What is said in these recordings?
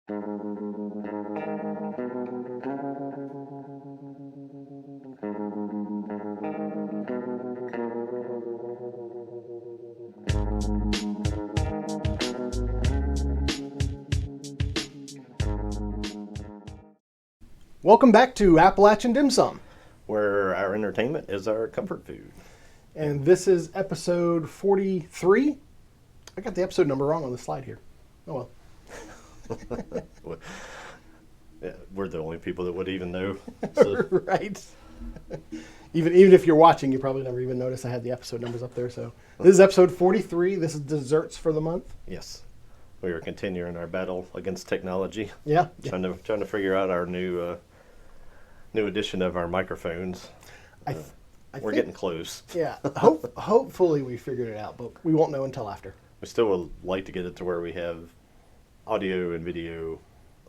Welcome back to Appalachian Dim Sum. Where our entertainment is our comfort food. And this is episode 43. I got the episode number wrong on the slide here. Oh well. Yeah, we're the only people that would even know. So. Right. Even if you're watching, you probably never even noticed I had the episode numbers up there. So this is episode 43. This is desserts for the month. Yes. We are continuing our battle against technology. Yeah. Trying to figure out our new edition of our microphones. We're getting close. Yeah. Hopefully we figured it out, but we won't know until after. We still would like to get it to where we have audio and video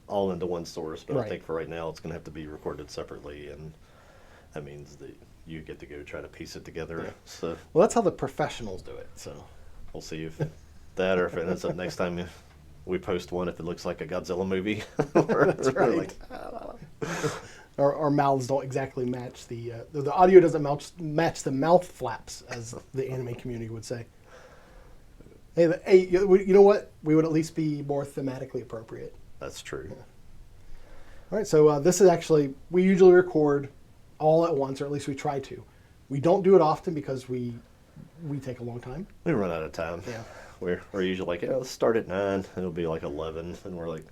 all into one source, but right. I think for right now it's going to have to be recorded separately, and that means that you get to go try to piece it together. Yeah. So, well, that's how the professionals do it. So we'll see if that or if it ends up next time we post one if it looks like a Godzilla movie. That's right. Our mouths don't exactly match the audio doesn't match the mouth flaps, as the anime community would say. Hey, you know what? We would at least be more thematically appropriate. That's true. Yeah. All right, so this is actually, we usually record all at once, or at least we try to. We don't do it often because we take a long time. We run out of time. Yeah. We're usually like, let's start at 9, and it'll be like 11, and we're like,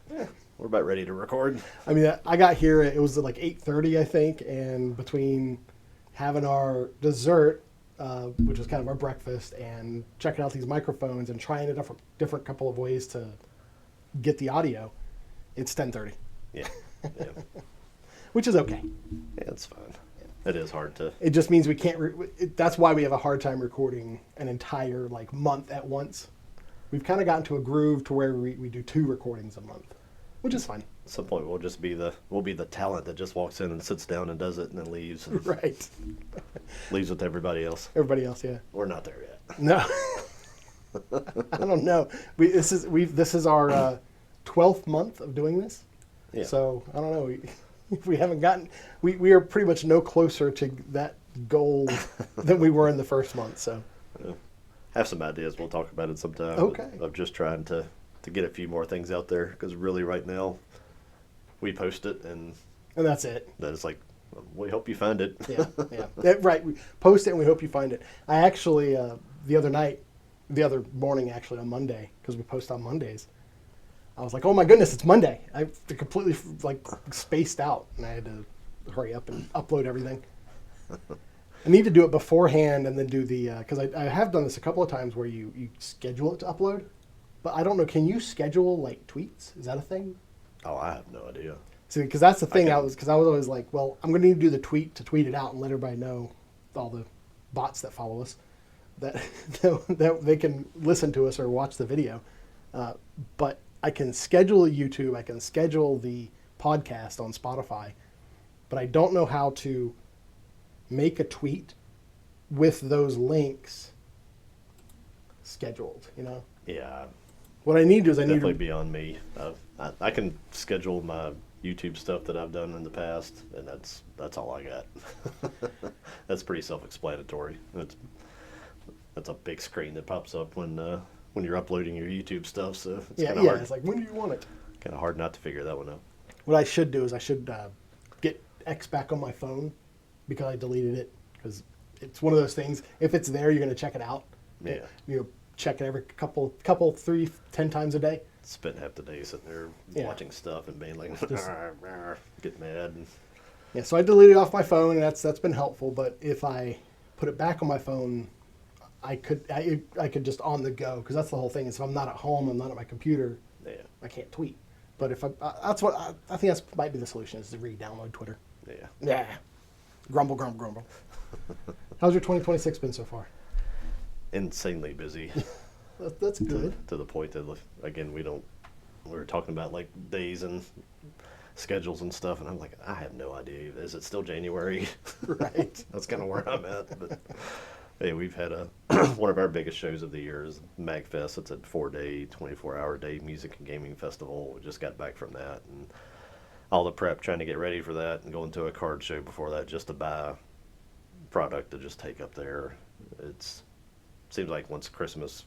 we're about ready to record. I mean, I got here, it was like 8:30, I think, and between having our dessert, which was kind of our breakfast, and checking out these microphones and trying a different couple of ways to get the audio, it's 10:30. Yeah. Which is okay. Yeah, it's fine. Yeah. It is hard to. It just means we can't. That's why we have a hard time recording an entire month at once. We've kind of gotten to a groove to where we do 2 recordings a month, which is fine. At some point, we'll be the talent that just walks in and sits down and does it and then leaves. And right. Leaves with everybody else. Everybody else, yeah. We're not there yet. No. I don't know. This is our 12th month of doing this. Yeah. So I don't know. We haven't gotten. We are pretty much no closer to that goal than we were in the first month. So. Have some ideas. We'll talk about it sometime. Okay. I'm just trying to get a few more things out there, because really right now we post it and that's it. Then it's like, we hope you find it. Yeah. Right. We post it and we hope you find it. I actually the other morning actually on Monday, because we post on Mondays, I was like, oh my goodness, it's Monday. I completely spaced out, and I had to hurry up and upload everything. I need to do it beforehand and then do the, because I have done this a couple of times where you schedule it to upload, but I don't know, can you schedule tweets? Is that a thing? Oh, I have no idea. See, because that's the thing, I was always like, well, I'm going to need to do the tweet to tweet it out and let everybody know, all the bots that follow us, that they can listen to us or watch the video. But I can schedule YouTube, I can schedule the podcast on Spotify, but I don't know how to make a tweet with those links scheduled, Yeah. What I need to do is definitely beyond me. I can schedule my YouTube stuff that I've done in the past, and that's all I got. That's pretty self-explanatory. That's a big screen that pops up when you're uploading your YouTube stuff. So it's kind of hard. It's like, when do you want it? Kind of hard not to figure that one out. What I should do is get X back on my phone, because I deleted it, because it's one of those things. If it's there, you're going to check it out. Yeah. Check it every couple 3, 10 times a day. Spend half the day sitting there watching stuff and being like, get mad. Yeah, so I deleted it off my phone, and that's been helpful. But if I put it back on my phone, I could just on the go, because that's the whole thing. Is if I'm not at home, I'm not at my computer, I can't tweet. But if I think that might be the solution, is to re-download Twitter. Yeah. Grumble. How's your 2026 been so far? Insanely busy. That's good. To the point that, again, we were talking about days and schedules and stuff, and I'm like, I have no idea. Is it still January? Right. That's kind of where I'm at. But Hey, we've had a one of our biggest shows of the year is MagFest. It's a 4-day, 24-hour day music and gaming festival. We just got back from that, and all the prep trying to get ready for that, and going to a card show before that just to buy product to just take up there. It's seems like once Christmas,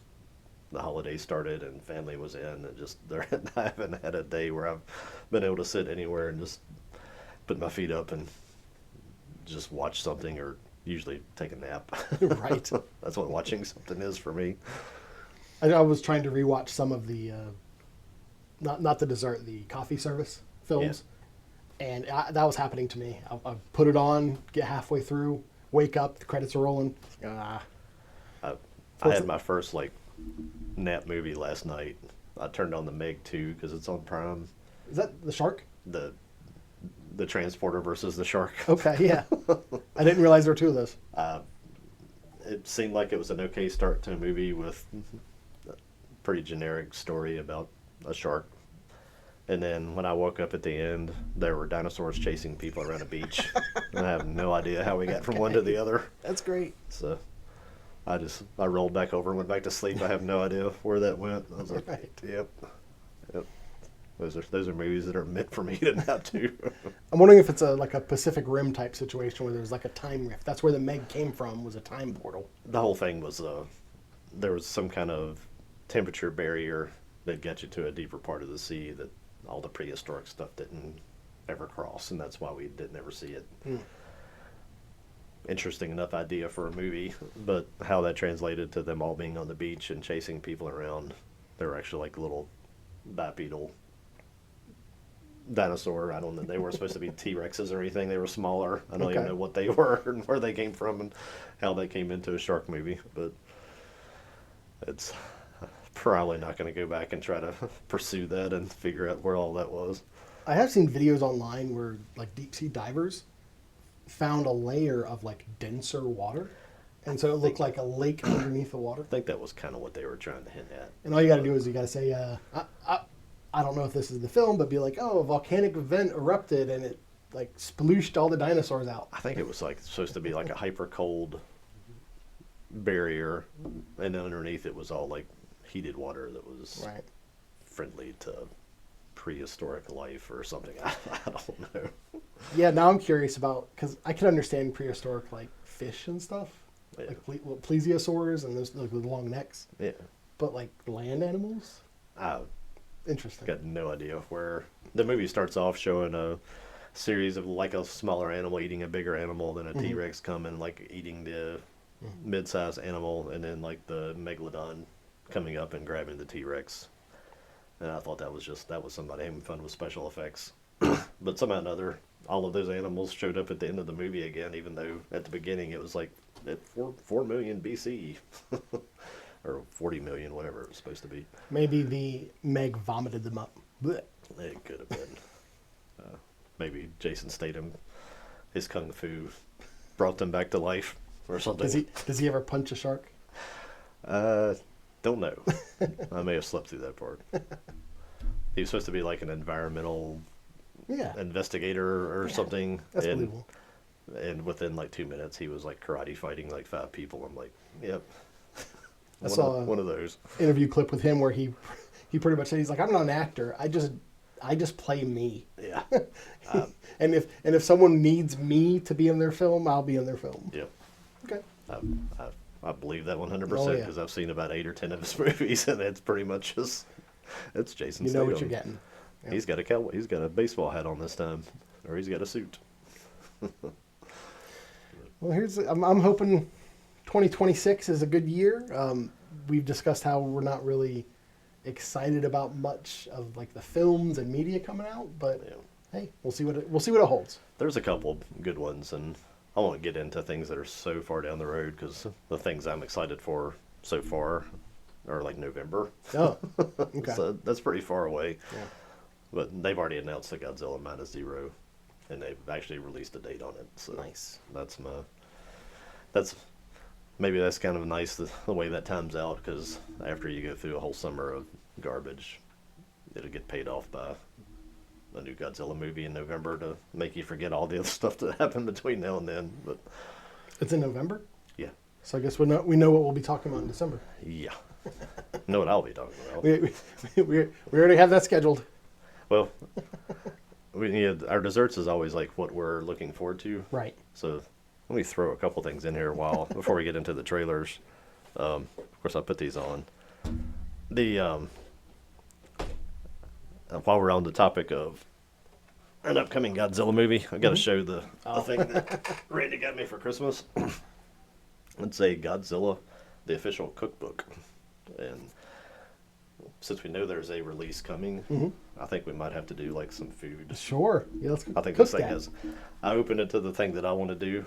the holidays started and family was in, and just there I haven't had a day where I've been able to sit anywhere and just put my feet up and just watch something, or usually take a nap. Right. That's what watching something is for me. I was trying to rewatch some of the, not the dessert, the coffee service films. Yeah. And that was happening to me. I put it on, get halfway through, wake up, the credits are rolling. I had my first nap movie last night. I turned on the Meg 2 because it's on Prime. Is that the shark? The transporter versus the shark. Okay, yeah. I didn't realize there were two of those. It seemed like it was an okay start to a movie with a pretty generic story about a shark. And then when I woke up at the end, there were dinosaurs chasing people around a beach. And I have no idea how we got from one to the other. That's great. So I rolled back over and went back to sleep. I have no idea where that went. I was like, right. Yep. Those are movies that are meant for me to nap to. I'm wondering if it's a Pacific Rim type situation where there's a time rift. That's where the Meg came from, was a time portal. The whole thing was there was some kind of temperature barrier that got you to a deeper part of the sea that all the prehistoric stuff didn't ever cross, and that's why we didn't ever see it. Interesting enough idea for a movie, but how that translated to them all being on the beach and chasing people around. They were actually little bipedal dinosaur. I don't know. They weren't supposed to be T-Rexes or anything. They were smaller. I don't even know what they were and where they came from and how they came into a shark movie. But it's probably not going to go back and try to pursue that and figure out where all that was. I have seen videos online where deep sea divers found a layer of denser water, and so it looked like a lake underneath the water. I think that was kind of what they were trying to hint at. And all you got to do is you got to say, I don't know if this is the film, but be like, oh, a volcanic event erupted and it splooshed all the dinosaurs out. I think it was supposed to be a hyper cold barrier, and then underneath it was all heated water that was friendly to prehistoric life or something. I don't know. Yeah, now I'm curious about, because I can understand prehistoric fish and stuff, plesiosaurs and those the long necks. Yeah. But land animals? Interesting. Got no idea where. The movie starts off showing a series of a smaller animal eating a bigger animal, then a T-Rex coming eating the mid-sized animal, and then the megalodon coming up and grabbing the T-Rex. And I thought that was somebody having fun with special effects. But somehow or another, all of those animals showed up at the end of the movie again, even though at the beginning it was at 4 million BC. Or 40 million, whatever it was supposed to be. Maybe the Meg vomited them up. Blech. It could have been. Maybe Jason Statham, his kung fu, brought them back to life or something. Does he ever punch a shark? Don't know. I may have slept through that part. He was supposed to be an environmental investigator or something. That's believable. And within 2 minutes, he was karate fighting 5 people. I'm like, yep. I saw one of those interview clip with him where he pretty much said he's I'm not an actor. I just play me. Yeah. And if someone needs me to be in their film, I'll be in their film. Yep. Okay. I believe that 100% because I've seen about 8 or 10 of his movies, and it's pretty much just it's Jason. You know Statham. what you're getting. Yep. He's got a cowboy. He's got a baseball hat on this time, or he's got a suit. Well, I'm hoping 2026 is a good year. We've discussed how we're not really excited about much of the films and media coming out, but hey, we'll see what it holds. There's a couple good ones, and I won't get into things that are so far down the road because the things I'm excited for so far are November. Oh, okay. So that's pretty far away. Yeah. But they've already announced the Godzilla -0, and they've actually released a date on it. So nice. Maybe that's kind of nice the way that times out, because after you go through a whole summer of garbage, it'll get paid off by a new Godzilla movie in November to make you forget all the other stuff that happened between now and then. But it's in November? Yeah. So I guess we know what we'll be talking about in December. Yeah. Know what I'll be talking about. We already have that scheduled. Well, our desserts is always like what we're looking forward to. Right. So let me throw a couple things in here before we get into the trailers. Of course, I'll put these on. While we're on the topic of an upcoming Godzilla movie, I got to show the thing that Randy got me for Christmas. It's a Godzilla, the official cookbook. And since we know there's a release coming, I think we might have to do like some food. Sure. Yeah, let's I think cook this thing that. is. I opened it to the thing that I want to do.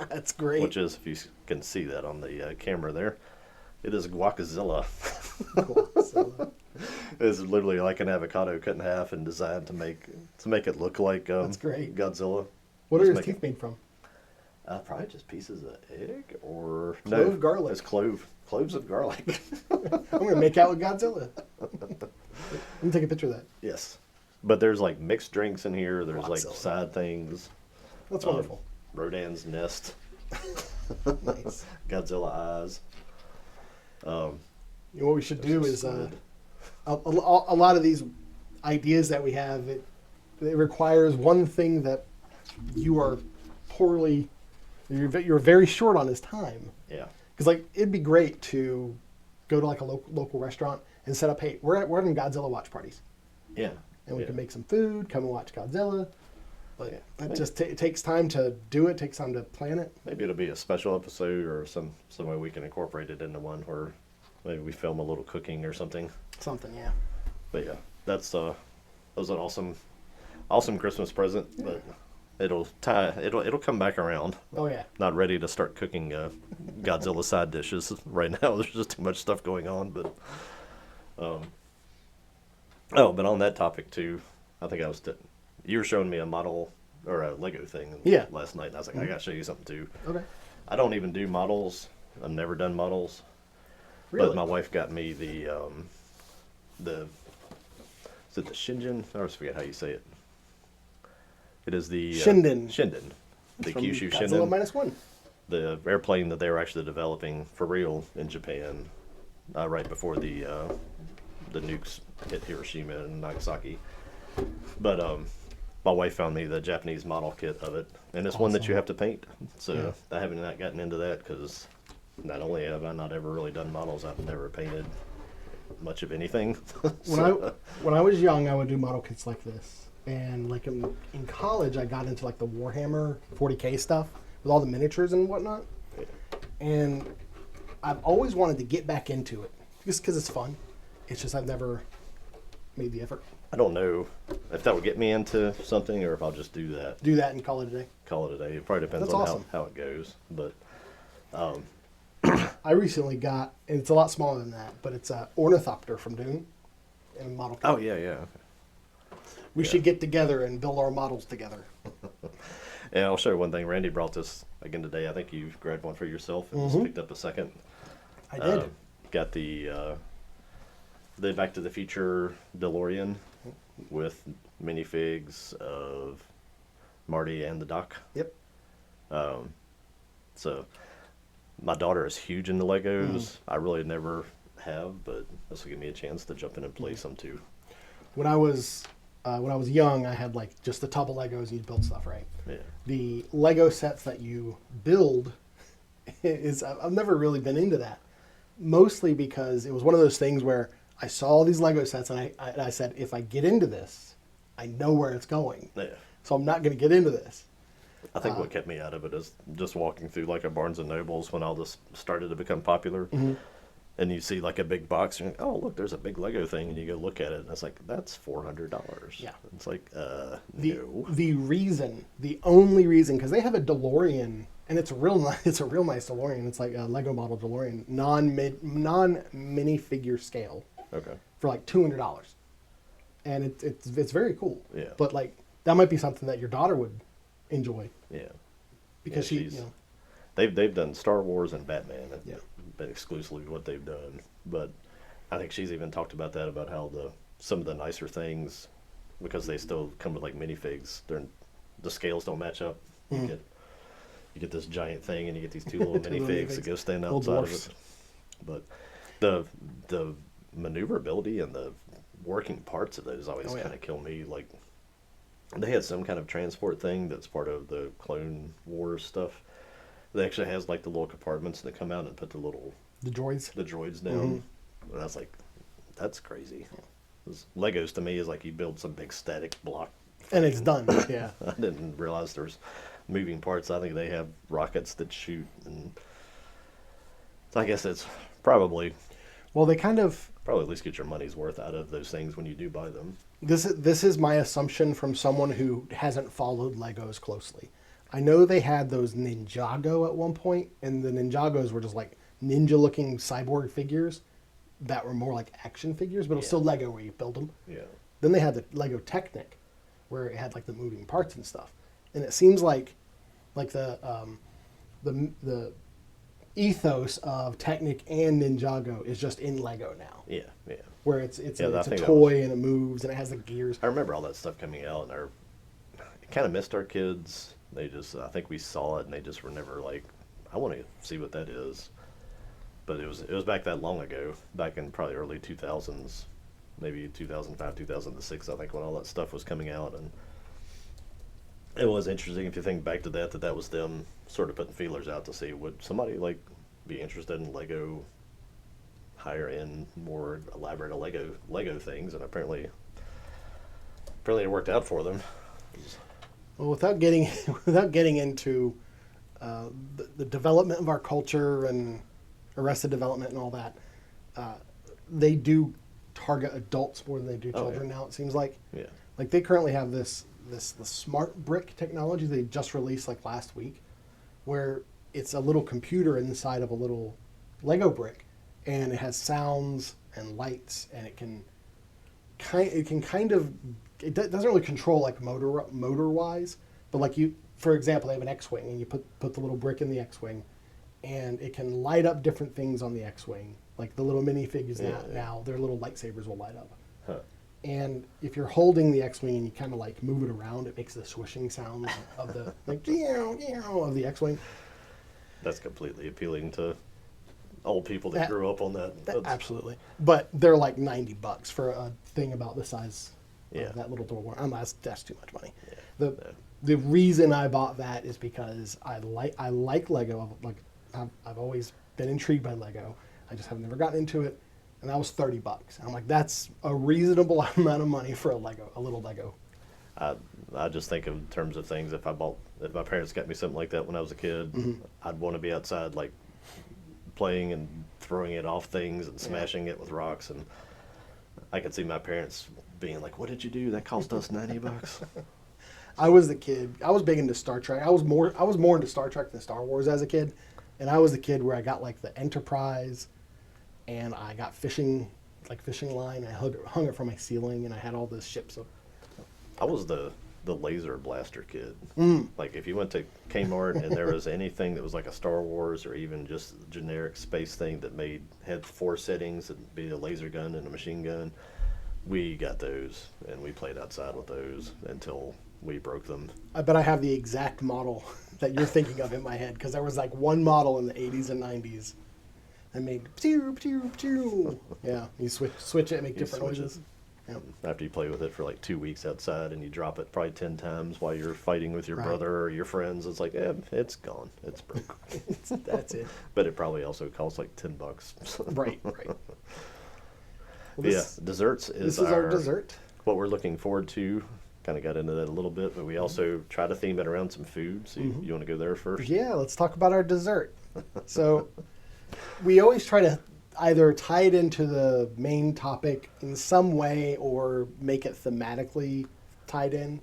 That's great. Which is, if you can see that on the camera there, it is Guacazilla. Guacazilla. It's literally like an avocado cut in half and designed to make it look like That's great. Godzilla. What are Just his teeth made from? Probably just pieces of egg or Clove garlic. It's cloves of garlic. I'm gonna make out with Godzilla. Let me take a picture of that. Yes, but there's like mixed drinks in here. There's like Godzilla. side things. That's wonderful. Rodan's nest. Nice. Godzilla eyes. You know, what we should do There's is some a lot of these ideas that we have. It requires one thing that you are poorly. You're very short on is time. Yeah. Because like it'd be great to go to like a local restaurant and set up. Hey, we're having Godzilla watch parties. Yeah. And we yeah. can make some food. Come and watch Godzilla. But Yeah. it just it takes time to do it. Takes time to plan it. Maybe it'll be a special episode or some way we can incorporate it into one where maybe we film a little cooking or something. Something, yeah. But yeah, that was an awesome Christmas present. But it'll come back around. Oh yeah. Not ready to start cooking Godzilla side dishes right now. There's just too much stuff going on. But but on that topic too, I think you were showing me a model or a Lego thing last night. And I was like, I gotta show you something too. Okay. I don't even do models. I've never done models. Really? But my wife got me is it the Shinjin? I always forget how you say it. It is the Shinden. Shinden. The From Kyushu Godzilla Shinden. -1. The airplane that they were actually developing for real in Japan, right before the nukes hit Hiroshima and Nagasaki. But my wife found me the Japanese model kit of it, and it's one that you have to paint. So I haven't not gotten into that because not only have I not ever really done models, I've never painted much of anything. When I was young, I would do model kits like this, and like in college, I got into like the Warhammer 40K stuff with all the miniatures and whatnot. Yeah. And I've always wanted to get back into it just because it's fun. It's just I've never made the effort. I don't know if that would get me into something or if I'll just do that. Do that and call it a day. Call it a day. It probably depends That's on awesome. how it goes. But I recently got, and it's a lot smaller than that, but it's a Ornithopter from Dune and a model kit. oh yeah. Okay. We should get together and build our models together. Yeah, I'll show you one thing. Randy brought this again today. I think you grabbed one for yourself and just picked up a second. I did. Got the Back to the Future DeLorean with minifigs of Marty and the Doc. Yep. So my daughter is huge into Legos. I really never have, but this will give me a chance to jump in and play some too. When I was young, I had like just a tub of Legos and you'd build stuff, right? Yeah. The Lego sets that you build I've never really been into that. Mostly because it was one of those things where I saw all these Lego sets and I said, if I get into this, I know where it's going. Yeah. So I'm not going to get into this. I think what kept me out of it is just walking through like a Barnes and Nobles when all this started to become popular. And you see like a big box and you're like, oh, look, there's a big Lego thing. And you go look at it and it's like, that's $400. Yeah. It's like, no. The only reason, because they have a DeLorean and it's a real nice DeLorean. It's like a Lego model DeLorean, non-minifigure scale. Okay. For like $200. And it's very cool. Yeah. But like, that might be something that your daughter would enjoy. Yeah. Because yeah, they've done Star Wars and Batman. Yeah. Been exclusively what they've done. But I think she's even talked about that, about how some of the nicer things, because they still come with like minifigs, the scales don't match up. You you get this giant thing, and you get these two little Two minifigs little that minifigs. go stand Little outside of dwarfs. it. But the maneuverability and the working parts of those always Oh, yeah. kind of kill me. Like, they had some kind of transport thing that's part of the Clone Wars stuff. That actually has like the little compartments that come out and put The droids. the droids down. And I was like, that's crazy. 'Cause Legos to me is like you build some big static block. And it's done. Yeah. I didn't realize there's moving parts. I think they have rockets that shoot, and so I guess it's probably Well, they kind of. at least get your money's worth out of those things when you do buy them. This is my assumption from someone who hasn't followed Legos closely. I know they had those Ninjago at one point, and the Ninjagos were just like ninja-looking cyborg figures that were more like action figures, but it was Yeah. still Lego where you build them. Yeah. Then they had the Lego Technic, where it had like the moving parts and stuff. And it seems like the ethos of Technic and Ninjago is just in Lego now, Yeah. Yeah. where it's Yeah, I a think that toy and it moves and it has the gears. I remember all that stuff coming out, and it kind of missed our kids. They just, I think we saw it, and they just were never like, I want to see what that is. But it was back that long ago, back in probably early 2000s, maybe 2005, 2006, I think, when all that stuff was coming out. And it was interesting if you think back to that was them sort of putting feelers out to see would somebody like be interested in Lego higher end, more elaborate Lego things, and apparently it worked out for them. Well, without getting into the development of our culture and Arrested Development and all that, they do target adults more than they do Oh, children yeah. now. It seems like. Yeah. Like they currently have the smart brick technology they just released like last week, where it's a little computer inside of a little Lego brick, and it has sounds and lights, and it doesn't really control like motor wise, but like for example, they have an X-wing, and you put the little brick in the X-wing, and it can light up different things on the X-wing, like the little minifigures now their little lightsabers will light up. Huh. And if you're holding the X-wing and you kind of like move it around, it makes the swishing sound of the like of the X-wing. That's completely appealing to old people that grew up on that. That's- Absolutely, but they're like $90 for a thing about the size Yeah. of that little door. That's too much money. Yeah. The reason I bought that is because I like Lego. I've always been intrigued by Lego. I just have never gotten into it. And that was $30. And I'm like, that's a reasonable amount of money for a little Lego. I just think in terms of things. If my parents got me something like that when I was a kid, I'd want to be outside, like playing and throwing it off things and smashing it with rocks. And I could see my parents being like, "What did you do? That cost us $90." I was the kid. I was big into Star Trek. I was more into Star Trek than Star Wars as a kid. And I was the kid where I got like the Enterprise, and I got fishing line. I hung it from my ceiling, and I had all the ships up. I was the laser blaster kid. Like if you went to Kmart and there was anything that was like a Star Wars or even just a generic space thing that had 4 settings, it'd be a laser gun and a machine gun. We got those and we played outside with those until we broke them. I bet I have the exact model that you're thinking of in my head, because there was like one model in the 80s and 90s that made pew, pew, pew. Yeah, you switch it and make different switch it. noises. Yeah. After you play with it for like 2 weeks outside and you drop it probably 10 times while you're fighting with your Right. brother or your friends, it's like, it's gone. It's broke. That's it. But it probably also costs like $10. Right. Well, Desserts this is our dessert. What we're looking forward to. Kind of got into that a little bit, but we also try to theme it around some food. So you want to go there first? Yeah, let's talk about our dessert. So we always try to either tie it into the main topic in some way or make it thematically tied in.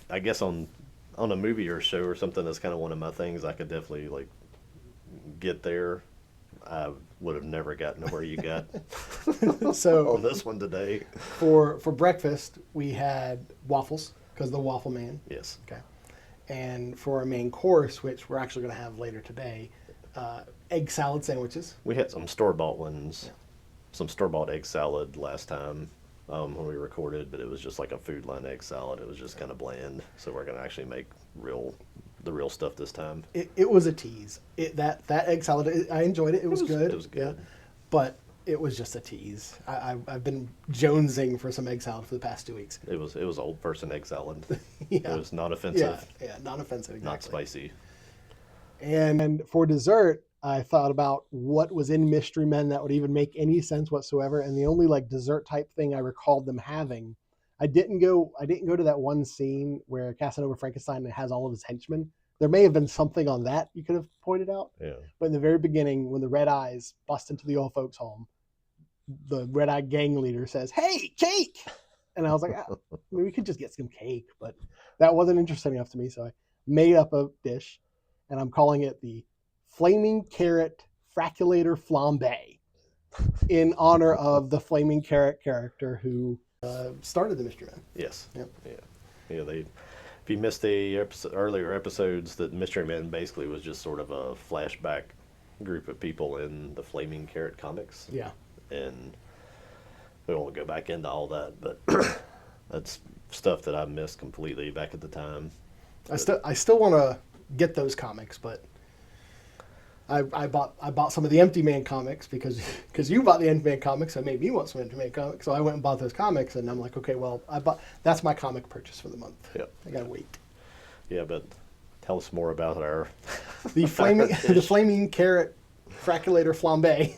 I guess on a movie or show or something, that's kind of one of my things. I could definitely like get there. I would have never gotten to where you got So on this one today. for breakfast, we had waffles, because the waffle man. Yes. Okay. And for our main course, which we're actually going to have later today, egg salad sandwiches. We had some store-bought ones, some store-bought egg salad last time when we recorded, but it was just like a Food Line egg salad. It was just kind of bland. So we're going to actually make real the real stuff this time. It was a tease. That egg salad, I enjoyed it. It was good. It was good. Yeah. But it was just a tease. I've been jonesing for some egg salad for the past 2 weeks. It was old person egg salad. Yeah. It was not offensive. Yeah, not offensive. Exactly. Not spicy. And for dessert, I thought about what was in Mystery Men that would even make any sense whatsoever. And the only like dessert type thing I recalled them having, I didn't go to that one scene where Casanova Frankenstein has all of his henchmen. There may have been something on that you could have pointed out. Yeah. But in the very beginning, when the Red Eyes bust into the old folks' home, the Red Eye gang leader says, "Hey, cake!" And I was like, we could just get some cake. But that wasn't interesting enough to me. So I made up a dish, and I'm calling it the Flaming Carrot Fraculator Flambe in honor of the Flaming Carrot character who started the Mystery Men. Yes. Yep. Yeah. If you missed the earlier episodes, that Mystery Men basically was just sort of a flashback group of people in the Flaming Carrot comics. Yeah. And we won't go back into all that, but that's stuff that I missed completely back at the time. I still want to get those comics, but I bought some of the Empty Man comics because you bought the Empty Man comics, so it made me want some Empty Man comics. So I went and bought those comics, and I'm like, okay, well, that's my comic purchase for the month. Yep. I gotta wait. Yeah, but tell us more about the flaming carrot fraculator flambe.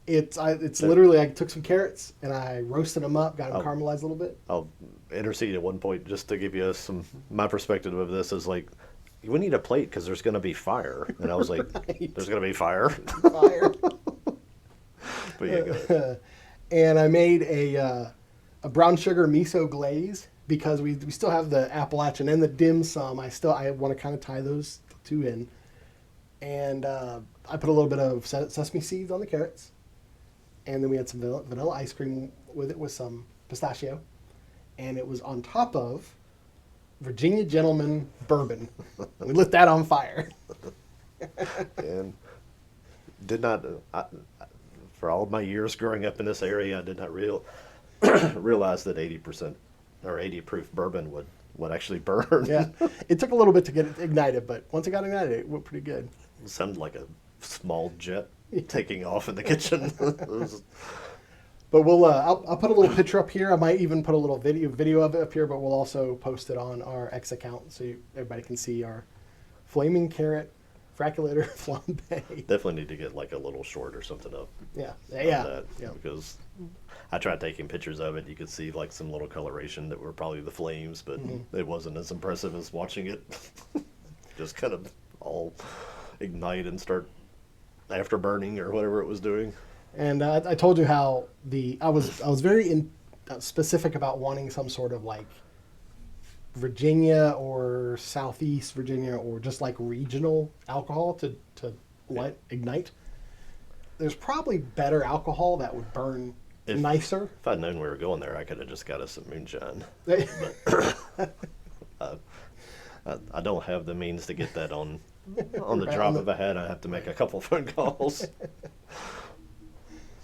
It's literally, I took some carrots and I roasted them up, got them caramelized a little bit. I'll intercede at one point just to give you my perspective of this is like, we need a plate because there's going to be fire. And I was like, Right. There's going to be fire? Fire. But yeah, go ahead. And I made a brown sugar miso glaze because we still have the Appalachian and the dim sum. I want to kind of tie those two in. And I put a little bit of sesame seeds on the carrots. And then we had some vanilla ice cream with it with some pistachio. And it was on top of Virginia Gentleman bourbon. We lit that on fire. And did not, for all of my years growing up in this area, I did not realize that 80% or 80 proof bourbon would actually burn. Yeah. It took a little bit to get it ignited, but once it got ignited, it went pretty good. It sounded like a small jet taking off in the kitchen. But we'll I'll put a little picture up here. I might even put a little video of it up here, but we'll also post it on our X account so everybody can see our Flaming Carrot Fraculator Flambe. Definitely need to get like a little short or something up. Yeah. Because I tried taking pictures of it. You could see like some little coloration that were probably the flames, but it wasn't as impressive as watching it just kind of all ignite and start after burning or whatever it was doing. And I told you how I was very specific about wanting some sort of like Virginia or Southeast Virginia or just like regional alcohol to ignite. There's probably better alcohol that would burn nicer. If I'd known we were going there, I could have just got us some moonshine. But I don't have the means to get that on the drop of a hat. I have to make a couple phone calls.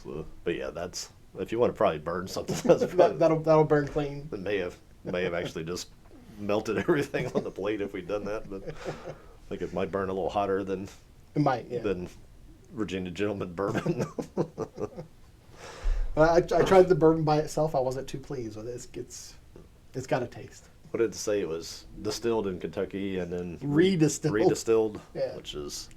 So, but yeah, that's if you want to probably burn something. That'll burn clean. It may have actually just melted everything on the plate if we'd done that. But I think it might burn a little hotter than than Virginia Gentleman bourbon. I tried the bourbon by itself. I wasn't too pleased with it. It's got a taste. What did it say? It was distilled in Kentucky and then redistilled. Yeah. Which is,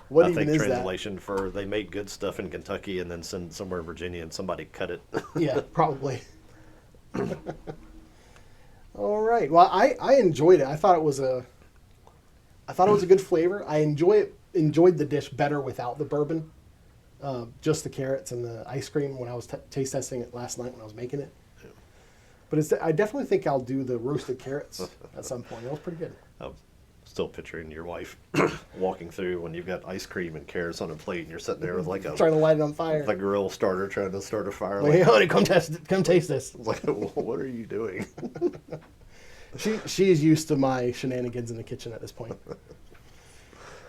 what I even think, is translation for they made good stuff in Kentucky and then sent somewhere in Virginia and somebody cut it. Yeah, probably. All right. Well, I enjoyed it. I thought it was a good flavor. I enjoyed the dish better without the bourbon. Just the carrots and the ice cream when I was taste testing it last night when I was making it. Yeah. But I definitely think I'll do the roasted carrots at some point. It was pretty good. I'm still picturing your wife walking through when you've got ice cream and carrots on a plate and you're sitting there with like trying to light it on fire. Like a grill starter trying to start a fire. Like, hey, honey, come taste this. Like, what are you doing? She is used to my shenanigans in the kitchen at this point.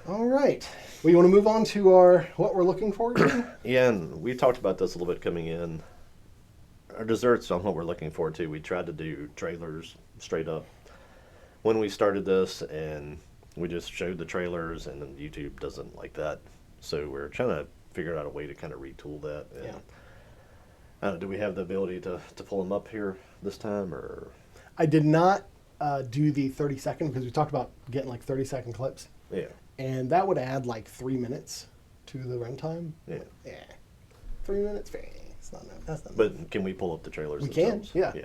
All right. Well, you want to move on to what we're looking forward to? Yeah, and we talked about this a little bit coming in. Our desserts on what we're looking forward to. We tried to do trailers straight up. when we started this, and we just showed the trailers, and then YouTube doesn't like that. So we're trying to figure out a way to kind of retool that. And Yeah. do we have the ability to pull them up here this time, or? I did not do the 30-second because we talked about getting like 30-second clips. Yeah. And that would add like 3 minutes to the runtime. Yeah. Yeah. 3 minutes? It's not enough. That's not enough. But can we pull up the trailers We themselves? can, yeah. Yeah.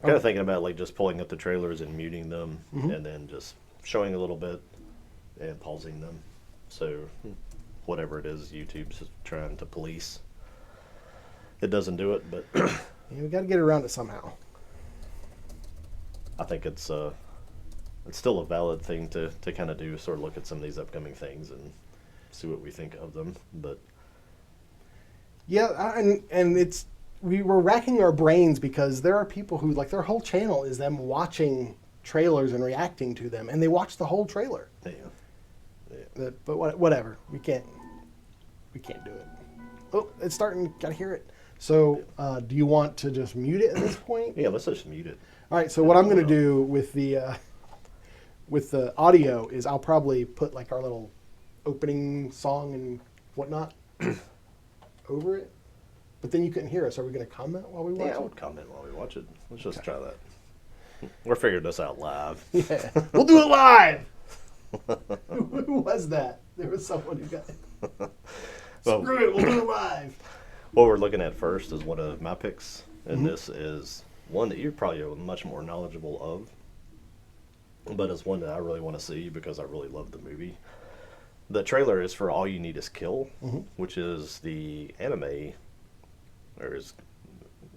I'm kind of thinking about like just pulling up the trailers and muting them, Mhm. and then just showing a little bit and pausing them. So whatever it is YouTube's trying to police, it doesn't do it, but Yeah, we got to get around it somehow. I think it's still a valid thing to kind of do, sort of look at some of these upcoming things and see what we think of them. But Yeah, and it's we were racking our brains because there are people who like their whole channel is them watching trailers and reacting to them, and they watch the whole trailer. yeah. But whatever, we can't do it. Oh, it's starting. Gotta hear it. So, do you want to just mute it at this point? Yeah, let's just mute it. All right. So what I'm going to do with the audio is I'll probably put like our little opening song and whatnot over it. But then you couldn't hear us. Are we going to comment while we watch Yeah, I it? would comment while we watch it. Let's just try that. We're figuring this out live. Yeah, we'll do it live. Who was that? There was someone who got. Well, Screw it, we'll do it live. what we're looking at first is one of my picks, and Mm-hmm. this is one that you're probably much more knowledgeable of, but it's one that I really want to see because I really love the movie. The trailer is for All You Need Is Kill, Mm-hmm. which is the anime, or is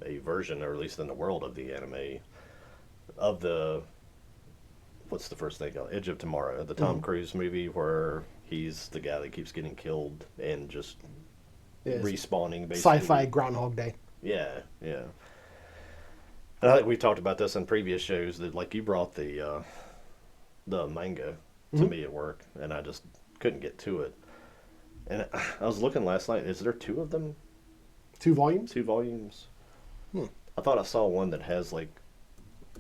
a version, or at least in the world of the anime, of the, what's the first thing called? Edge of Tomorrow, the Tom Mhm. Cruise movie where he's the guy that keeps getting killed and just Yes. respawning, basically. Sci-fi Groundhog Day. Yeah, yeah. And I think we talked about this in previous shows that, like, you brought the manga to Mhm. me at work, and I just couldn't get to it. And I was looking last night. Is there 2 of them? 2 volumes. 2 volumes? Hmm. I thought I saw one that has, like,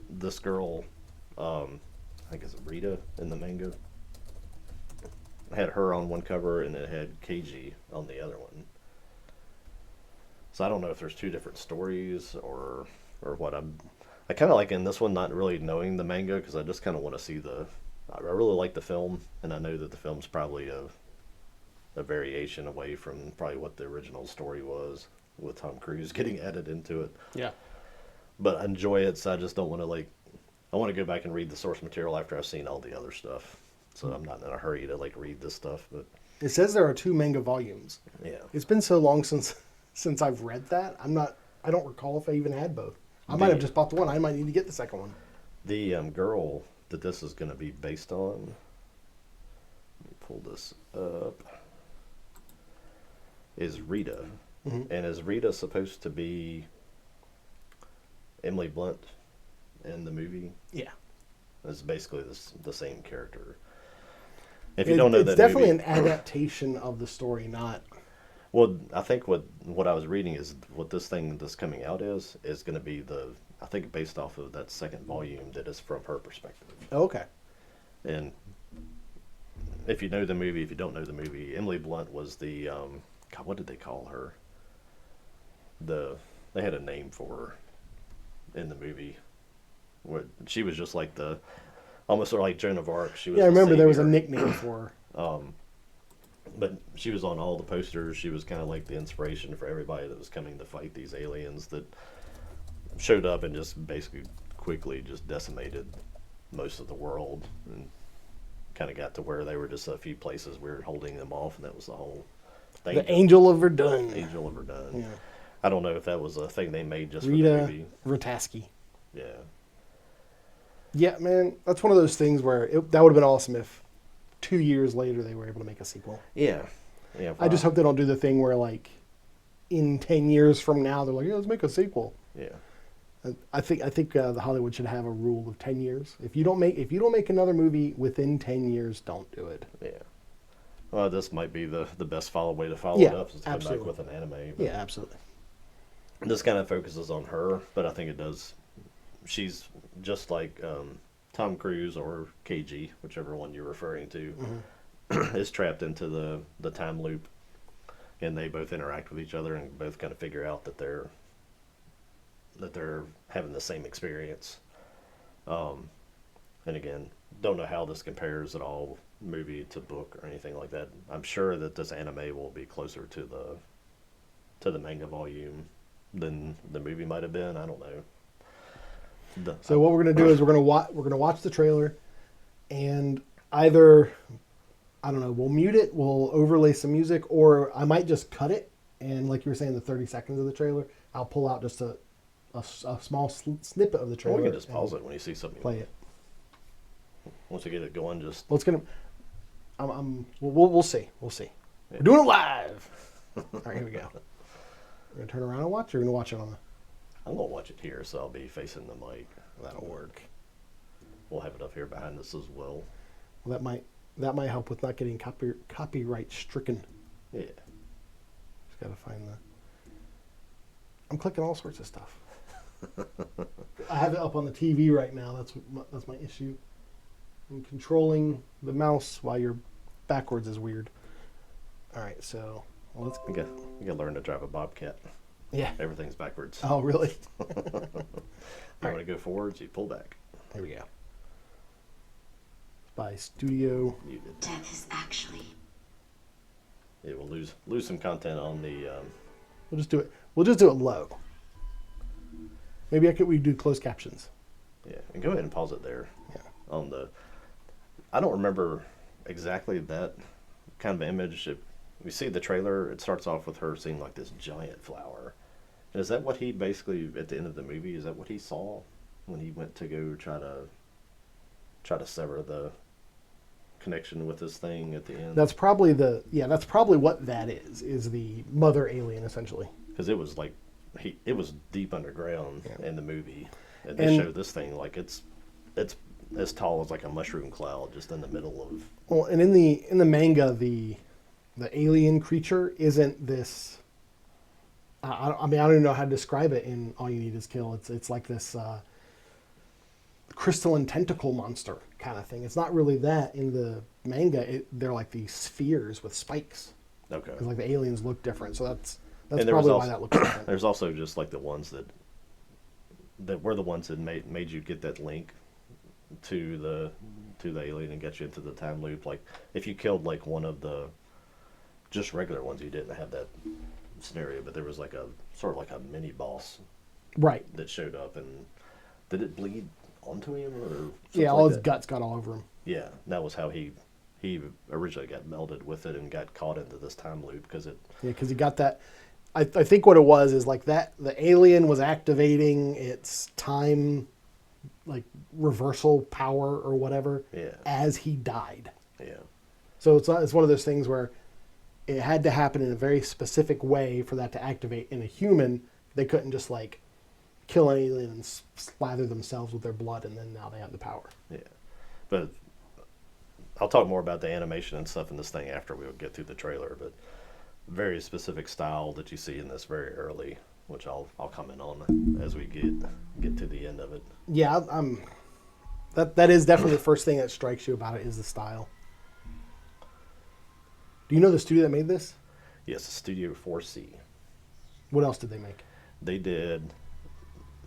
this girl, I think it's Rita in the manga. It had her on one cover, and it had Keiji on the other one. So I don't know if there's 2 different stories or what. I kind of like in this one not really knowing the manga because I just kind of want to see I really like the film, and I know that the film's probably a variation away from probably what the original story was with Tom Cruise getting added into it. Yeah. But I enjoy it, so I just don't want to I want to go back and read the source material after I've seen all the other stuff. So I'm not in a hurry to read this stuff, but It says there are 2 manga volumes. yeah. It's been so long since I've read that. I don't recall if I even had both. I might have just bought the one. I might need to get the second one. The girl that this is going to be based on, let me pull this up, is Rita. Mhm. And is Rita supposed to be Emily Blunt in the movie? Yeah. It's basically the same character. If you don't know It's that definitely movie, an adaptation of the story, not. well, I think what I was reading is what this thing that's coming out is going to be I think based off of that second volume that is from her perspective. Oh, okay. And if you know the movie, if you don't know the movie, Emily Blunt was the God, what did they call her? They had a name for her in the movie. Where she was just like almost sort of like Joan of Arc. She was Yeah, I the remember there was a savior. nickname for her. But she was on all the posters. She was kind of like the inspiration for everybody that was coming to fight these aliens that showed up and just basically quickly just decimated most of the world and kind of got to where they were just a few places we were holding them off, and that was the whole thing. The Angel of Verdun. Angel of Verdun. Yeah. I don't know if that was a thing they made just for the Rita movie. Rataski. Yeah. Yeah, man, that's one of those things where that would have been awesome if 2 years later they were able to make a sequel. Yeah. Yeah. I just hope they don't do the thing where, like, in 10 years from now, they're like, yeah, let's make a sequel. Yeah. And I think the Hollywood should have a rule of 10 years. If you don't make another movie within 10 years, don't do it. Yeah. Well, this might be the best way to follow Yeah, it up is to come absolutely. back with an anime. But Yeah, absolutely. this kind of focuses on her, but I think it does. She's just like Tom Cruise or KG, whichever one you're referring to, Mm-hmm. is trapped into the time loop, and they both interact with each other and both kind of figure out that they're having the same experience. And again, don't know how this compares at all, movie to book or anything like that. I'm sure that this anime will be closer to the manga volume than the movie might have been. I don't know. So what we're gonna do is we're gonna watch the trailer, and either, I don't know, we'll mute it, we'll overlay some music, or I might just cut it, and like you were saying, the 30 seconds of the trailer, I'll pull out just a small snippet of the trailer. Or we can just pause it when you see something. Play it. Once you get it going, just. Well, it's gonna. We'll see. We'll see. Yeah. We're doing it live. All right, here we go. We're gonna turn around and watch, or we're gonna watch it on the. I'm gonna watch it here, so I'll be facing the mic. That'll work. We'll have it up here behind us as well. Well, that might help with not getting copyright stricken. Yeah. Just gotta find the. I'm clicking all sorts of stuff. I have it up on the TV right now. That's my issue. And controlling the mouse while you're backwards is weird. All right, so let's. You gotta learn to drive a Bobcat. Yeah. Everything's backwards. Oh, really? You want to go forwards, you pull back. Here we go. By Studio. Muted. Death is actually. Yeah, we'll lose some content on the. We'll just do it. We'll just do it low. Maybe we do closed captions. Yeah, and go ahead and pause it there. Yeah. On the. I don't remember exactly that kind of image. We see the trailer. It starts off with her seeing like this giant flower. And is that what he basically at the end of the movie? Is that what he saw when he went to go try to sever the connection with this thing at the end? That's probably that's probably what that is the mother alien essentially. Because it was like it was deep underground in the movie, and they And- showed this thing like it's as tall as like a mushroom cloud, just in the middle of. Well, and in the manga, the alien creature isn't this. I mean, I don't even know how to describe it. In All You Need Is Kill, it's like this crystalline tentacle monster kind of thing. It's not really that in the manga. They're like these spheres with spikes. Okay. Because like the aliens look different, so that's And there was probably also- why that looks different. There's also just like the ones that were the ones that made you get that link to the alien and get you into the time loop. Like if you killed like one of the just regular ones, you didn't have that scenario, but there was like a sort of like a mini boss Right. that showed up. And did it bleed onto him or something Yeah, all like his that? guts got all over him. Yeah, that was how he originally got melded with it and got caught into this time loop because it. Yeah, because he got that. I think what it was is like that the alien was activating its time, like reversal power or whatever, Yeah. as he died. Yeah. So it's one of those things where it had to happen in a very specific way for that to activate in a human. They couldn't just like kill an alien and slather themselves with their blood and then now they have the power. Yeah, but I'll talk more about the animation and stuff in this thing after we get through the trailer. But very specific style that you see in this very early, which I'll comment on as we get to the end of it. Yeah, that is definitely the first thing that strikes you about it is the style. Do you know the studio that made this? Yes, Studio 4C. What else did they make? They did.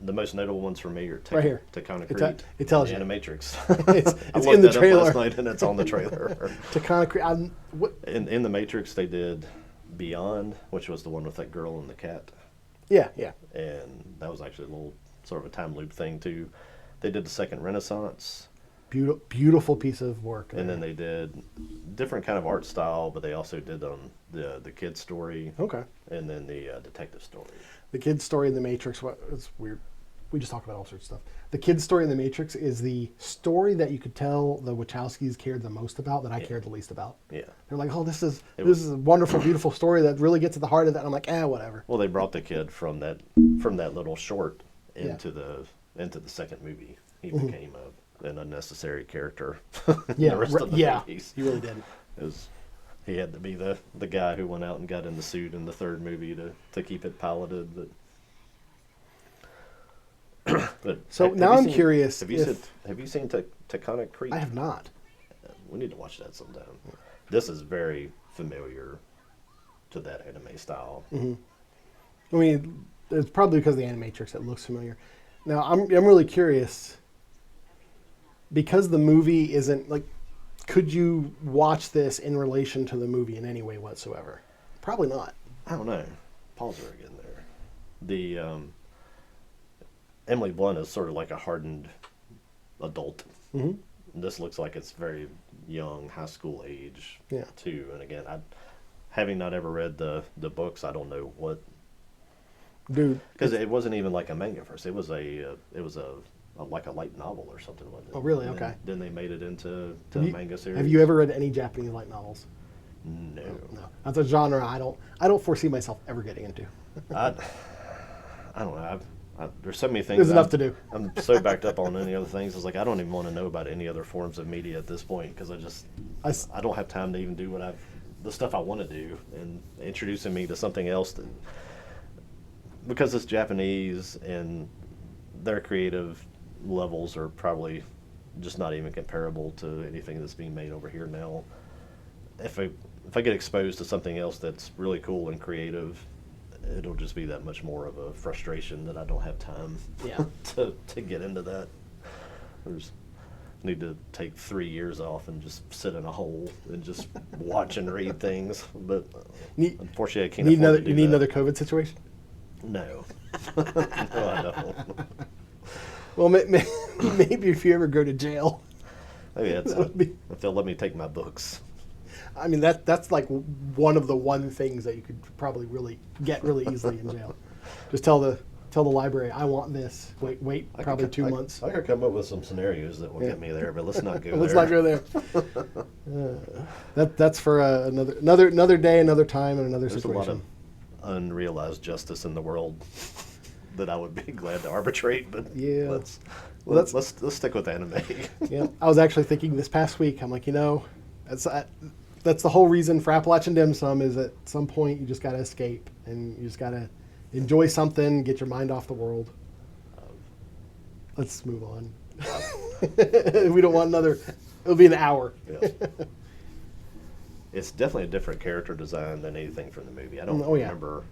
The most notable ones for me are Right here. Taconic It tells you. Animatrix. It's I in looked the that trailer. up last night, and it's on the trailer. Taconic. What? In the Matrix, they did Beyond, which was the one with that girl and the cat. Yeah. And that was actually a little sort of a time loop thing too. They did the Second Renaissance, Beautiful piece of work. and then they did different kind of art style, but they also did the kid story, Okay. and then the detective story. The kid's story in The Matrix, it's weird. We just talk about all sorts of stuff. The kid's story in The Matrix is the story that you could tell the Wachowskis cared the most from I cared the least about. Yeah. They're like, oh, this is was- a wonderful, beautiful story that really gets at the heart of that. And I'm like, whatever. Well, they brought the kid from that little short into the second movie. He became an unnecessary character. in Yeah, the rest of the movies. he really did. He had to be the guy who went out and got in the suit in the third movie to keep it piloted. But But So have now you I'm seen- curious Have you if- seen Have you seen Taconic Creek? I have not. We need to watch that sometime. This is very familiar to that anime style. I mean, it's probably because of the Animatrix it looks familiar. Now, I'm really curious because the movie isn't like. Could you watch this in relation to the movie in any way whatsoever? Probably not. I don't know. Pause her again there. The Emily Blunt is sort of like a hardened adult. Mm-hmm. This looks like it's very young, high school age, Yeah. too. And again, having not ever read the books, I don't know what, Dude, because it wasn't even like a manga first. It was a like a light novel or something, wasn't it? Oh, really? And Okay. Then they made it into a have you, manga series. have you ever read any Japanese light novels? No. No, that's a genre I don't foresee myself ever getting into. I don't know. There's so many things. There's enough to do. I'm so backed up on any other things. It's like I don't even want to know about any other forms of media at this point because I don't have time to even do the stuff I want to do, and introducing me to something else because it's Japanese and their creative levels are probably just not even comparable to anything that's being made over here now. If I get exposed to something else that's really cool and creative, it'll just be that much more of a frustration that I don't have time Yeah. to get into that. Need to take 3 years off and just sit in a hole and just watch and read things. But unfortunately, I can't afford to do You need that. another COVID situation? No. No, I don't. Well, maybe if you ever go to jail. Maybe that's That would be- if they'll let me take my books. I mean, that's like one of the things that you could probably get really easily in jail. Just tell the library, I want this. Wait, probably 2 months. I could come up with some scenarios that will get me there, but let's not go Let's there. not go there. That's for another day, another time, and another There's a lot situation. of unrealized justice in the world that I would be glad to arbitrate, but Yeah. let's stick with anime. Yeah, I was actually thinking this past week. I'm like, that's the whole reason for Appalachian Dim Sum is at some point you just got to escape and you just got to enjoy something, get your mind off the world. Let's move on. We don't want another. It'll be an hour. Yeah. It's definitely a different character design than anything from the movie. I don't Oh, yeah. remember.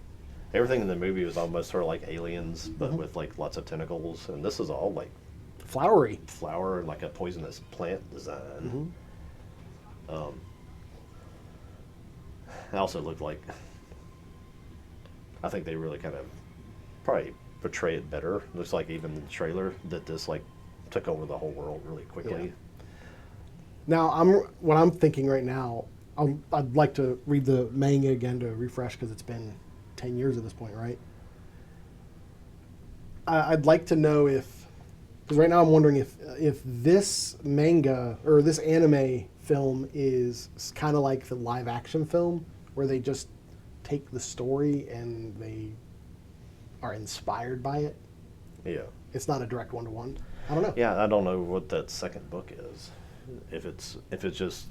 Everything in the movie was almost sort of like aliens, but with like lots of tentacles, and this is all like Flowery. flower and like a poisonous plant design. It also looked like, I think they really kind of probably portray it better. Looks like even the trailer that this like took over the whole world really quickly. Yeah. Now what I'm thinking right now. I'd like to read the manga again to refresh because it's been 10 years at this point, right? I'd like to know because right now I'm wondering if this manga or this anime film is kind of like the live action film where they just take the story and they are inspired by it. Yeah. It's not a direct one-to-one. I don't know. Yeah, I don't know what that second book is. If it's just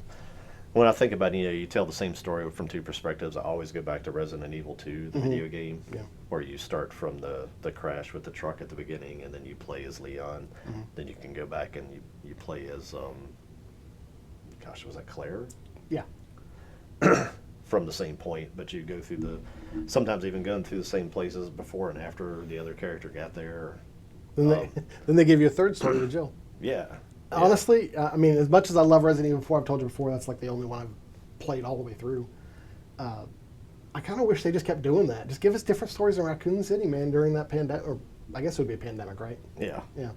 when I think about you tell the same story from two perspectives. I always go back to Resident Evil 2, the video game, Yeah. where you start from the crash with the truck at the beginning, and then you play as Leon. Then you can go back and you play as was that Claire? Yeah. From the same point, but you go through sometimes even going through the same places before and after the other character got there. Then they give you a third story with Jill. Yeah. Honestly, I mean, as much as I love Resident Evil 4, I've told you before, that's like the only one I've played all the way through. I kind of wish they just kept doing that. Just give us different stories in Raccoon City, man, during that pandemic, or I guess it would be a pandemic, right? Yeah. Yeah.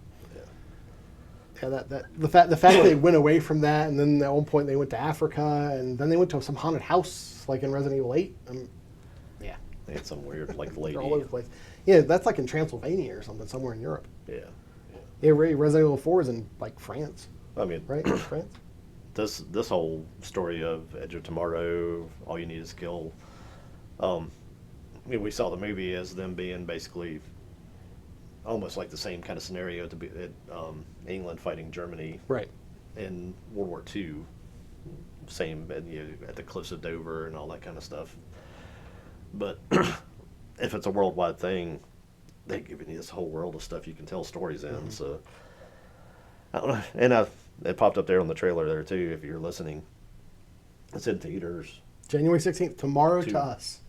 Yeah, the fact they went away from that, and then at one point they went to Africa, and then they went to some haunted house, like in Resident Evil 8. Yeah, They had some weird like lady. they're all over the place. Yeah, that's like in Transylvania or something, somewhere in Europe. Yeah. Yeah, Resident Evil 4 is in like France, I mean, right? France. this whole story of Edge of Tomorrow, all you need is kill. I mean, we saw the movie as them being basically almost like the same kind of scenario to be England fighting Germany Right. in World War II. Same at the cliffs of Dover and all that kind of stuff. But if it's a worldwide thing, they've given you this whole world of stuff you can tell stories in. Mm-hmm. So I don't know. And it popped up there on the trailer there too. If you're listening, it's in theaters. January 16th, tomorrow Two. to us.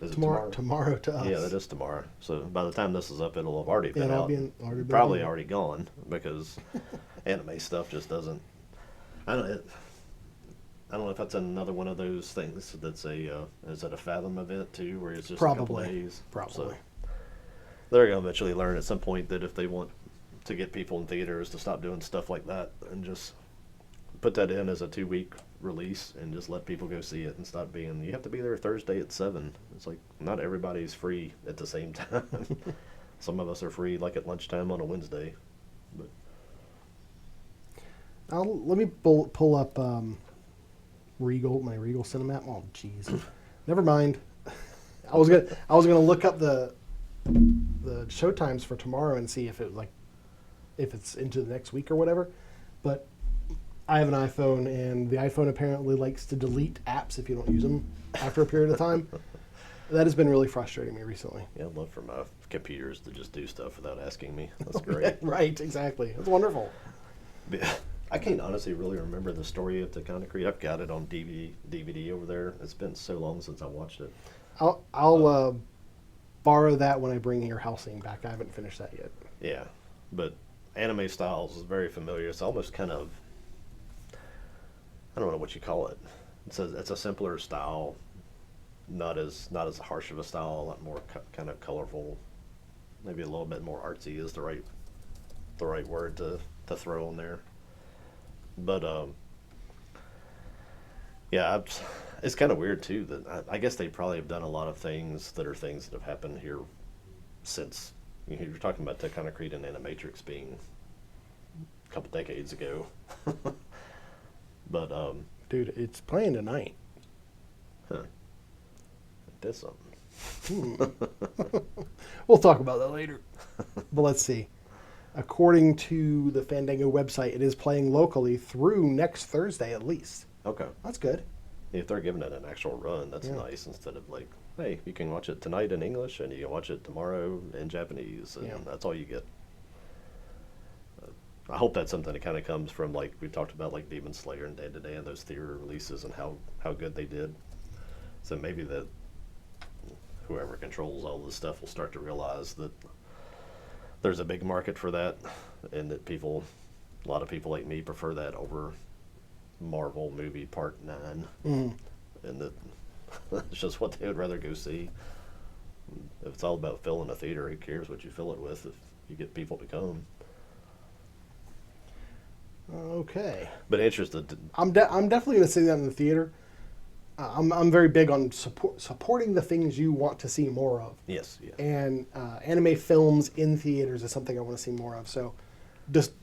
Is it Tomorrow to us. Yeah, that is tomorrow. So by the time this is up, it'll have already been it'll out. already been Probably done. already gone because anime stuff just doesn't. I don't. I don't know if that's another one of those things that's is it a Fathom event too, where it's just a couple days? Probably. So they're gonna eventually learn at some point that if they want to get people in theaters to stop doing stuff like that and just put that in as a 2-week release and just let people go see it and stop being, you have to be there Thursday at 7. It's like not everybody's free at the same time. Some of us are free like at lunchtime on a Wednesday. But Let me pull up my Regal Cinemat. Oh, jeez. Never mind. I was gonna look up the show times for tomorrow and see if it's into the next week or whatever. But I have an iPhone, and the iPhone apparently likes to delete apps if you don't use them after a period of time. That has been really frustrating me recently. yeah, I'd love for my computers to just do stuff without asking me. That's great. Right, exactly. It's wonderful. I can't honestly really remember the story of Takana Creed. I've got it on DVD over there. It's been so long since I watched it. I'll borrow that when I bring your Hellsing back. I haven't finished that yet. Yeah, but anime styles is very familiar. It's almost kind of, I don't know what you call it. It's a simpler style, not as harsh of a style, a lot more kind of colorful, maybe a little bit more artsy is the right word to throw in there. But yeah, it's kind of weird too that I guess they probably have done a lot of things that have happened here since, you're talking about that kind of Creed and Animatrix being a couple decades ago. But Dude, it's playing tonight. huh, that's something. We'll talk about that later. But let's see. According to the Fandango website, it is playing locally through next Thursday at least. Okay, That's good. if they're giving it an actual run, that's Yeah. nice, instead of like, hey, you can watch it tonight in English and you can watch it tomorrow in Japanese, and Yeah. that's all you get. I hope that's something that kind of comes from, like we talked about, like Demon Slayer and Day to Day and those theater releases and how good they did. So maybe that whoever controls all this stuff will start to realize that there's a big market for that, and that a lot of people like me prefer that over Marvel movie Part 9, Mm. and that it's just what they would rather go see. If it's all about filling a theater, who cares what you fill it with if you get people to come? Okay. But interested. I'm definitely going to see that in the theater. I'm very big on supporting the things you want to see more of. Yes, yeah. And anime films in theaters is something I want to see more of. So,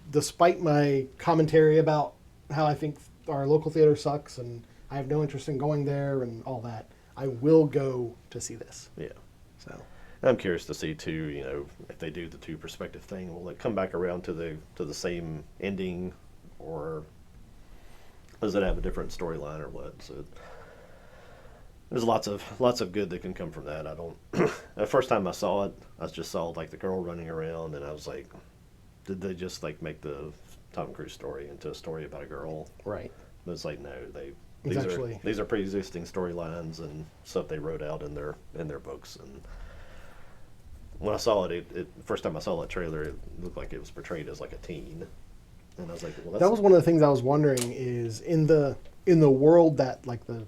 despite my commentary about how I think our local theater sucks and I have no interest in going there and all that, I will go to see this. Yeah. So, I'm curious to see too, if they do the two perspective thing, will it come back around to the same ending, or does it have a different storyline or what? So there's lots of good that can come from that. I don't. The first time I saw it, I just saw like the girl running around, and I was like, did they just like make the Tom Cruise story into a story about a girl? right. But it's like, no, these are pre-existing storylines and stuff they wrote out in their books. And when I saw it, first time I saw that trailer, it looked like it was portrayed as like a teen, and I was like, well, That was one of the things I was wondering is in the world that like the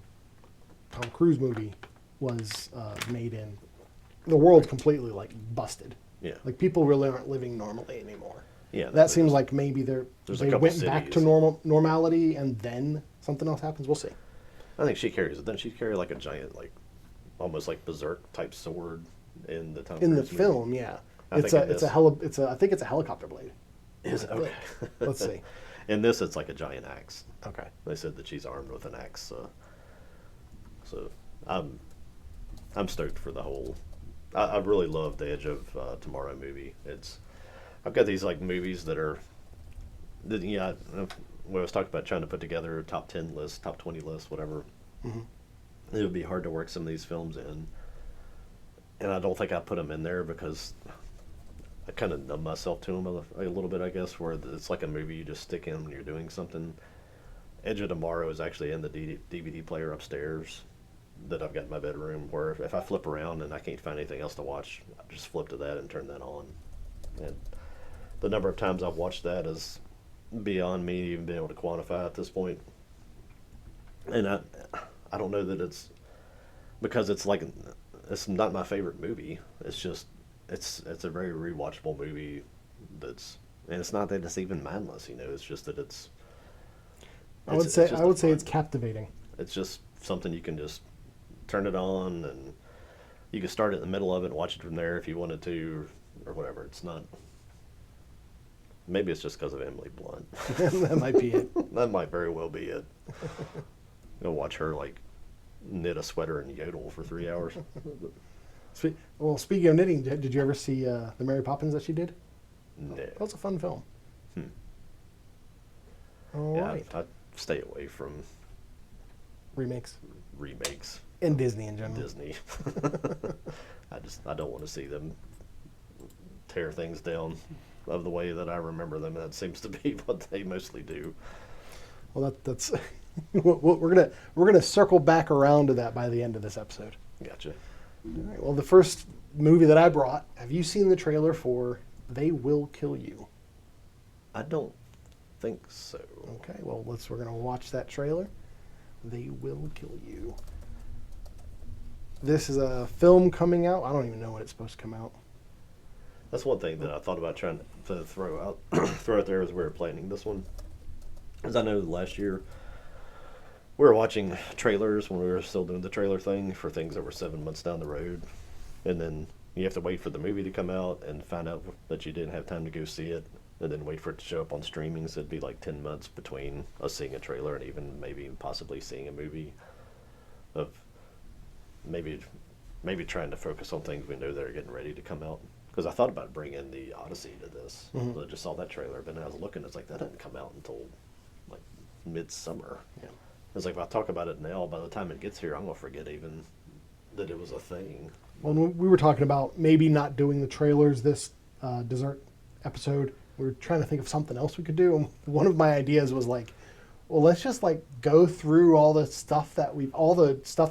Tom Cruise movie was made in, the world's completely like busted. yeah, Like people really aren't living normally anymore. yeah. That seems like maybe they there's a went couple back to cities. normality and then something else happens. We'll see. I think she carries it. Then she carry like a giant, like almost like berserk type sword in the Tom In the Cruise movie. film, yeah, I it's think a in it's this- I think it's a helicopter blade. Is it? Okay. Let's see. In this, it's like a giant axe. Okay. They said that she's armed with an axe. So I'm stoked for the whole. I really love the Edge of Tomorrow movie. I've got these like movies that are, when I was talking about trying to put together a top 10 list, top 20 list, whatever, Mhm. it would be hard to work some of these films in. And I don't think I put them in there because I kind of numb myself to them a little bit, I guess, where it's like a movie you just stick in when you're doing something. Edge of Tomorrow is actually in the DVD player upstairs that I've got in my bedroom, where if I flip around and I can't find anything else to watch, I just flip to that and turn that on. And the number of times I've watched that is beyond me even being able to quantify at this point. And I don't know that it's because it's not my favorite movie. It's just it's a very rewatchable movie. And it's not that it's even mindless, It's just that I would say it's captivating. It's just something you can just turn it on, and you can start it in the middle of it and watch it from there if you wanted to, or whatever. It's not. Maybe it's just because of Emily Blunt. That might be it. That might very well be it. Go watch her knit a sweater and yodel for 3 hours. Well, speaking of knitting, did you ever see the Mary Poppins that she did? No. That was a fun film. All Yeah, right. I stay away from Remakes. And Disney in general. Disney. I don't want to see them tear things down of the way that I remember them. That seems to be what they mostly do. Well, that's we're gonna circle back around to that by the end of this episode. Gotcha. All right. Well, the first movie that I brought. Have you seen the trailer for They Will Kill You? I don't think so. Okay. Well, we're gonna watch that trailer. They Will Kill You. This is a film coming out. I don't even know when it's supposed to come out. That's one thing that I thought about trying to throw out there as we were planning this one. As I know last year, we were watching trailers when we were still doing the trailer thing for things that were 7 months down the road. And then you have to wait for the movie to come out and find out that you didn't have time to go see it. And then wait for it to show up on streaming. So it'd be like 10 months between us seeing a trailer and even maybe possibly seeing a movie. Of maybe trying to focus on things we know that are getting ready to come out. Because I thought about bringing the Odyssey to this. Mm-hmm. I just saw that trailer, but then I was looking, it's like, that didn't come out until like midsummer. Yeah. It's like, if I talk about it now, by the time it gets here, I'm going to forget even that it was a thing. Well, we were talking about maybe not doing the trailers this dessert episode. We were trying to think of something else we could do. And one of my ideas was like, well, let's just go through all the stuff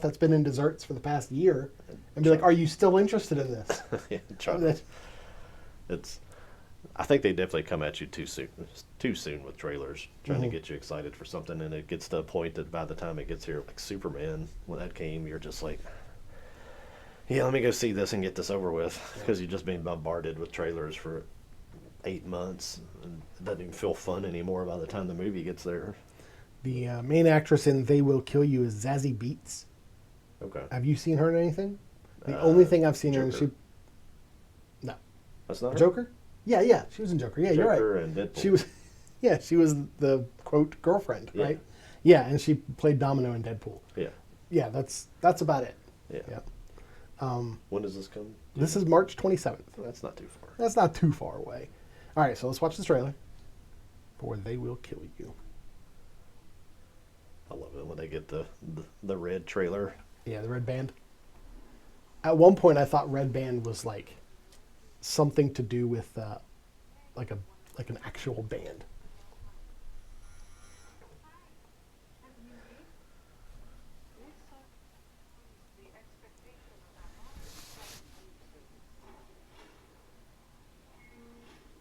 that's been in desserts for the past year and be like, are you still interested in this? Yeah, I think they definitely come at you too soon with trailers, trying to get you excited for something, and it gets to a point that by the time it gets here, like Superman, when that came, you're just like, yeah, let me go see this and get this over with, because you've just been bombarded with trailers for 8 months, and it doesn't even feel fun anymore by the time the movie gets there. The main actress in They Will Kill You is Zazie Beetz. Okay. Have you seen her in anything? The only thing I've seen her in, no. That's not her? Joker? Yeah, she was in Joker. Yeah, you're right. Joker and Deadpool. She was the quote girlfriend, Yeah. right? Yeah, and she played Domino in Deadpool. Yeah. Yeah, that's about it. Yeah. When does this come? This is March 27th. That's not too far. That's not too far away. All right, so let's watch the trailer for They Will Kill You. I love it when they get the red trailer. Yeah, the red band. At one point, I thought red band was like something to do with like an actual band.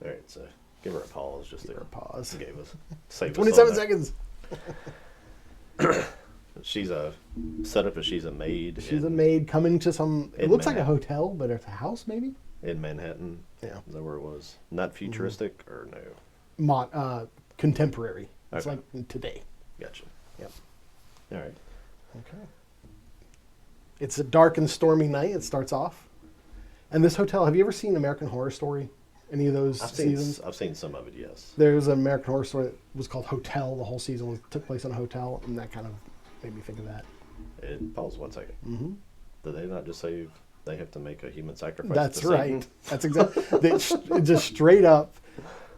All right, so give her a pause. Just Give her a pause. Gave us save us 27 all that. seconds. She's a maid. She's a maid coming to some. It in looks like a Manhattan. hotel, but it's a house, maybe. In Manhattan. Yeah. Is that where it was? Not futuristic or no? Contemporary. It's Okay. like today. Gotcha. Yep. All right. Okay. It's a dark and stormy night. It starts off, and this hotel. Have you ever seen American Horror Story? Any of those seasons? I've seen some of it. Yes. There's an American Horror Story that was called Hotel. The whole season took place in a hotel, and that kind of made me think of that. Pause 1 second. Mm-hmm. Did they not just say they have to make a human sacrifice? That's to right. Satan? That's exactly. Just straight up,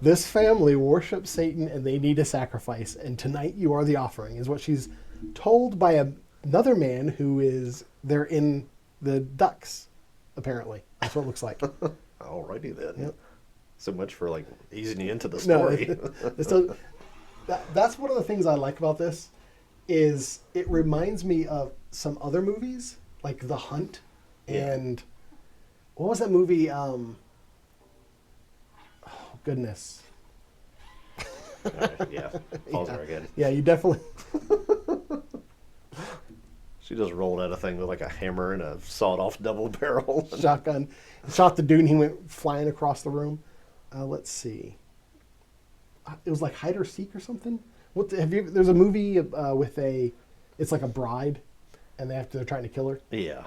this family worships Satan, and they need a sacrifice. And tonight you are the offering, is what she's told by another man who is there in the ducks. Apparently, that's what it looks like. Alrighty then. Yep. So much for like easing you into the No, story. so that's one of the things I like about this is it reminds me of some other movies like The Hunt and what was that movie? Oh goodness. Yeah, pause her again. Yeah, you definitely. She just rolled out a thing with like a hammer and a sawed-off double barrel. Shotgun, shot the dude, and he went flying across the room. Let's see. It was like hide or seek or something. There's a movie with it's like a bride, and they're trying to kill her. Yeah.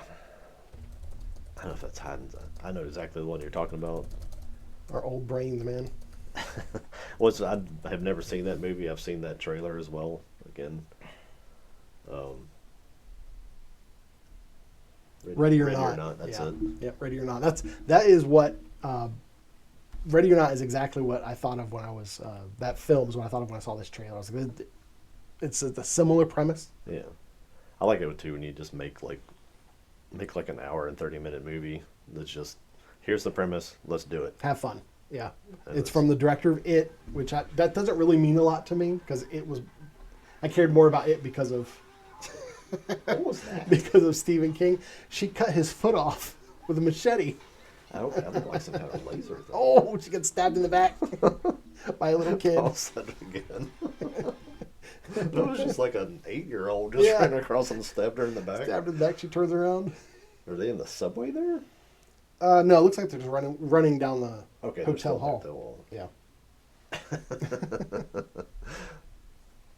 I don't know if that's hiding. I know exactly the one you're talking about. Our old brains, man. I have never seen that movie. I've seen that trailer as well. Again. Ready or Not. That's yeah. it. Yep, Ready or Not. That is what Ready or Not is exactly what I thought of when I was that film is what I thought of when I saw this trailer. I was like, it's a similar premise. Yeah, I like it too when you just make like an hour and 30-minute movie that's just here's the premise, let's do it. Have fun. Yeah, And it's from the director of It, which that doesn't really mean a lot to me because I cared more about It because of What was that? because of Stephen King. She cut his foot off with a machete. I would like some kind of laser thing. Oh, she gets stabbed in the back by a little kid. I'll said it again. It was just like an 8-year-old just Yeah. ran across and stabbed her in the back. Stabbed in the back. She turns around. Are they in the subway there? No, it looks like they're just running down the Okay, they're hotel still hall. back the wall. Yeah.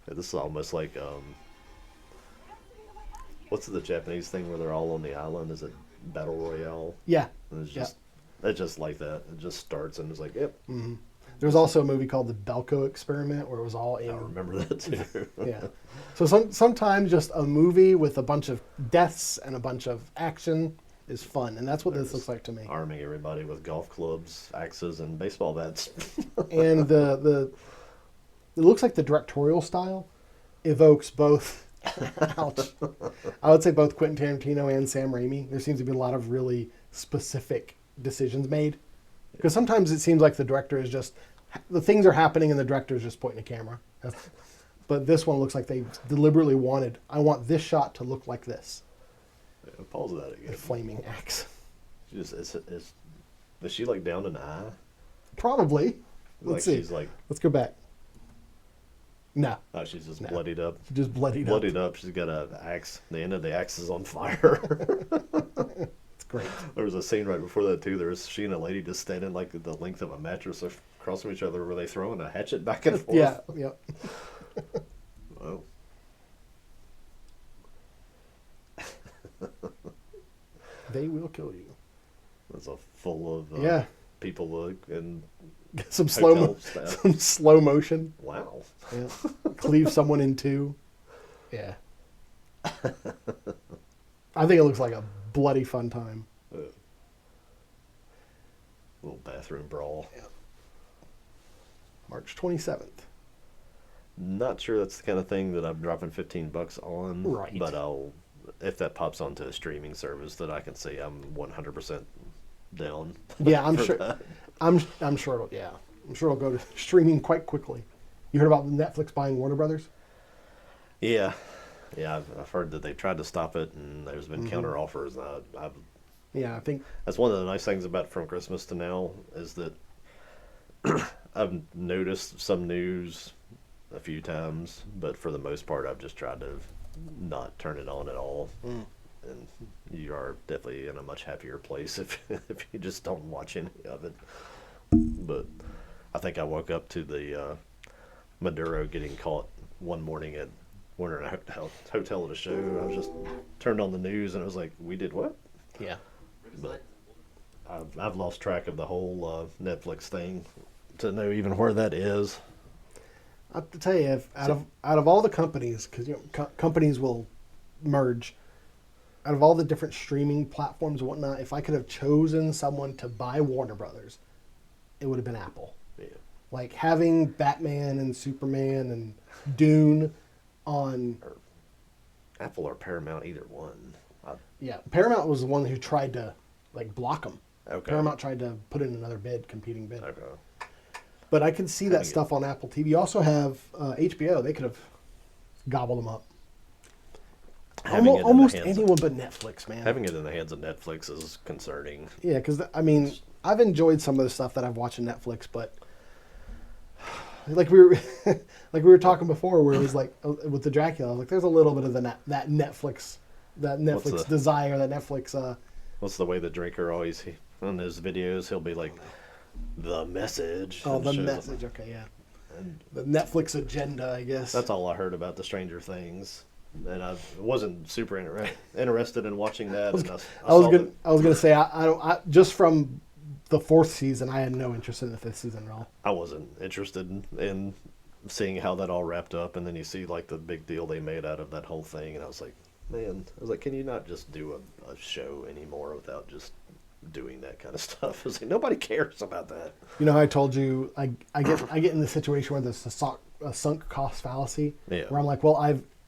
Yeah, this is almost like what's the Japanese thing where they're all on the island? Is it Battle Royale? Yeah. And it's just like that. It just starts and it's like, yep. Mm-hmm. There was also a movie called The Belko Experiment where it was all in. I remember that too. Yeah. So sometimes just a movie with a bunch of deaths and a bunch of action is fun, and that's what this looks like to me. Arming everybody with golf clubs, axes, and baseball bats. And it looks like the directorial style evokes both. Ouch. I would say both Quentin Tarantino and Sam Raimi. There seems to be a lot of really specific decisions made. Because sometimes it seems like the director is just, the things are happening and the director is just pointing a camera. But this one looks like they deliberately I want this shot to look like this. Yeah, pause that again. A flaming axe. Is she like down an eye? Probably. Let's see. She's like, Let's go back. No. oh, she's just No. bloodied up. Just bloodied up. Bloodied up. She's got an axe. The end of the axe is on fire. It's great. There was a scene right before that too. There was she and a lady just standing like the length of a mattress across from each other. Were they throwing a hatchet back and forth? Yeah, yeah. Wow. They will kill you. That's a full of Yeah. people and Some hotel staff. some slow motion. Wow. Yeah. Cleave someone in two. Yeah. I think it looks like a bloody fun time. Little bathroom brawl. Yeah. March 27th. Not sure that's the kind of thing that I'm dropping $15 on. Right. But if that pops onto a streaming service that I can say I'm 100% down. Yeah, I'm for sure. that. I'm sure it'll. Yeah, I'm sure it'll go to streaming quite quickly. You heard about Netflix buying Warner Brothers? Yeah. Yeah, I've heard that they tried to stop it and there's been counter offers. Yeah, I think. That's one of the nice things about From Christmas to Now is that I've noticed some news a few times, but for the most part, I've just tried to not turn it on at all. And you are definitely in a much happier place if you just don't watch any of it. But I think I woke up to the Maduro getting caught one morning at we're in a hotel at a show. I was just turned on the news and I was like, "We did what?" Yeah. But I've lost track of the whole Netflix thing to know even where that is. I have to tell you, out of all the companies, because companies will merge. Out of all the different streaming platforms and whatnot, if I could have chosen someone to buy Warner Brothers, it would have been Apple. Yeah. Like having Batman and Superman and Dune on. Or Apple or Paramount, either one. Yeah, Paramount was the one who tried to block them. Okay. Paramount tried to put in another competing bid. Okay. But I can see that stuff on Apple TV. You also have HBO. They could have gobbled them up. Almost anyone but Netflix, man. Having it in the hands of Netflix is concerning. Yeah, because, I mean, I've enjoyed some of the stuff that I've watched on Netflix, but like we were talking before, where it was like with the Dracula, like there's a little bit of that Netflix desire, that Netflix. What's the way the drinker always on his videos? He'll be like, the message. Oh, the message. Okay, yeah. The Netflix agenda, I guess. That's all I heard about the Stranger Things, and I wasn't super interested in watching that. I was gonna say I just from the 4th season, I had no interest in the 5th season at all. I wasn't interested in seeing how that all wrapped up, and then you see like the big deal they made out of that whole thing, and I was like, can you not just do a show anymore without just doing that kind of stuff? I was like, nobody cares about that. You know how I told you I get in the situation where there's a sunk cost fallacy, where I'm like, well,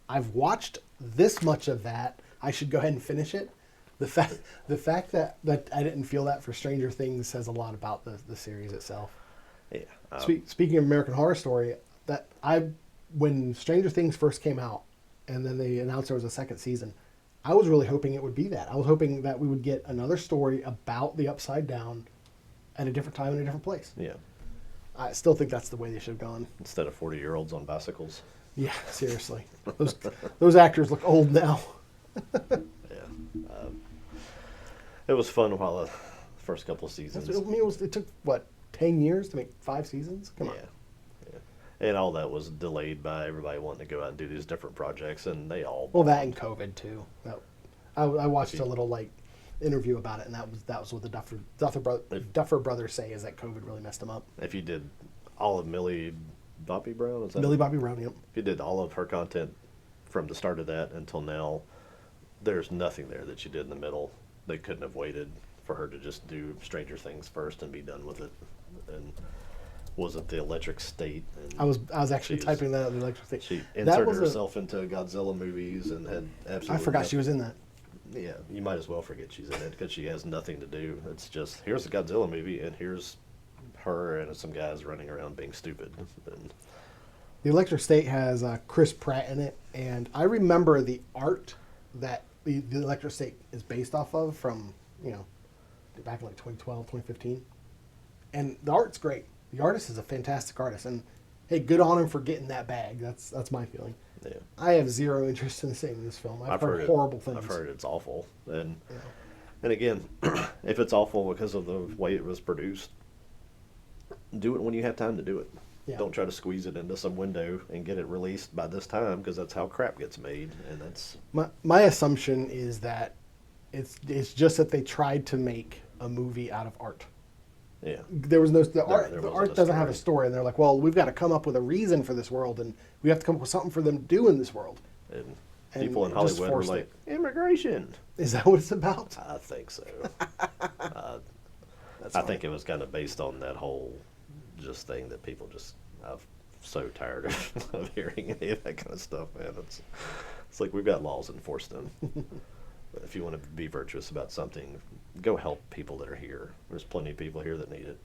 I've watched this much of that, I should go ahead and finish it. The fact that I didn't feel that for Stranger Things says a lot about the series itself. Yeah. Speaking of American Horror Story, when Stranger Things first came out, and then they announced there was a 2nd season, I was really hoping it would be that. I was hoping that we would get another story about the Upside Down at a different time in a different place. Yeah. I still think that's the way they should have gone. Instead of 40-year-olds on bicycles. Yeah, seriously. Those actors look old now. It was fun while the first couple of seasons. I mean, it took, 10 years to make 5 seasons? Come on. Yeah. And all that was delayed by everybody wanting to go out and do these different projects, and they all... Well, that and COVID, too. I watched a little, interview about it, and that was what the Duffer brothers say, is that COVID really messed them up. If you did all of Millie Bobby Brown, is that Millie Bobby Brown, yep. If you did all of her content from the start of that until now, there's nothing there that she did in the middle. They couldn't have waited for her to just do Stranger Things first and be done with it. And wasn't the Electric State. And I was actually typing that out, the Electric State. She inserted herself into Godzilla movies and had absolutely... I forgot she was in that. Yeah, you might as well forget she's in it because she has nothing to do. It's just, here's a Godzilla movie, and here's her and some guys running around being stupid. And the Electric State has Chris Pratt in it, and I remember the art that the Electric State is based off of from, back in 2012, 2015. And the art's great. The artist is a fantastic artist, and hey, good on him for getting that bag. That's my feeling. Yeah. I have zero interest in seeing this film. I've heard horrible things. I've heard it's awful, and again, if it's awful because of the way it was produced, do it when you have time to do it. Yeah. Don't try to squeeze it into some window and get it released by this time, because that's how crap gets made, and that's my assumption is that it's just that they tried to make a movie out of art. Yeah. There was the art doesn't have a story, and they're like, well, we've got to come up with a reason for this world, and we have to come up with something for them to do in this world. And people in Hollywood were like, immigration. Is that what it's about? I think so. I think it was kind of based on that whole just thing that people just, I'm so tired of hearing any of that kind of stuff, man. It's like we've got laws, enforce them. But if you want to be virtuous about something, go help people that are here. There's plenty of people here that need it.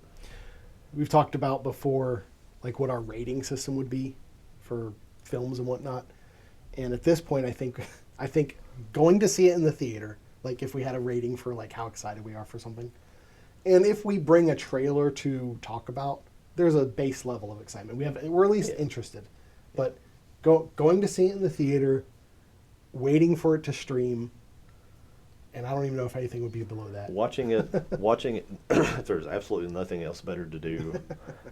We've talked about before, what our rating system would be for films and whatnot. And at this point, I think going to see it in the theater, if we had a rating for how excited we are for something, and if we bring a trailer to talk about, there's a base level of excitement. We're at least interested. But going to see it in the theater, waiting for it to stream. And I don't even know if anything would be below that. Watching it, if there's absolutely nothing else better to do,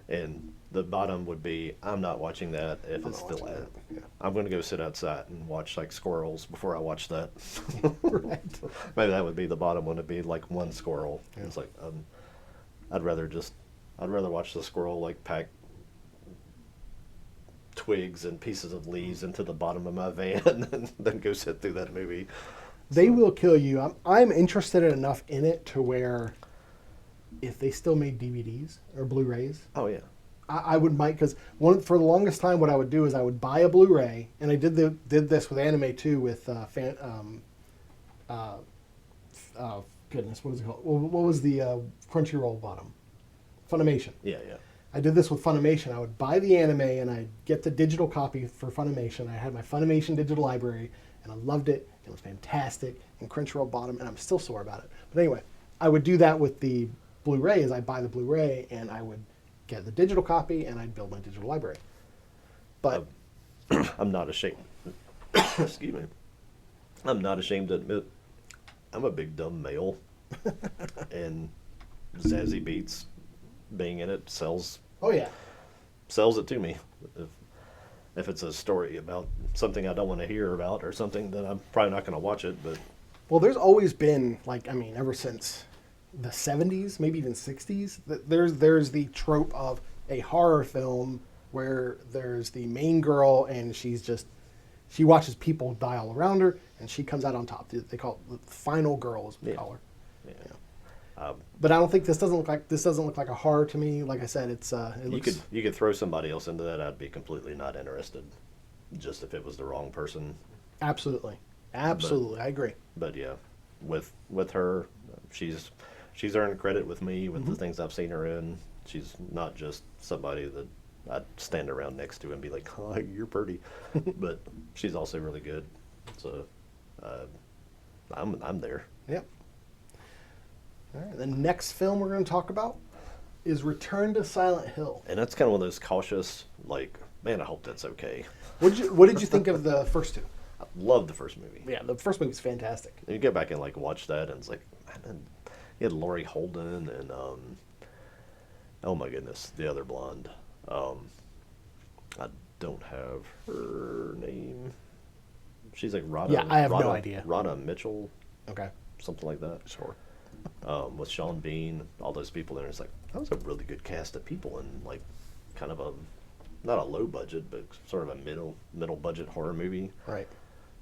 and the bottom would be, I'm not watching that if it's still at. Yeah. I'm going to go sit outside and watch squirrels before I watch that. Right. Maybe that would be the bottom one. It'd be one squirrel. Yeah. It's I'd rather watch the squirrel pack twigs and pieces of leaves into the bottom of my van than go sit through that movie. They will kill you. I'm interested enough in it to where if they still made DVDs or Blu-rays. Oh, yeah. I would because for the longest time what I would do is I would buy a Blu-ray, and I did this with anime too with goodness, what is it called? What was the Crunchyroll bottom? Funimation. Yeah. I did this with Funimation. I would buy the anime and I'd get the digital copy for Funimation. I had my Funimation digital library and I loved it. It was fantastic. And Crunchyroll bought them and I'm still sore about it. But anyway, I would do that with the Blu-ray. Is I'd buy the Blu-ray and I would get the digital copy and I'd build my digital library. But I'm not ashamed. Excuse me. I'm not ashamed to admit I'm a big dumb male, and Zazie Beetz being in it sells it to me. If it's a story about something I don't want to hear about or something, then I'm probably not going to watch it. But well, there's always been, like, I mean, ever since the 70s, maybe even 60s, there's the trope of a horror film where there's the main girl and she watches people die all around her and she comes out on top. They call it the final girl, is what we call her. yeah. Yeah. But I don't think this doesn't look like a horror to me. Like I said, You could throw somebody else into that. I'd be completely not interested. Just if it was the wrong person. Absolutely, I agree. But yeah, with her, she's earned credit with me with the things I've seen her in. She's not just somebody that I'd stand around next to and be like, "Oh, you're pretty," but she's also really good. So I'm there. Yep. All right. The next film we're going to talk about is Return to Silent Hill. And that's kind of one of those cautious, like, man, I hope that's okay. What did you think of the first two? I love the first movie. Yeah, the first movie's fantastic. And you go back and like watch that, and it's like, man, you had Laurie Holden and oh my goodness, the other blonde. I don't have her name. She's like Rada. Yeah, I have no idea. Rada Mitchell. Okay. Something like that. Sure. With Sean Bean, all those people there. It's like, that was a really good cast of people and like kind of a, not a low budget, but sort of a middle budget horror movie. Right.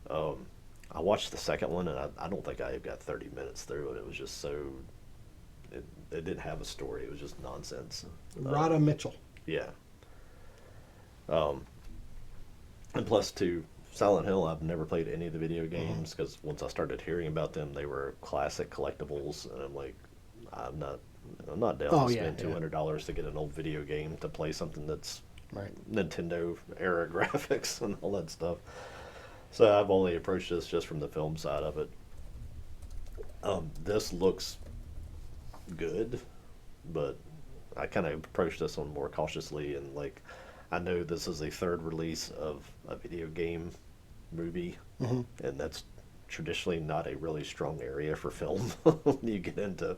I watched the second one and I don't think I got 30 minutes through it. It was just so, it didn't have a story. It was just nonsense. Rada Mitchell. Yeah. And plus, too, Silent Hill, I've never played any of the video games because once I started hearing about them, they were classic collectibles, and I'm like, I'm not down to spend $200 to get an old video game to play something that's Nintendo era graphics and all that stuff. So I've only approached this just from the film side of it. This looks good, but I kind of approached this one more cautiously, and like, I know this is a third release of a video game movie, and that's traditionally not a really strong area for film when you get into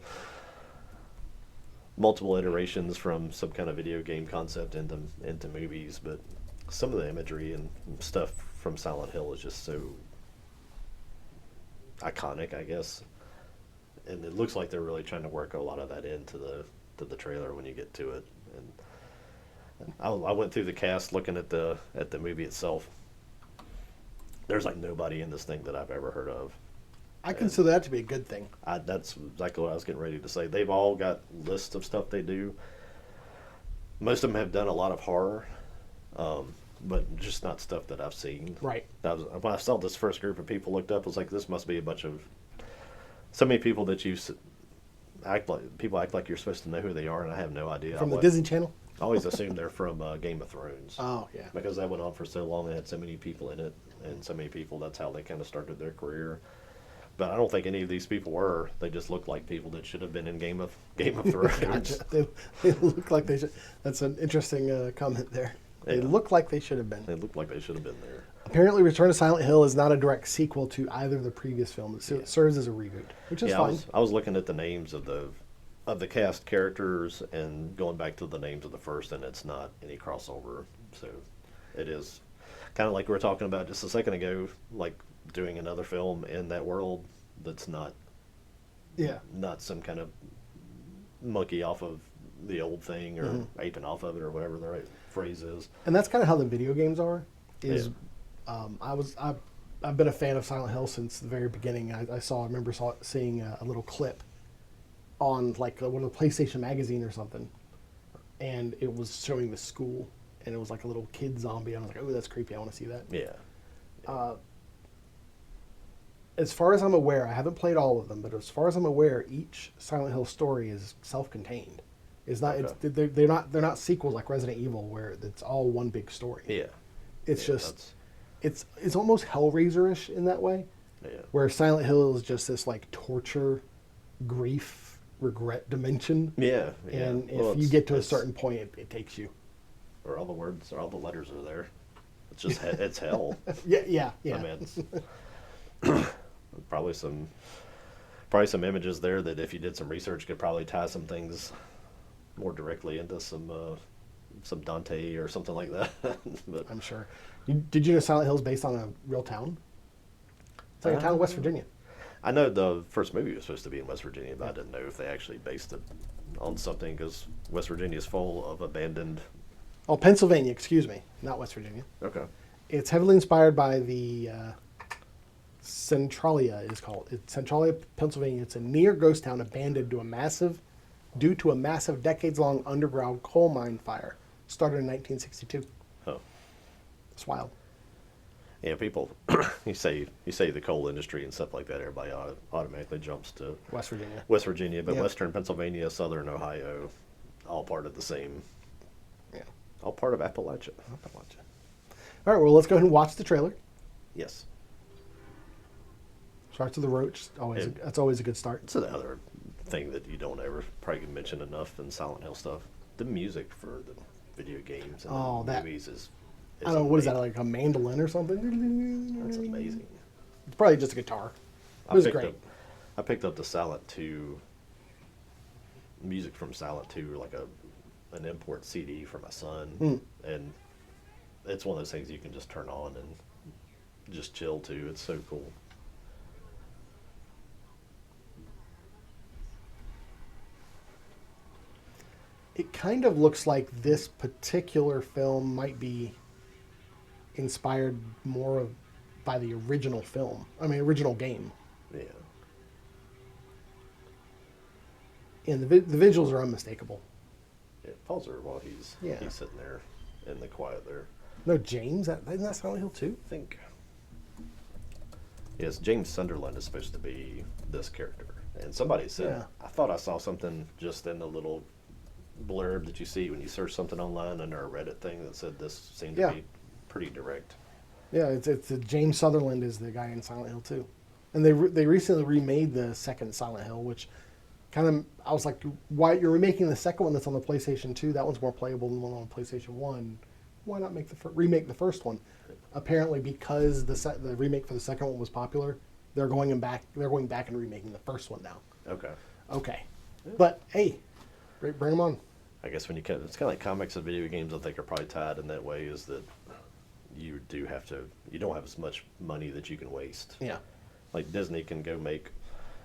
multiple iterations from some kind of video game concept into movies. But some of the imagery and stuff from Silent Hill is just so iconic, I guess, and it looks like they're really trying to work a lot of that into the trailer when you get to it. And I went through the cast looking at the movie itself. There's like nobody in this thing that I've ever heard of. I consider that to be a good thing. That's exactly what I was getting ready to say. They've all got lists of stuff they do. Most of them have done a lot of horror, but just not stuff that I've seen. Right. When I saw this first group of people looked up, I was like, this must be a bunch of so many people that act like you're supposed to know who they are, and I have no idea. From the Disney Channel? I always assumed they're from Game of Thrones. Oh, yeah. Because that went on for so long and had so many people in it, and so many people, that's how they kind of started their career. But I don't think any of these people were. They just looked like people that should have been in Game of Thrones. Gotcha. They look like they should. That's an interesting comment there. They look like they should have been. They look like they should have been there. Apparently, Return to Silent Hill is not a direct sequel to either of the previous films. It serves as a reboot, which is fine. I was looking at the names of the cast characters and going back to the names of the first, and it's not any crossover. So it is kind of like we were talking about just a second ago, like doing another film in that world that's not some kind of monkey off of the old thing or aping off of it or whatever the right phrase is. And that's kind of how the video games are. I've been a fan of Silent Hill since the very beginning. I remember seeing a little clip on like one of the PlayStation magazine or something, and it was showing the school, and it was like a little kid zombie. I was like, oh, that's creepy. I want to see that. Yeah. As far as I'm aware, I haven't played all of them, but as far as I'm aware, each Silent Hill story is self-contained. It's not. Okay. They're not sequels like Resident Evil where it's all one big story. Yeah. It's Yeah, just it's almost Hellraiser-ish in that way, yeah. where Silent Hill is just this like torture, grief, regret dimension. Yeah. Yeah. And Well, if you get to a it's- certain point, it takes you. or all the words or all the letters are there. It's just it's hell. Yeah. I mean, it's probably some images there that if you did some research could probably tie some things more directly into some Dante or something like that. But I'm sure. Did you know Silent Hill is based on a real town? It's like a town in West Virginia. I know the first movie was supposed to be in West Virginia, but I didn't know if they actually based it on something because West Virginia is full of abandoned. Oh, Pennsylvania, excuse me, not West Virginia. Okay. It's heavily inspired by the Centralia is called. It's Centralia, Pennsylvania. It's a near ghost town abandoned due to a massive decades-long underground coal mine fire started in 1962. Oh. It's wild. Yeah, people, you say the coal industry and stuff like that, everybody automatically jumps to West Virginia. West Virginia, but Yep. Western Pennsylvania, Southern Ohio, all part of the same, Yeah. all part of Appalachia. All right, well, let's go ahead and watch the trailer. Yes. Starts with the roach. And- That's always a good start. It's another thing that you don't ever probably mention enough in Silent Hill stuff. The music for the video games and Oh, the that- movies is I don't know, what is that, amazing. like a mandolin or something? That's amazing. It's probably just a guitar. It was great. I picked up the Silent 2 music from Silent 2, like an import CD for my son, and it's one of those things you can just turn on and just chill to. It's so cool. It kind of looks like this particular film might be inspired by the original film. I mean, original game. Yeah. And the visuals are unmistakable. Yeah, pause her while he's sitting there in the quiet there. No, James, isn't that Silent Hill 2? I think. Yes, James Sunderland is supposed to be this character. And somebody said, Yeah. I thought I saw something just in the little blurb that you see when you search something online under a Reddit thing that said this seemed to be pretty direct. Yeah, it's James Sutherland is the guy in Silent Hill 2. And they recently remade the second Silent Hill, which kind of, I was like, why you're remaking the second one that's on the PlayStation 2? That one's more playable than the one on PlayStation 1. Why not remake the first one? Apparently, because the remake for the second one was popular, they're going back and remaking the first one now. Okay. But hey, bring them on. I guess when it's kind of like comics and video games, I think are probably tied in that way, is that you don't have as much money that you can waste. Yeah. Like Disney can go make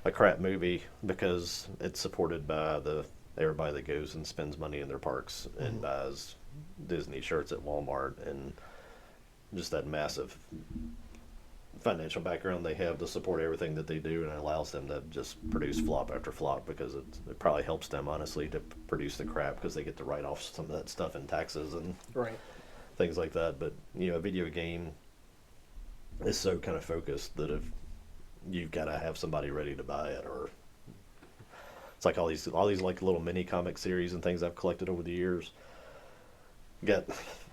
a crap movie because it's supported by everybody that goes and spends money in their parks and buys Disney shirts at Walmart, and just that massive financial background they have to support everything that they do, and it allows them to just produce flop after flop because it probably helps them, honestly, to produce the crap because they get to write off some of that stuff in taxes and Right. things like that. But a video game is so kind of focused that if you've got to have somebody ready to buy it, or it's like all these like little mini comic series and things I've collected over the years. Got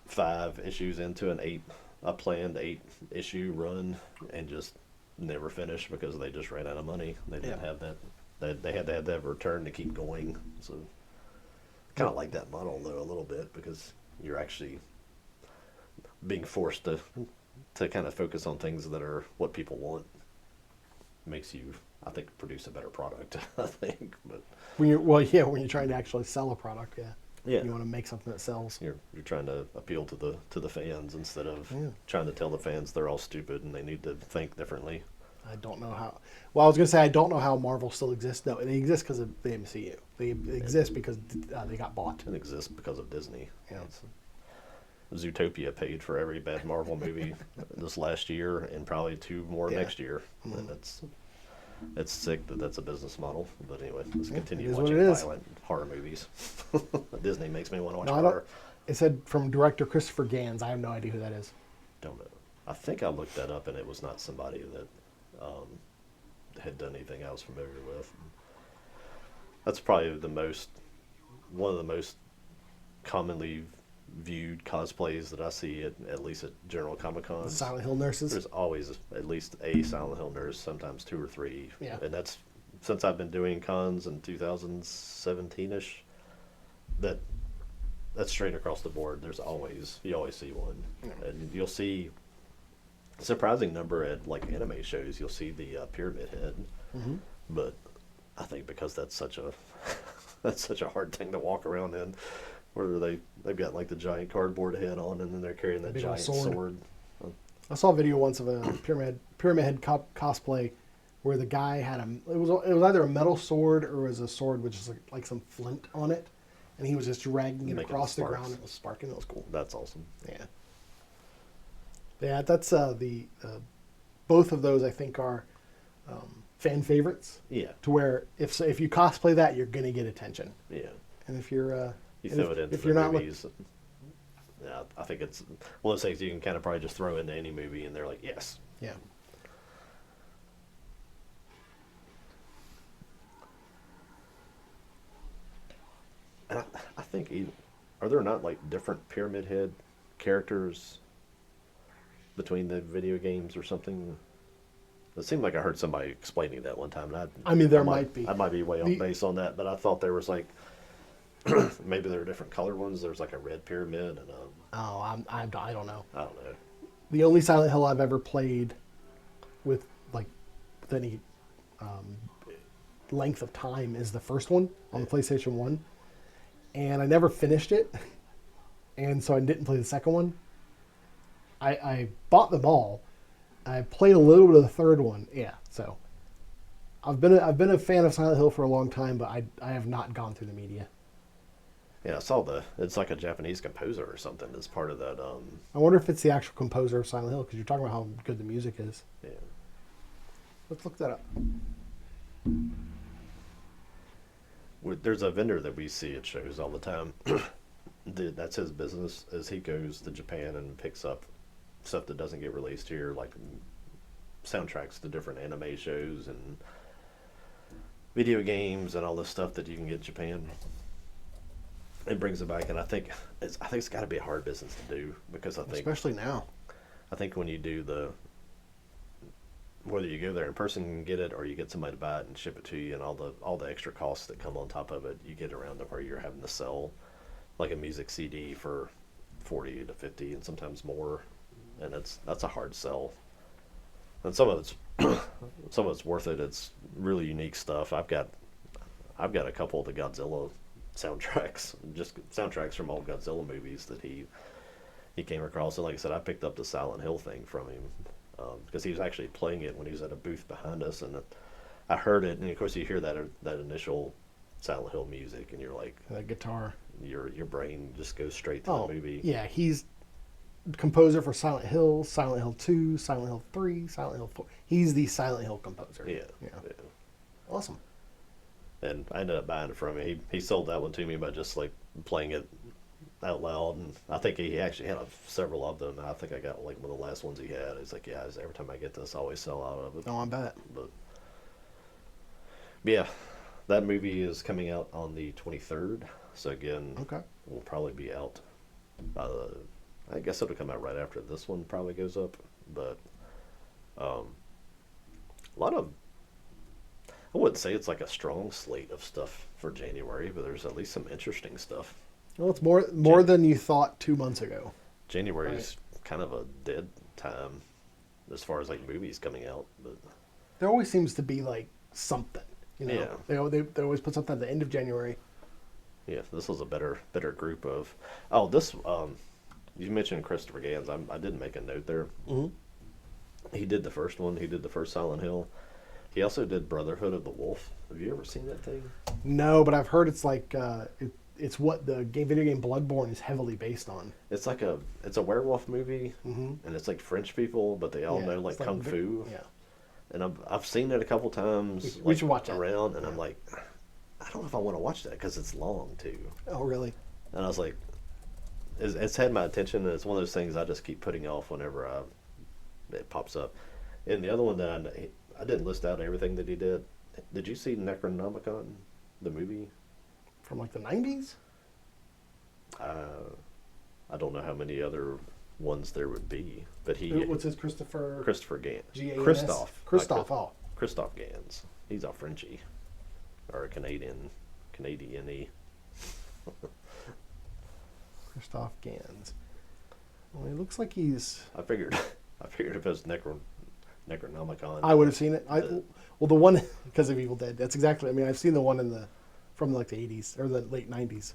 5 issues into a planned 8-issue run and just never finished because they just ran out of money. They didn't have that. They had to have that return to keep going. So kind of like that model though a little bit, because you're actually being forced to kind of focus on things that are what people want. Makes you, I think, produce a better product. I think, but When you're trying to actually sell a product, yeah, you want to make something that sells. you're trying to appeal to the fans instead of trying to tell the fans they're all stupid and they need to think differently. I don't know how. Well, I was going to say I don't know how Marvel still exists. No, they exist because of the MCU. They exist because they got bought. It exists because of Disney. Yeah. Zootopia paid for every bad Marvel movie this last year, and probably 2 more next year. And it's sick that that's a business model. But anyway, let's continue it is what watching it is. violent horror movies. Disney makes me want to watch No, horror. It said from director Christopher Gans. I have no idea who that is. Don't know. I think I looked that up, and it was not somebody that had done anything I was familiar with. That's probably the most one of the most commonly viewed cosplays that I see at least at General Comic Con. Silent Hill nurses. There's always at least a Silent Hill nurse, sometimes 2 or 3. Yeah. And that's since I've been doing cons in 2017-ish. That's straight across the board. You always see one, and you'll see a surprising number at like anime shows. You'll see the pyramid head, but I think because that's such a that's such a hard thing to walk around in, where they've got like the giant cardboard head on, and then they're carrying that giant sword. I saw a video once of a pyramid head cosplay where the guy had it was either a metal sword or it was a sword with just like some flint on it. And he was just dragging it across the ground. It was sparking. It was cool. That's awesome. Yeah. Yeah, that's both of those I think are fan favorites. Yeah. To where if you cosplay that, you're gonna get attention. Yeah. And if you're you throw it into the movies. Yeah, I think it's one of those things you can kind of probably just throw into any movie, and they're like, yes. Yeah. I think are there not like different Pyramid Head characters between the video games or something? It seemed like I heard somebody explaining that one time. And there might be. I might be way off base on that, but I thought there was like maybe there are different color ones. There's like a red pyramid and I don't know. I don't know. The only Silent Hill I've ever played with any length of time is the first one on the PlayStation 1. And I never finished it, and so I didn't play the second one. I bought them all. I played a little bit of the third one. Yeah, so I've been a fan of Silent Hill for a long time, but I have not gone through the media. Yeah, I saw it's like a Japanese composer or something as part of that. I wonder if it's the actual composer of Silent Hill, because you're talking about how good the music is. Yeah. Let's look that up. There's a vendor that we see at shows all the time. That's his business, is he goes to Japan and picks up stuff that doesn't get released here, like soundtracks to different anime shows and video games and all this stuff that you can get in Japan. It brings it back, and I think it's got to be a hard business to do, because I think especially now. I think when you do whether you go there in person and get it, or you get somebody to buy it and ship it to you, and all the extra costs that come on top of it, you get around to where you're having to sell like a music CD for $40 to $50 and sometimes more, and that's a hard sell. And some of it's worth it. It's really unique stuff. I've got a couple of the Godzilla soundtracks, just soundtracks from old Godzilla movies that he came across. And like I said, I picked up the Silent Hill thing from him. Because he was actually playing it when he was at a booth behind us, and I heard it, and of course you hear that initial Silent Hill music, and you're like, that guitar, your brain just goes straight to the movie. Yeah, he's composer for Silent Hill, Silent Hill 2, Silent Hill 3, Silent Hill 4. He's the Silent Hill composer. Yeah. Awesome. And I ended up buying it from him. He sold that one to me by just like playing it out loud, and I think he actually had several of them. I think I got like one of the last ones he had. He's like, yeah, every time I get this, I always sell out of it. Oh, I bet. But yeah, that movie is coming out on the 23rd. So again, will probably be out by I guess it'll come out right after this one probably goes up. But a lot of, I wouldn't say it's like a strong slate of stuff for January, but there's at least some interesting stuff. Well, it's more than you thought 2 months ago. January is kind of a dead time as far as like movies coming out, but there always seems to be like something. Yeah. They always put something at the end of January. Yeah, this was a better group of. This you mentioned Christopher Gans. I didn't make a note there. Mm-hmm. He did the first one. He did the first Silent Hill. He also did Brotherhood of the Wolf. Have you ever seen that thing? No, but I've heard it's like it's what the video game Bloodborne is heavily based on. It's like it's a werewolf movie, and it's like French people, but they all know like kung fu. Yeah. And I've seen it a couple times. We should watch it around, and I'm like, I don't know if I want to watch that because it's long too. Oh, really? And I was like, it's had my attention, and it's one of those things I just keep putting off whenever it pops up. And the other one that I didn't list out everything that he did. Did you see Necronomicon, the movie? From like the 90s? I don't know how many other ones there would be, but What's his Christopher? Christopher Gans. G-A-N-S? Christoph. Christoph, oh. Christoph Gans. He's a Frenchie. Or a Canadian-y. Christoph Gans. Well, he looks like he's... I figured if it was Necronomicon. I would have seen it. Well, the one, because of Evil Dead, that's exactly... I mean, I've seen the one from like the 80s, or the late 90s.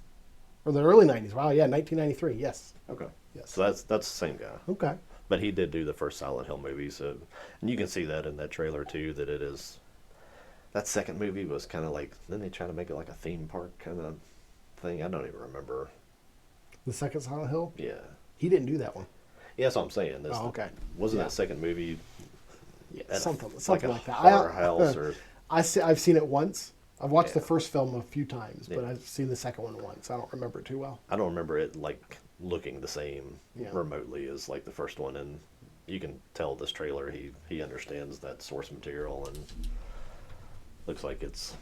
Or the early 90s. Wow, yeah, 1993, yes. Okay. Yes. So that's the same guy. Okay. But he did do the first Silent Hill movie, so... And you can see that in that trailer, too, that it is... That second movie was kind of like... Then they try to make it like a theme park kind of thing. I don't even remember. The second Silent Hill? Yeah. He didn't do that one. Yeah, that's what I'm saying. Okay. Wasn't that second movie... Yeah, something like that. Horror house or... I've seen it once. I've watched the first film a few times, but Yeah. I've seen the second one once. I don't remember it too well. I don't remember it like looking the same Yeah. remotely as like the first one, and you can tell this trailer he understands that source material, and looks like it's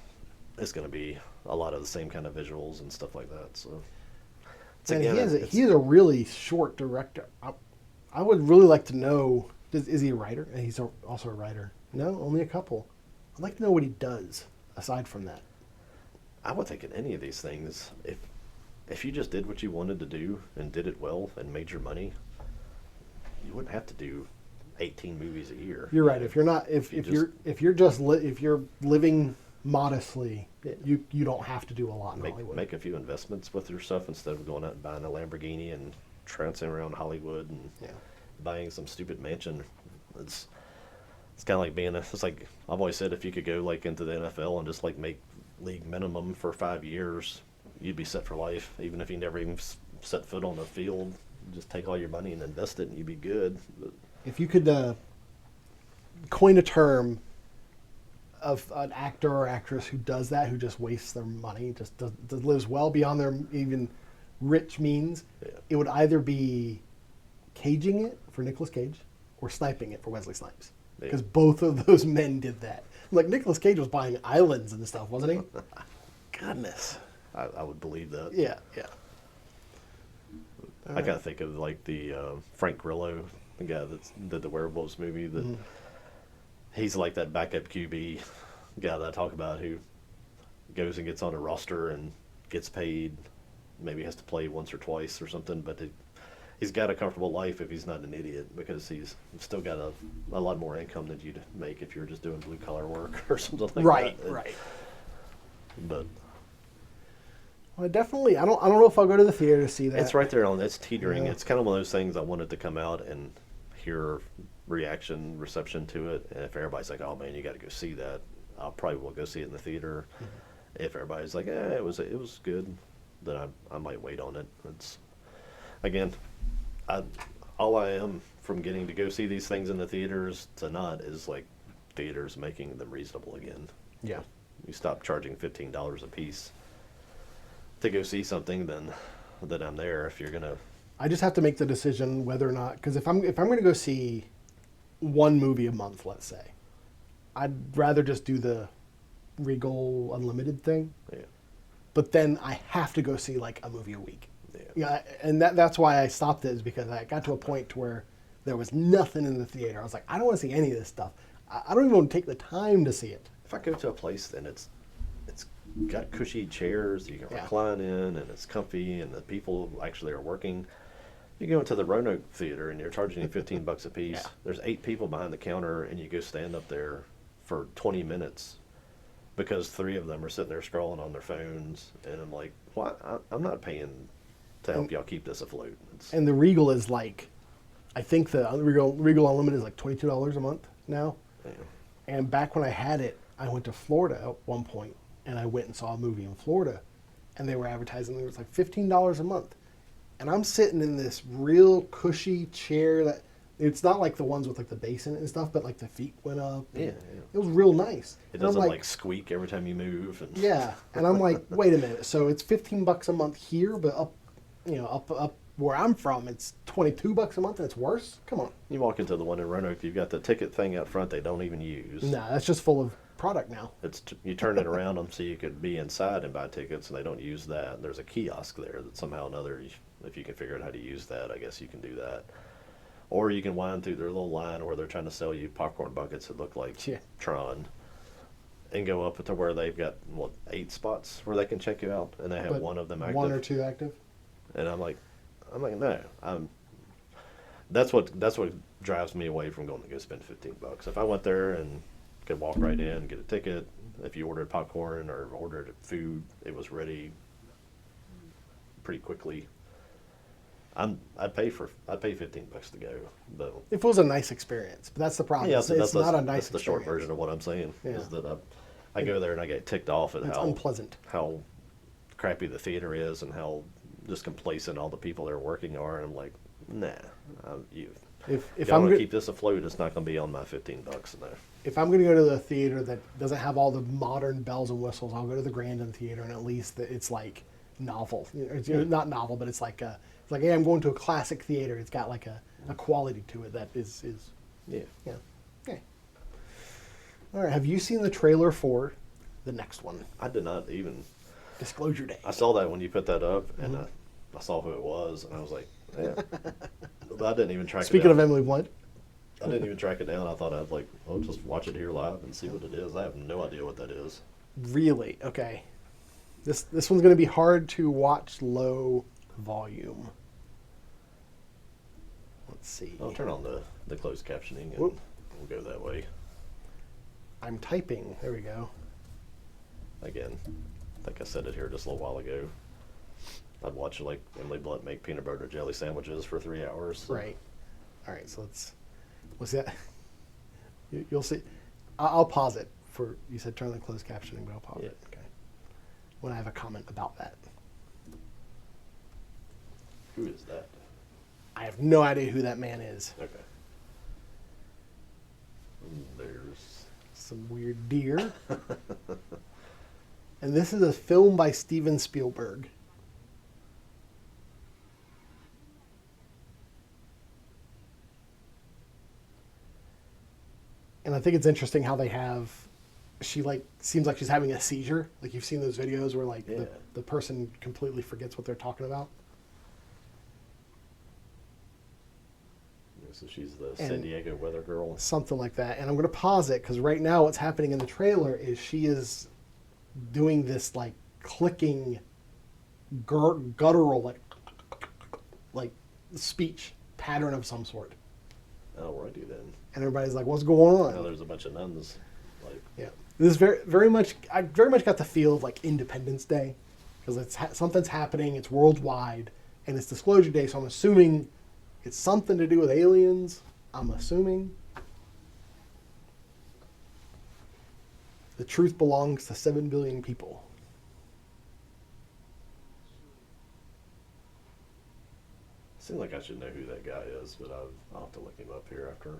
going to be a lot of the same kind of visuals and stuff like that. So, And he is a really short director. I would really like to know. Is he a writer? And he's also a writer. No, only a couple. I'd like to know what he does aside from that. I would think in any of these things, if you just did what you wanted to do and did it well and made your money, you wouldn't have to do 18 movies a year. You're right. If you're not, if you're living modestly, you don't have to do a lot in Hollywood. Make a few investments with your stuff instead of going out and buying a Lamborghini and trouncing around Hollywood and buying some stupid mansion. It's kind of like it's like I've always said, if you could go like into the NFL and just like make league minimum for 5 years, you'd be set for life. Even if you never even set foot on the field, just take all your money and invest it, and you'd be good. But if you could coin a term of an actor or actress who does that, who just wastes their money, just lives well beyond their even rich means, it would either be caging it for Nicolas Cage or sniping it for Wesley Snipes. Because both of those men did that. Like, Nicolas Cage was buying islands and stuff, wasn't he? Goodness. I would believe that. Yeah. I kind of think of like the Frank Grillo, the guy that did the Werewolves movie. That he's like that backup QB guy that I talk about, who goes and gets on a roster and gets paid. Maybe has to play once or twice or something, but he's got a comfortable life if he's not an idiot, because he's still got a lot more income than you'd make if you were just doing blue collar work or something like that. Right. But well, I don't know if I'll go to the theater to see that. it's right there it's teetering. Yeah. It's kind of one of those things I wanted to come out and hear reception to it. And if everybody's like, oh man, you got to go see that, I'll probably will go see it in the theater. If everybody's like, it was good, then I might wait on it. It's again, all I am from getting to go see these things in the theaters to not is like theaters making them reasonable again. Yeah. You stop charging $15 a piece to go see something, then I'm there. If you're gonna, I just have to make the decision whether or not, because if I'm going to go see one movie a month, let's say, I'd rather just do the Regal Unlimited thing. Yeah. But then I have to go see like a movie a week. Yeah. And that's why I stopped it, is because I got to a point to where there was nothing in the theater. I was like, I don't want to see any of this stuff. I don't even want to take the time to see it. If I go to a place and it's got cushy chairs you can recline in, and it's comfy, and the people actually are working. You go into the Roanoke Theater and you're charging you $15 a piece. Yeah. There's 8 people behind the counter, and you go stand up there for 20 minutes because 3 of them are sitting there scrolling on their phones, and I'm like, what? I'm not paying to help y'all keep this afloat. And the Regal is like, I think the Regal Unlimited is like $22 a month now. Yeah. And back when I had it, I went to Florida at one point, and I went and saw a movie in Florida, and they were advertising it was like $15 a month. And I'm sitting in this real cushy chair that, it's not like the ones with like the base in it and stuff, but like the feet went up. Yeah. It was real nice. It doesn't like squeak every time you move. And yeah. And I'm like, wait a minute. So it's $15 a month here, but up where I'm from, it's $22 a month, and it's worse. Come on. You walk into the one in Roanoke, you've got the ticket thing out front they don't even use. Nah, that's just full of product now. You turn it around them so you could be inside and buy tickets, and they don't use that. There's a kiosk there that somehow or another, if you can figure out how to use that, I guess you can do that. Or you can wind through their little line where they're trying to sell you popcorn buckets that look like Tron, and go up to where they've got 8 spots where they can check you out, and they have one of them active. 1 or 2 active. And I'm like, no, that's what drives me away from going to go spend $15. If I went there and could walk right in, get a ticket, if you ordered popcorn or ordered food, it was ready pretty quickly. I'd pay $15 to go, though. If it was a nice experience, but that's the problem. Yeah, it's that's not a nice that's the short version of what I'm saying. Yeah. Is that I go there and I get ticked off at It's unpleasant. how crappy the theater is and how just complacent all the people that are working are, and I'm like, nah, if I'm going to keep this afloat, it's not going to be on my $15 no. If I'm going to go to the theater that doesn't have all the modern bells and whistles, I'll go to the Grandin Theater, and at least it's like novel. It's not novel, but it's like hey, I'm going to a classic theater. It's got like a quality to it that is Yeah. Okay. All right. Have you seen the trailer for the next one? I did not even. Disclosure Day. I saw that when you put that up, and I saw who it was, and I was like, yeah. But I didn't even track it down. Speaking of Emily Blunt. I didn't even track it down. I thought I'd just watch it here live and see what it is. I have no idea what that is. Really? Okay. This one's going to be hard to watch low volume. Let's see. I'll turn on the closed captioning, and we'll go that way. I'm typing. There we go. Again, I think I said it here just a little while ago. I'd watch like Emily Blunt make peanut butter jelly sandwiches for 3 hours. So. Right. All right. So what's that? You'll see. I'll pause it for. You said turn on the closed captioning, but I'll pause it. Okay. When I have a comment about that. Who is that? I have no idea who that man is. Okay. There's some weird deer. And this is a film by Steven Spielberg. And I think it's interesting how they have, she seems like she's having a seizure. Like you've seen those videos where the person completely forgets what they're talking about. So she's the San Diego weather girl. Something like that. And I'm going to pause it because right now what's happening in the trailer is she is doing this clicking guttural like speech pattern of some sort. Alrighty then. And everybody's like, "What's going on?" Now there's a bunch of nuns. Yeah, this is very much. I very much got the feel of Independence Day because something's happening. It's worldwide, and it's Disclosure Day. So I'm assuming it's something to do with aliens. I'm assuming. The truth belongs to 7 billion people. Seems like I should know who that guy is, but I'll have to look him up here after.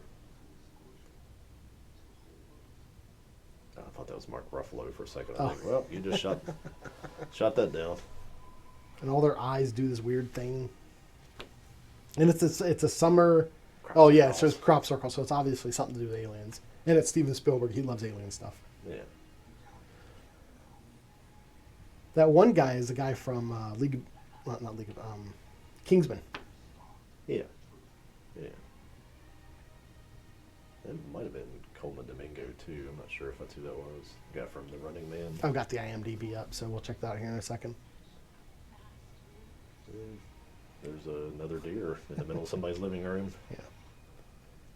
I thought that was Mark Ruffalo for a second. I was like, well, you just shot that down. And all their eyes do this weird thing. And it's a summer. Crop it circles. says crop circle, so it's obviously something to do with aliens. And it's Steven Spielberg. He loves alien stuff. Yeah. That one guy is the guy from Kingsman. Yeah. Yeah. It might have been Coleman Domingo too. I'm not sure if that's who that was. The guy from The Running Man. I've got the IMDb up, so we'll check that out here in a second. There's another deer in the middle of somebody's living room. Yeah.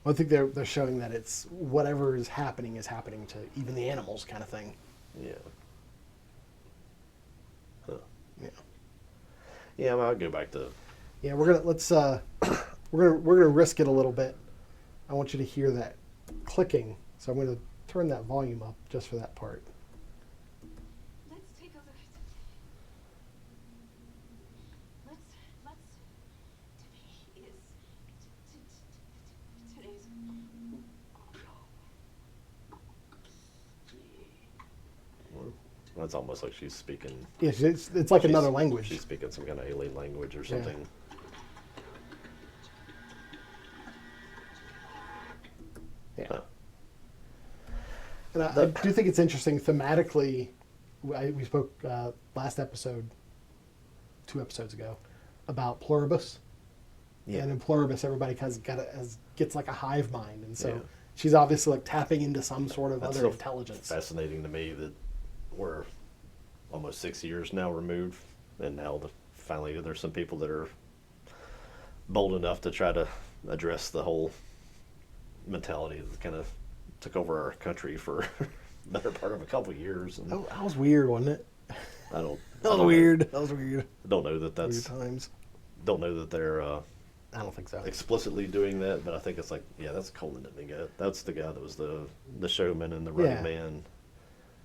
Well, I think they're showing that it's whatever is happening to even the animals, kind of thing. Yeah. Huh. Yeah. Yeah, well, I'll go back to. Yeah, we're gonna risk it a little bit. I want you to hear that clicking, so I'm going to turn that volume up just for that part. Let's take a look at. Today's. Well, it's almost like she's speaking. Yeah, it's like another language. She's speaking some kind of alien language or something. Yeah. Huh. And I do think it's interesting thematically. We spoke last episode, 2 episodes ago, about pluribus. Yeah. And in pluribus, everybody gets like a hive mind, and so Yeah. she's obviously like tapping into some sort of That's other so intelligence. Fascinating to me that we're almost 6 years now removed, and now finally there's some people that are bold enough to try to address the whole mentality that kind of took over our country for the better part of a couple of years. And That was weird, wasn't it? I don't. That I was don't weird. Know, That was weird. I don't know that Weird that's. times. Don't know that they're I don't think so. explicitly doing that, but I think it's like, yeah, that's Colin Nittany guy. That's the guy that was the showman and the running Yeah. man.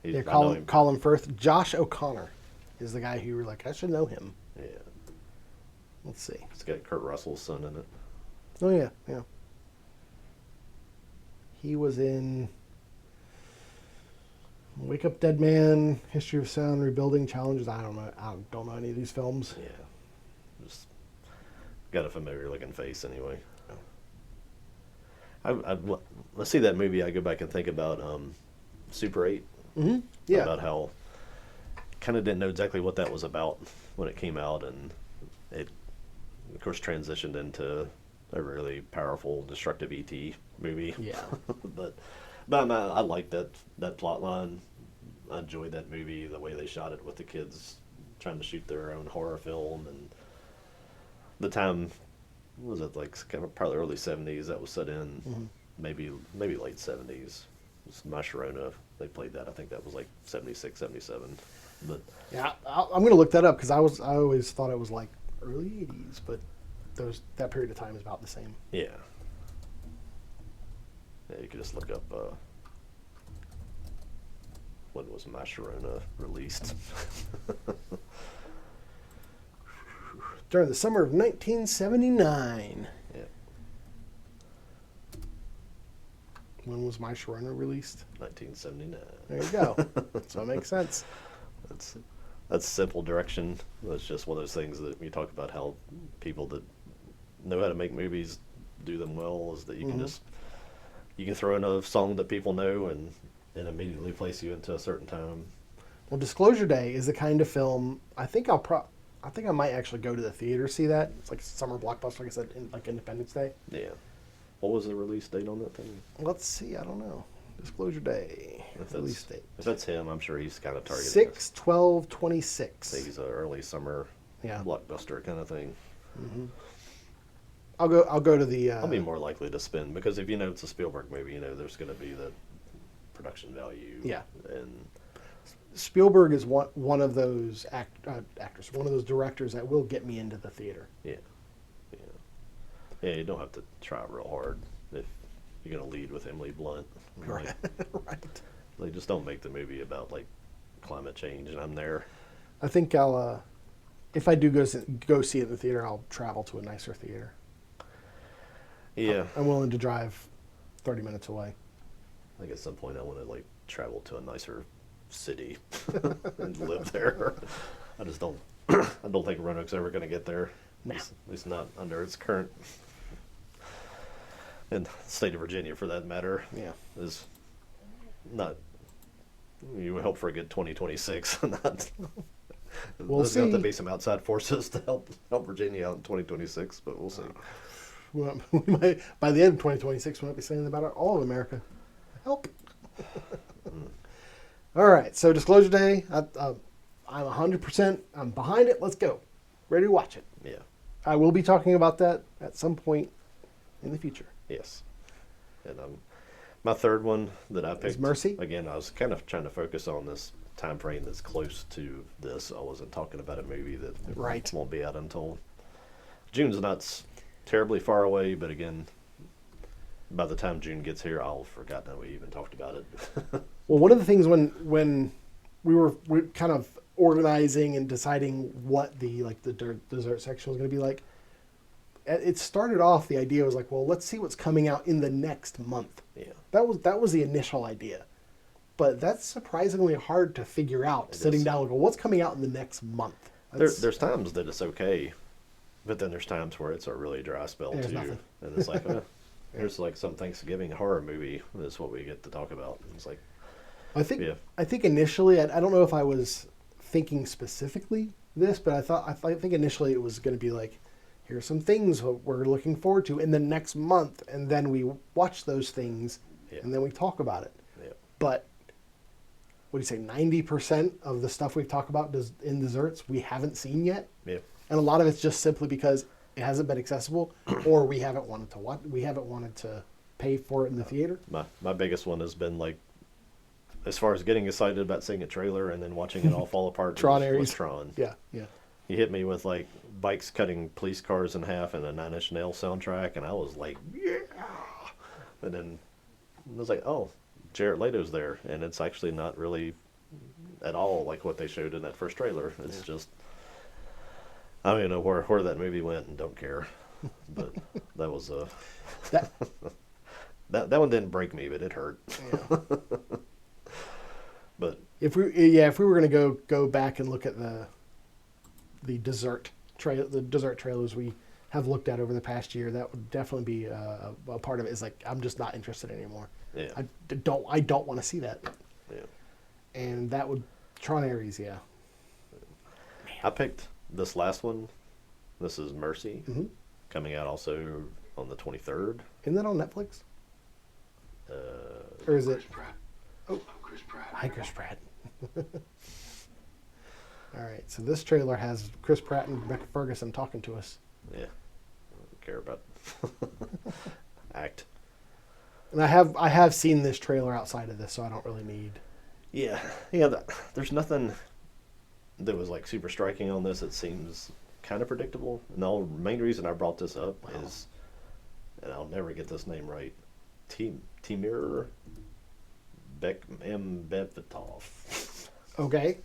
Yeah, I know him. Colin Firth. Josh O'Connor is the guy who you were like, I should know him. Yeah, Let's see. it's got Kurt Russell's son in it. Oh yeah, yeah. He was in Wake Up Dead Man, History of Sound, Rebuilding Challenges. I don't know. I don't know any of these films. Yeah, just got a familiar looking face anyway. Let's see that movie. I go back and think about Super 8. Mm-hmm. Yeah. About how kind of didn't know exactly what that was about when it came out, and it of course transitioned into a really powerful, destructive ET movie. Yeah. but I like that plot line. I enjoyed that movie, the way they shot it with the kids trying to shoot their own horror film, and the time was it like kind of probably early 70s that was set in. Mm-hmm. maybe late 70s. It was My Sharona. They played that. I think that was like 76, 77. But Yeah, I'm gonna look that up because I always thought it was like early '80s, but that period of time is about the same. yeah. Yeah, you could just look up when was My Sharona released. During the summer of 1979. Yeah, When was My Sharona released? 1979. There you go. So it makes sense. That's simple direction. That's just one of those things that you talk about how people that know how to make movies do them well is that you can just you can throw in a song that people know and immediately place you into a certain time. Well, Disclosure Day is the kind of film I think I might actually go to the theater see that. It's like a summer blockbuster, like I said, like Independence Day. Yeah. What was the release date on that thing? Let's see. I don't know. Disclosure Day release date. If that's him, I'm sure he's kind of targeting 6/12/26. He's an early summer blockbuster kind of thing. Mm-hmm. I'll go to the. I'll be more likely to spend because if you know it's a Spielberg movie, you know there's going to be the production value. Yeah. And Spielberg is one of those actors, one of those directors that will get me into the theater. yeah, you don't have to try real hard if you're going to lead with Emily Blunt. Right. Right. They just don't make the movie about like climate change, and I'm there. I think I'll, if I do go see it in the theater, I'll travel to a nicer theater. Yeah, I'm willing to drive 30 minutes away. I think at some point I want to like travel to a nicer city and live there. I just don't. I don't think Roanoke's ever going to get there. Nah. At least not under its current. And the state of Virginia, for that matter, Yeah. is not. You would hope for a good 2026. Not. We'll There's going to have see. to be some outside forces to help Virginia out in 2026, but we'll see. Well, we might, by the end of 2026, we might be saying about all of America. Help. All right, so Disclosure Day, I'm 100%. I'm behind it. Let's go. Ready to watch it. Yeah. I will be talking about that at some point in the future. Yes. And my third one that I picked. Mercy? Again, I was kind of trying to focus on this time frame that's close to this. I wasn't talking about a movie that Right. won't be out until June's not terribly far away, but again, by the time June gets here, I'll have forgotten that we even talked about it. Well, one of the things when we're kind of organizing and deciding what the dessert section was going to be like, it started off, the idea was like, well, let's see what's coming out in the next month. Yeah. That was the initial idea. But that's surprisingly hard to figure out, It sitting is. down and go, what's coming out in the next month? That's- There's times that it's okay, but then there's times where it's a really dry spell There's too. nothing. And it's like, here's like some Thanksgiving horror movie. That's what we get to talk about. And it's like, Yeah. I think initially, I don't know if I was thinking specifically this, but I think initially it was going to be like, here's some things we're looking forward to in the next month, and then we watch those things, Yeah. and then we talk about it. Yeah. But what do you say? 90% of the stuff we've talked about in desserts we haven't seen yet, Yeah. and a lot of it's just simply because it hasn't been accessible, or we haven't wanted to watch. We haven't wanted to pay for it in the theater. My biggest one has been like, as far as getting excited about seeing a trailer and then watching it all fall apart. Tron was Ares. Tron. Yeah, yeah. He hit me with like bikes cutting police cars in half and a Nine Inch Nails soundtrack, and I was like, yeah. And then I was like, oh, Jared Leto's there, and it's actually not really at all like what they showed in that first trailer. It's just, I don't even know where that movie went, and don't care. But that was That, that one didn't break me, but it hurt. yeah. But If we were gonna go back and look at the dessert trailers we have looked at over the past year, that would definitely be a part of it. Is like, I'm just not interested anymore. yeah, I don't want to see that. yeah. And that would Tron Ares, yeah. I picked this last one. This is Mercy, Mm-hmm. coming out also on the 23rd. Isn't that on Netflix? Or is it? Oh, I'm Chris Pratt. hi, Chris Pratt. All right, so this trailer has Chris Pratt and Rebecca Ferguson talking to us, Yeah, I don't care about act. and I have seen this trailer outside of this, so I don't really need. Yeah. There's nothing that was like super striking on this. It seems kind of predictable. And the main reason I brought this up is, and I'll never get this name right, Timur Bekmambetov. Okay.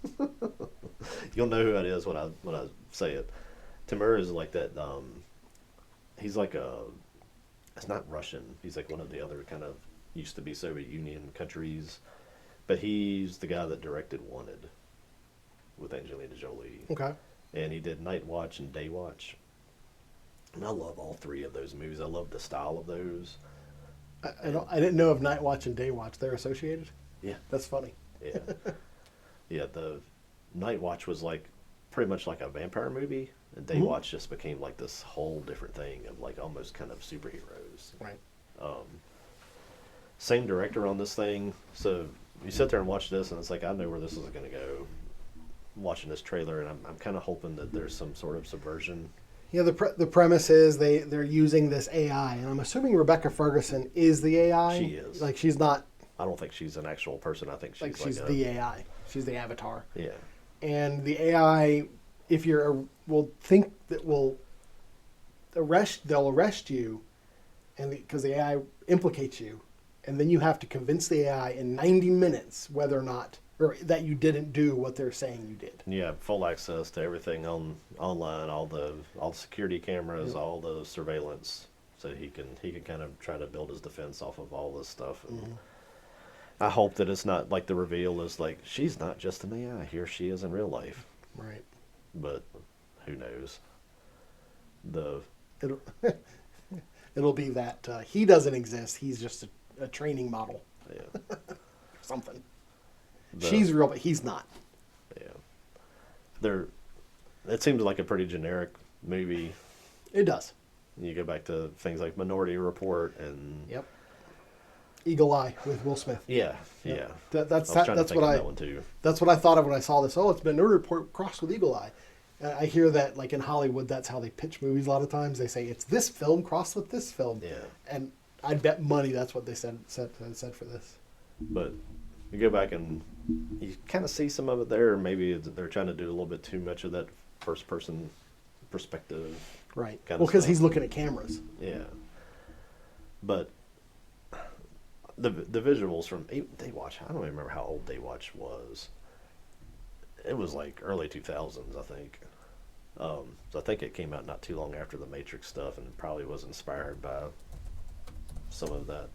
You'll know who that is when I say it. Timur is like that. He's like it's not Russian. He's like one of the other kind of used to be Soviet Union countries, but he's the guy that directed Wanted with Angelina Jolie. Okay. And he did Night Watch and Day Watch. And I love all three of those movies. I love the style of those. I didn't know of Night Watch and Day Watch. They're associated. Yeah. That's funny. Yeah. Yeah, the Night Watch was like pretty much like a vampire movie, and Day Mhm. Watch just became like this whole different thing of like almost kind of superheroes. Right. Same director on this thing, so you sit there and watch this, and it's like, I know where this is going to go. Watching this trailer, and I'm kind of hoping that there's some sort of subversion. Yeah, the premise is they're using this AI, and I'm assuming Rebecca Ferguson is the AI. She is. Like, she's not I don't think she's an actual person. I think she's like she's a, the AI. She's the avatar. Yeah. And the AI, if will think that they'll arrest you, and because the AI implicates you, and then you have to convince the AI in 90 minutes whether or not or that you didn't do what they're saying you did. And you have full access to everything online, all the security cameras, Yep. all the surveillance, so he can kind of try to build his defense off of all this stuff. And Mhm. I hope that it's not like the reveal is like, she's not just an AI. Here she is in real life. Right. But who knows? It'll it'll be that he doesn't exist. He's just a training model Yeah, or something. the- She's real, but he's not. yeah. It seems like a pretty generic movie. It does. You go back to things like Minority Report and Yep. Eagle Eye with Will Smith. yeah. That's I was trying to that's think what of I that one too. that's what I thought of when I saw this. Oh, it's Minority Report crossed with Eagle Eye. And I hear that like in Hollywood, that's how they pitch movies. A lot of times they say it's this film crossed with this film. Yeah. And I'd bet money that's what they said for this. But you go back and you kind of see some of it there. Maybe they're trying to do a little bit too much of that first person perspective. Right. Kind Well, of because stuff. he's looking at cameras. Yeah. But the visuals from Daywatch, I don't even remember how old Daywatch was. It was like early 2000s, I think. So I think it came out not too long after the Matrix stuff, and probably was inspired by some of that.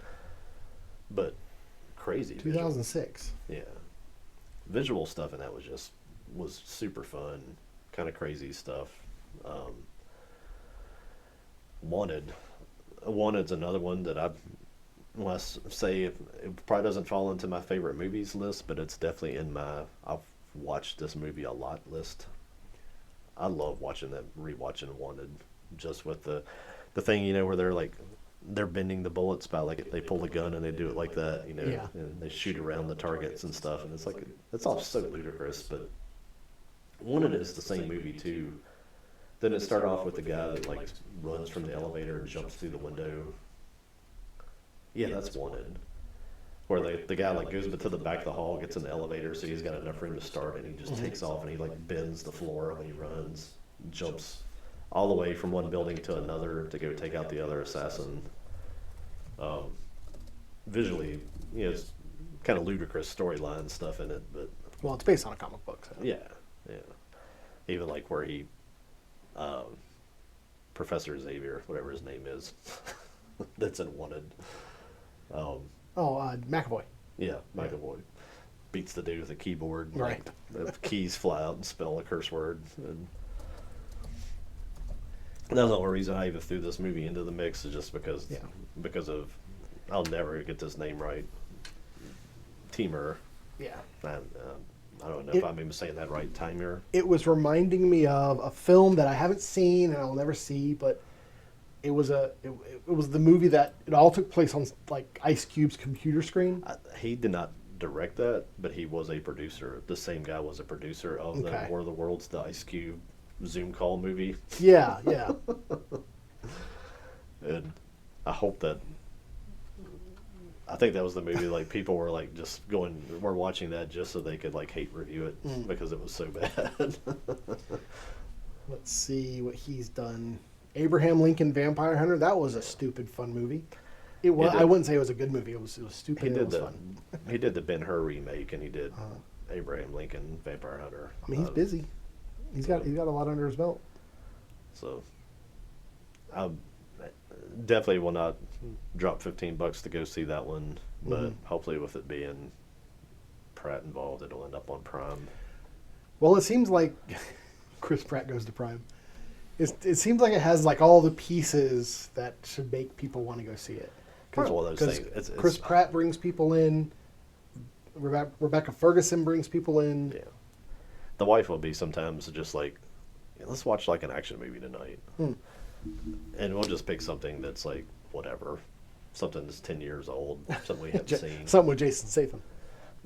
But crazy. visual. 2006. Yeah. Visual stuff in that was super fun, kind of crazy stuff. Wanted's another one that Unless say it probably doesn't fall into my favorite movies list, but it's definitely in my I've watched this movie a lot list. I love watching that, rewatching Wanted, just with the thing, where they're bending the bullets by like they pull the gun and they do it like that, Yeah. and they shoot around the targets and stuff, and it's like it's all so ludicrous. But Wanted is the same movie too. Then it started off with the guy that like runs from the elevator and jumps through the window. Yeah, that's Wanted. Where the guy like goes to the back of the hall, gets in the elevator, so he's got enough room to start, and he just takes off and he like bends the floor when he runs, jumps all the way from one building to another to go take out the other assassin. Visually, it's kind of ludicrous storyline stuff in it, but Well, it's based on a comic book. So. yeah. Even like where he, Professor Xavier, whatever his name is, that's in Wanted. McAvoy. Yeah, McAvoy beats the dude with a keyboard. Right. The keys fly out and spell a curse word. And that's the only reason I even threw this movie into the mix, is just because of I'll never get this name right. Timur. Yeah. I don't know if I'm even saying that right. Timur. It was reminding me of a film that I haven't seen and I'll never see, but it was the movie that it all took place on like Ice Cube's computer screen. He did not direct that, but he was a producer. The same guy was a producer of the Okay. War of the Worlds, the Ice Cube Zoom call movie. Yeah. And I hope that. I think that was the movie. Like people were like just were watching that just so they could like hate review it because it was so bad. Let's see what he's done. Abraham Lincoln Vampire Hunter. That was a stupid fun movie. It was. I wouldn't say it was a good movie. It was stupid. He and did it was fun. he did the Ben-Hur remake, and he did Abraham Lincoln Vampire Hunter. I mean, he's busy. He's got a lot under his belt. So I definitely will not drop $15 to go see that one, but hopefully with it being Pratt involved, it'll end up on Prime. Well, it seems like Chris Pratt goes to Prime. It seems like it has like all the pieces that should make people want to go see it. It's one of those things. It's Chris Pratt brings people in. Rebecca Ferguson brings people in. Yeah. The wife will be sometimes just like, let's watch like an action movie tonight. And we'll just pick something that's like, whatever. Something that's 10 years old. Something we haven't seen. Something with Jason Statham.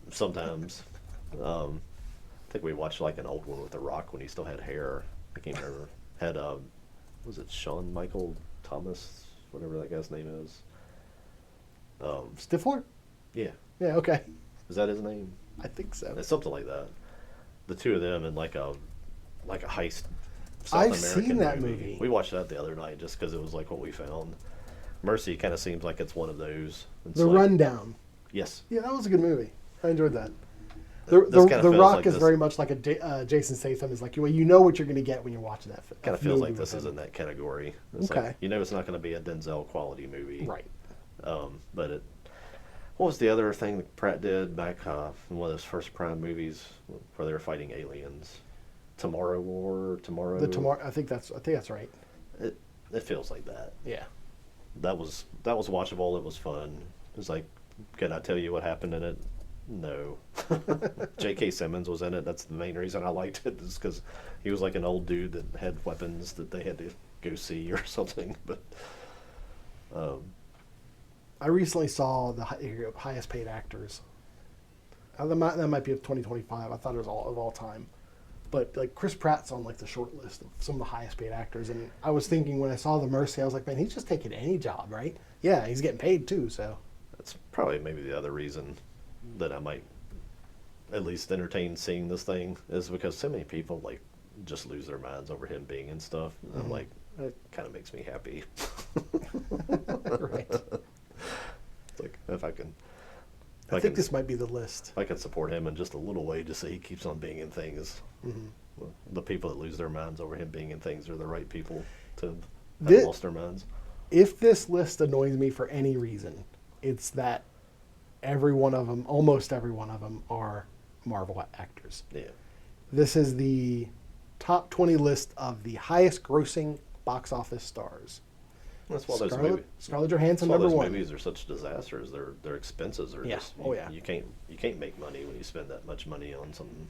Sometimes. I think we watched like an old one with The Rock when he still had hair. I can't remember. Had, was it Sean Michael Thomas? Whatever that guy's name is. Stifler? Yeah. Yeah, okay. Is that his name? I think so. It's something like that. The two of them in like a heist South I've American seen that movie. We watched that the other night just because it was like what we found. Mercy kind of seems like it's one of those. It's The like, Rundown. Yes. Yeah, that was a good movie. I enjoyed that. This kinda The feels Rock like is this- very much like a Jason Statham is like you know what you're going to get when you're watching that film. Kind of feels like this is in that category. It's Okay. like, it's not going to be a Denzel quality movie. Right. But what was the other thing that Pratt did back in one of those first Prime movies where they were fighting aliens? Tomorrow War, I think that's right. It feels like that. Yeah. That was watchable. It was fun. It was like, can I tell you what happened in it? No. J.K. Simmons was in it. That's the main reason I liked it, is because he was like an old dude that had weapons that they had to go see or something. But I recently saw the highest paid actors. That might be of 2025. I thought it was all of all time. But like Chris Pratt's on like the short list of some of the highest paid actors, and I was thinking when I saw the Mercy, I was like, man, he's just taking any job, right? Yeah, he's getting paid too. So that's probably maybe the other reason that I might at least entertain seeing this thing, is because so many people like just lose their minds over him being in stuff. And I'm like, it kind of makes me happy. right. It's like if I can. I think this might be the list. If I can support him in just a little way, just so he keeps on being in things. Well, the people that lose their minds over him being in things are the right people to have lost their minds. If this list annoys me for any reason, it's that almost every one of them are Marvel actors. Yeah. This is the top 20 list of the highest grossing box office stars. That's why those Scarlett, movies. Scarlett Johansson That's why number those one. movies are such disasters. Their expenses are Yeah. just. Oh, yeah. You can't make money when you spend that much money on something.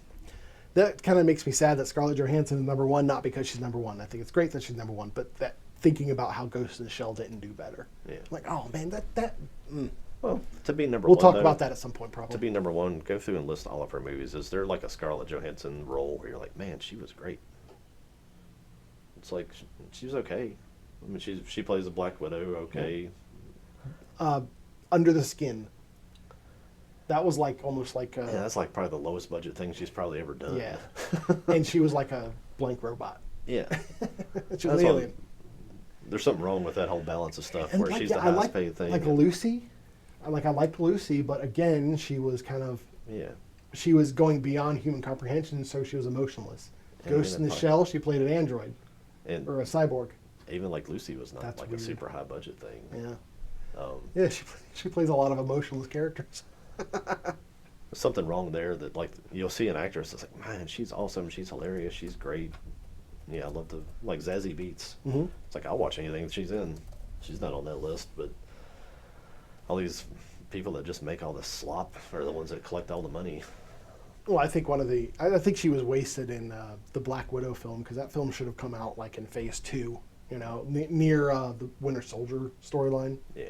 That kind of makes me sad that Scarlett Johansson is number one, not because she's number one. I think it's great that she's number one, but that thinking about how Ghost in the Shell didn't do better. Yeah. Like, oh man, Well, to be number we'll one. talk though, about that at some point, To probably. be number one, go through and list all of her movies. Is there like a Scarlett Johansson role where you're like, man, she was great? It's like she was okay. I mean, she plays a Black Widow, okay. Under the Skin. That was like almost like Yeah, that's like probably the lowest budget thing she's probably ever done. yeah. And she was like a blank robot. Yeah. She was an alien. There's something wrong with that whole balance of stuff And where like, she's yeah, the I highest like, paid thing. like Lucy. I liked Lucy, but again, she was kind of Yeah. she was going beyond human comprehension, so she was emotionless. And Ghost in the Shell, she played an android And or a cyborg. even like Lucy was not That's like weird. a super high budget thing. Yeah, Um, yeah. She plays a lot of emotionless characters. There's something wrong there that like you'll see an actress that's like, man, she's awesome, she's hilarious, she's great. Yeah, I love to like Zazie Beetz. Mm-hmm. It's like I'll watch anything that she's in. She's not on that list, but all these people that just make all this slop are the ones that collect all the money. Well, I think I think she was wasted in the Black Widow film because that film should have come out like in Phase 2. You know, near the Winter Soldier storyline. Yeah.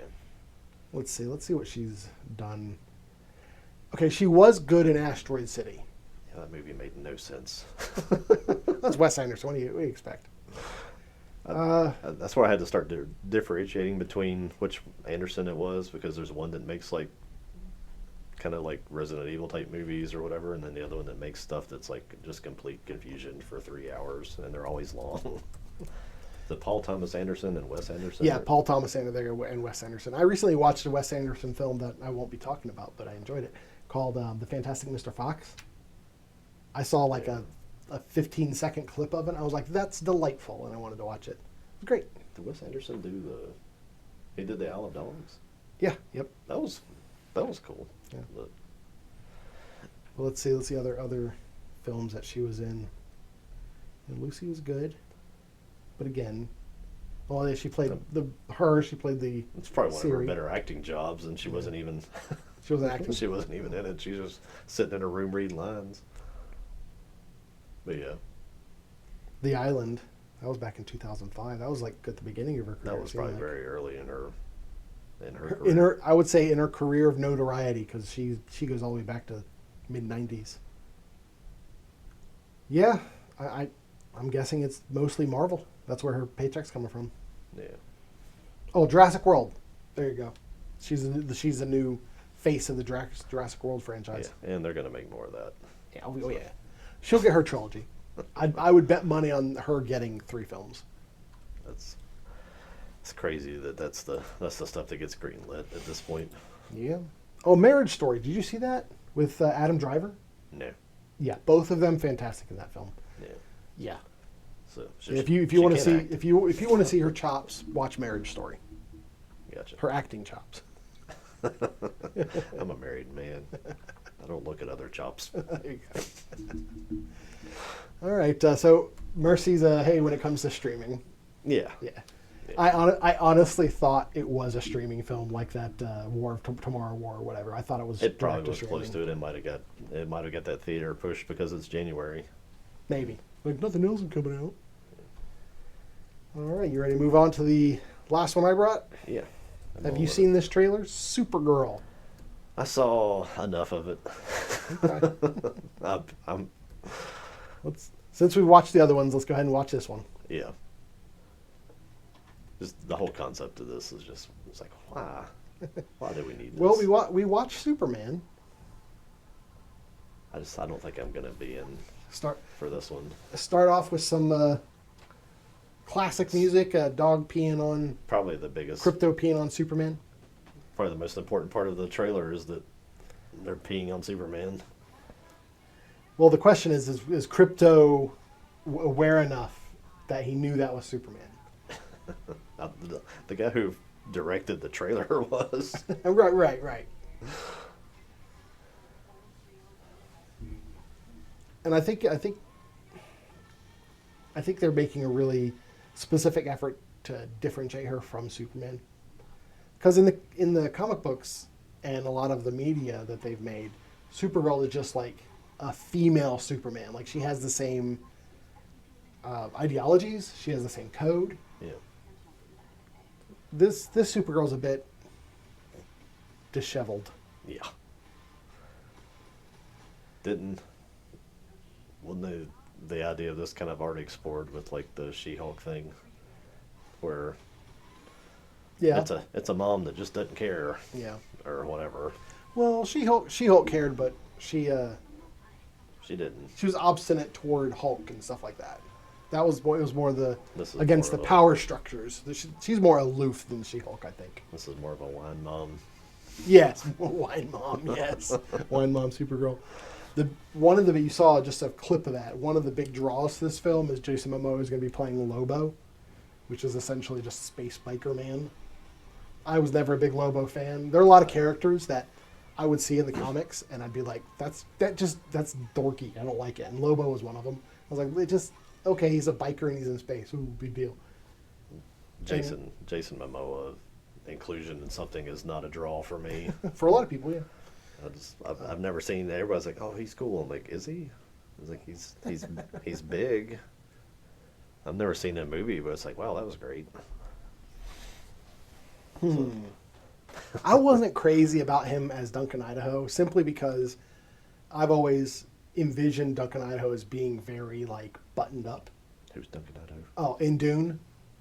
Let's see what she's done. Okay, she was good in Asteroid City. Yeah, that movie made no sense. That's Wes Anderson. What do you expect? That's where I had to start differentiating between which Anderson it was, because there's one that makes like kind of like Resident Evil type movies or whatever, and then the other one that makes stuff that's like just complete confusion for 3 hours, and they're always long. The Paul Thomas Anderson and Wes Anderson. Yeah, Paul Thomas Anderson and Wes Anderson. I recently watched a Wes Anderson film that I won't be talking about, but I enjoyed it, called The Fantastic Mr. Fox. I saw like a 15-second clip of it. And I was like, that's delightful, and I wanted to watch it. It was great. Did Wes Anderson do he did the Isle of Dogs? Yeah, yep. That was cool. Yeah. But Well, let's see other films that she was in. And Lucy was good, but again, well, yeah, she played she played the it's probably one of her Siri. better acting jobs, and she wasn't even She wasn't acting. she wasn't even in it. She was just sitting in her room reading lines. But yeah, The Island. That was back in 2005. That was like at the beginning of her career. that was it seemed probably like. very early in her career. In her, I would say in her career of notoriety, because she goes all the way back to mid 90s. Yeah, I'm guessing it's mostly Marvel. That's where her paycheck's coming from. Yeah. Oh, Jurassic World. There you go. She's the new face of the Jurassic World franchise. Yeah, and they're gonna make more of that. Yeah, oh yeah. She'll get her trilogy. I would bet money on her getting 3 films. It's crazy that's the stuff that gets greenlit at this point. Yeah. Oh, Marriage Story. Did you see that with Adam Driver? No. Yeah, both of them fantastic in that film. Yeah. Yeah. So If you want to see if you want to see her chops, watch Marriage Story. Gotcha. Her acting chops. I'm a married man. I don't look at other chops. There you go. All right. So Mercy's hey when it comes to streaming. Yeah. Yeah. Yeah. I honestly thought it was a streaming film like that War of Tomorrow War or whatever. I thought it was. It probably direct to was streaming. close to it. It might have got that theater pushed because it's January. Maybe. Like nothing else is coming out. All right, you ready to move on to the last one I brought? Yeah. Have you seen this trailer? Supergirl. I saw enough of it. Okay. I'm Since we watched the other ones, let's go ahead and watch this one. yeah. Just the whole concept of this is just it's like why do we need this? Well, we watched Superman. I don't think I'm gonna be in Start for this one. off with some classic music. Dog peeing on Probably the biggest, Crypto peeing on Superman. probably the most important part of the trailer is that they're peeing on Superman. Well, the question is Crypto aware enough that he knew that was Superman? The guy who directed the trailer was. Right. And I think they're making a really specific effort to differentiate her from Superman. Because in the comic books and a lot of the media that they've made, Supergirl is just like a female Superman. Like she has the same ideologies, she has the same code. Yeah. This Supergirl's a bit disheveled. Yeah. Wasn't the idea of this kind of already explored with like the She-Hulk thing, where Yeah. it's a mom that just doesn't care, Yeah. or whatever. Well, She-Hulk cared, but she didn't. was obstinate toward Hulk and stuff like that. It was more This is against more the of a- power structures. She's more aloof than She-Hulk, I think. This is more of a wine mom. Yes, Wine Mom. Yes, Wine Mom, Supergirl. You saw just a clip of that. One of the big draws to this film is Jason Momoa is going to be playing Lobo, which is essentially just Space Biker Man. I was never a big Lobo fan. There are a lot of characters that I would see in the comics, and I'd be like, that's dorky. I don't like it. And Lobo was one of them. I was like, okay, he's a biker and he's in space. Ooh, big deal. Jason Momoa inclusion in something is not a draw for me. For a lot of people, yeah. I've never seen. Everybody's like, "Oh, he's cool." I'm like, "Is he?" I was like, "He's big." I've never seen a movie, but it's like, "Wow, that was great." I wasn't crazy about him as Duncan Idaho simply because I've always envisioned Duncan Idaho as being very like buttoned up. Who's Duncan Idaho? Oh, in Dune,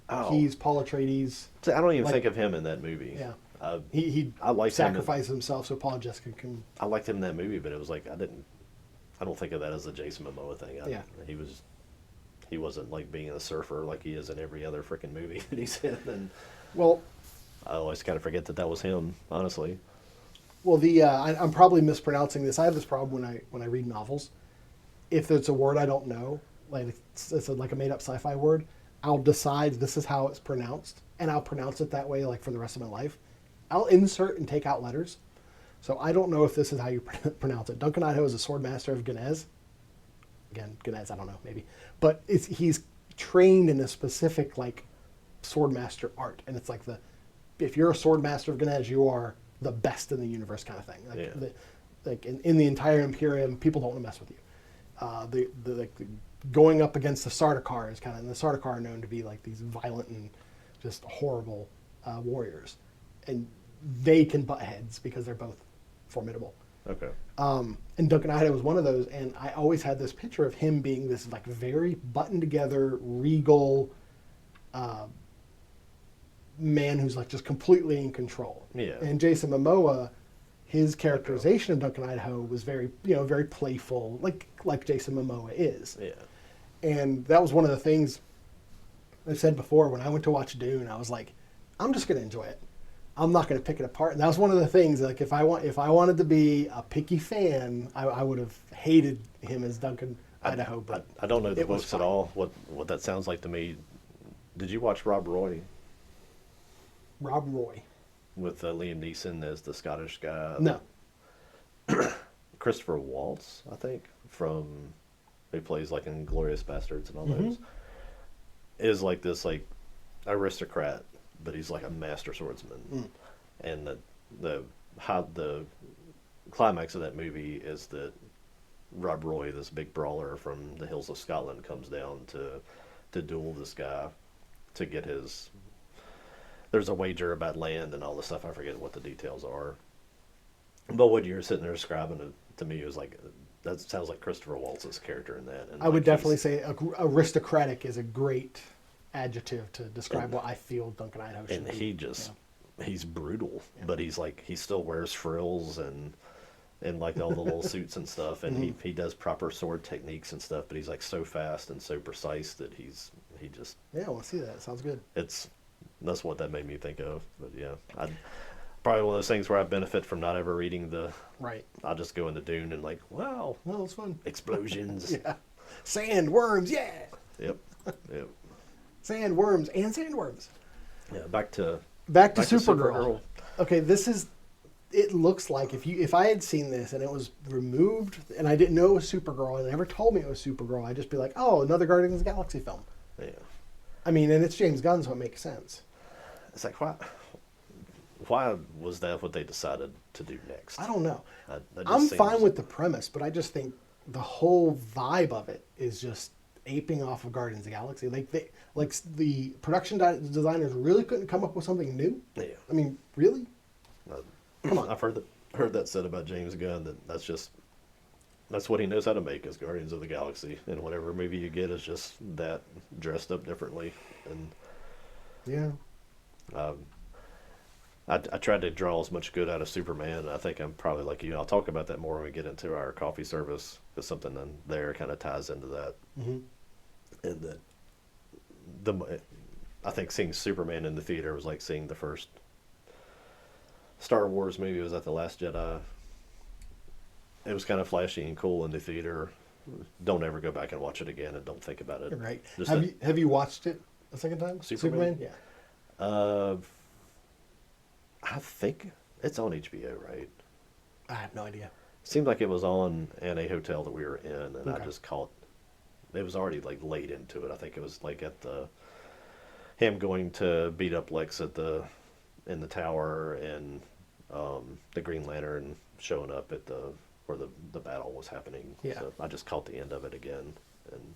Oh, he's Paul Atreides. See, I don't even like- think of him in that movie. Yeah, I he I liked him. sacrificed himself so Paul and Jessica can. I liked him in that movie, but it was like I don't think of that as a Jason Momoa thing. Yeah. He wasn't like being a surfer like he is in every other freaking movie that he's in, and Well, I always kind of forget that was him. Honestly, I'm probably mispronouncing this. I have this problem when I read novels. If there's a word I don't know, like it's like a made up sci-fi word, I'll decide this is how it's pronounced, and I'll pronounce it that way like for the rest of my life. I'll insert and take out letters. So I don't know if this is how you pronounce it. Duncan Idaho is a sword master of Ganez. Again, Ganez, I don't know, maybe. But he's trained in a specific like sword master art, and it's like if you're a sword master of Ganez, you are the best in the universe kind of thing. Like, Yeah. in the entire Imperium, people don't want to mess with you. The going up against the Sardaukar is and the Sardaukar are known to be like these violent and just horrible warriors, and they can butt heads because they're both formidable. okay. And Duncan Idaho was one of those, and I always had this picture of him being this like very buttoned together, regal man who's like just completely in control. Yeah. And Jason Momoa, his characterization of Duncan Idaho was very very playful, like Jason Momoa is. Yeah. And that was one of the things I've said before. When I went to watch Dune, I was like, I'm just going to enjoy it. I'm not going to pick it apart. And that was one of the things. Like if I wanted to be a picky fan, I would have hated him as Duncan Idaho. But I don't know the it was books at fine. all. What that sounds like to me. Did you watch Rob Roy Rob Roy. with Liam Neeson as the Scottish guy? No. Christopher Waltz, I think, who plays like in Glorious Bastards and all Mm-hmm. those, is like this like aristocrat, but he's like a master swordsman. And the climax of that movie is that Rob Roy, this big brawler from the hills of Scotland, comes down to duel this guy to get his. There's a wager about land and all this stuff. I forget what the details are. But what you're sitting there describing it to me was like, that sounds like Christopher Waltz's character in that. And I would like definitely say aristocratic is a great adjective to describe And- what I feel Duncan Idaho should and be. he just he's brutal, but he's like he still wears frills and like all the little suits and stuff, and he does proper sword techniques and stuff, but he's like so fast and so precise that he just Yeah, I want to see that. It sounds good. that's what that made me think of. But yeah, I probably one of those things where I benefit from not ever reading Right. I'll just go into Dune and like, wow, Well, it's fun. explosions. Yeah. Sand, worms, yeah. Yep. Sand, worms, and sandworms. Yeah, back to Supergirl. Okay, it looks like if I had seen this and it was removed and I didn't know it was Supergirl and they never told me it was Supergirl, I'd just be like, oh, another Guardians of the Galaxy film. Yeah. I mean, and it's James Gunn, so it makes sense. It's like, why was that what they decided to do next? I don't know. That just I'm fine seems- with the premise, but I just think the whole vibe of it is just aping off of Guardians of the Galaxy. The production designers really couldn't come up with something new. Yeah. I mean, really? Come on. I've heard that said about James Gunn, that's what he knows how to make, is Guardians of the Galaxy, and whatever movie you get is just that dressed up differently. And Yeah. I tried to draw as much good out of Superman. And I think I'm probably like you. I'll talk about that more when we get into our coffee service, because something in there kind of ties into that. Mm-hmm. And that I think seeing Superman in the theater was like seeing the first Star Wars movie. Was at The Last Jedi. It was kind of flashy and cool in the theater. Don't ever go back and watch it again, and don't think about it. Right. Just Have you watched it a second time? Superman? Yeah. I think it's on HBO, right? I have no idea. Seemed like it was on in a hotel that we were in, and I Okay. just caught. It was already like late into it. I think it was like at him going to beat up Lex in the tower, and the Green Lantern showing up at where the battle was happening. Yeah. So I just caught the end of it again, and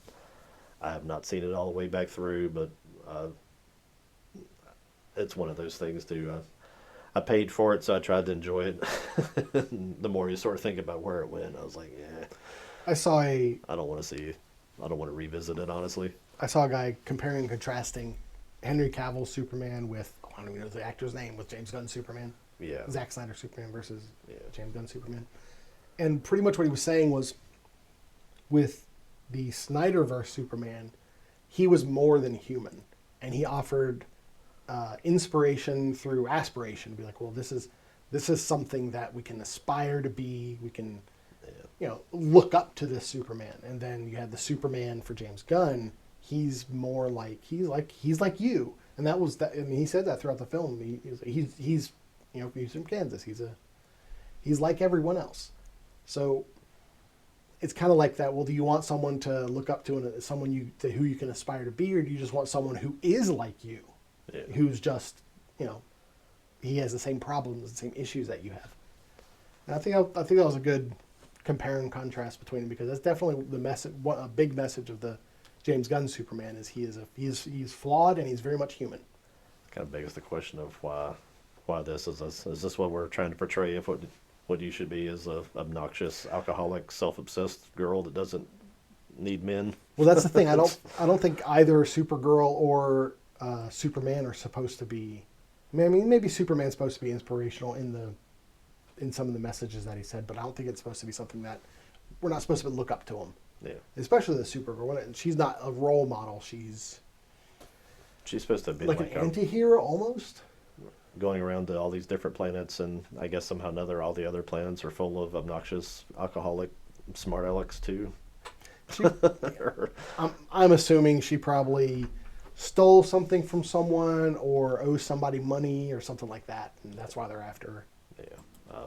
I have not seen it all the way back through, but it's one of those things too. I paid for it, so I tried to enjoy it. The more you sort of think about where it went, I was like, yeah, I saw a I don't want to revisit it, honestly. I saw a guy comparing and contrasting Henry Cavill's Superman with, I don't even know the actor's name, with James Gunn's Superman. Yeah. Zack Snyder Superman versus Yeah. James Gunn Superman. And pretty much what he was saying was, with the Snyderverse Superman, he was more than human. And he offered inspiration through aspiration. Be like, well, this is something that we can aspire to be. We can, look up to this Superman. And then you had the Superman for James Gunn. He's more like he's like you. And that was that. I mean, he said that throughout the film. He's from Kansas. He's like everyone else. So it's kind of like that. Well, do you want someone to look up to and someone who you can aspire to be, or do you just want someone who is like you? Yeah. Who's just, he has the same problems, the same issues that you have. And I think that was a good compare and contrast between them, because that's definitely the message. A big message of the James Gunn Superman is he's flawed and he's very much human. Kind of begs the question of why this is this what we're trying to portray of what you should be, as a obnoxious, alcoholic, self-obsessed girl that doesn't need men. Well, that's the thing. I don't think either Supergirl or Superman are supposed to be. I mean, maybe Superman's supposed to be inspirational in some of the messages that he said, but I don't think it's supposed to be something that we're not supposed to look up to him. Yeah. Especially the Supergirl. She's not a role model. She's supposed to be like an anti-hero almost. Going around to all these different planets, and I guess somehow or another all the other planets are full of obnoxious, alcoholic, smart alecks too. I'm assuming she probably stole something from someone or owes somebody money or something like that, and that's why they're after her. Yeah.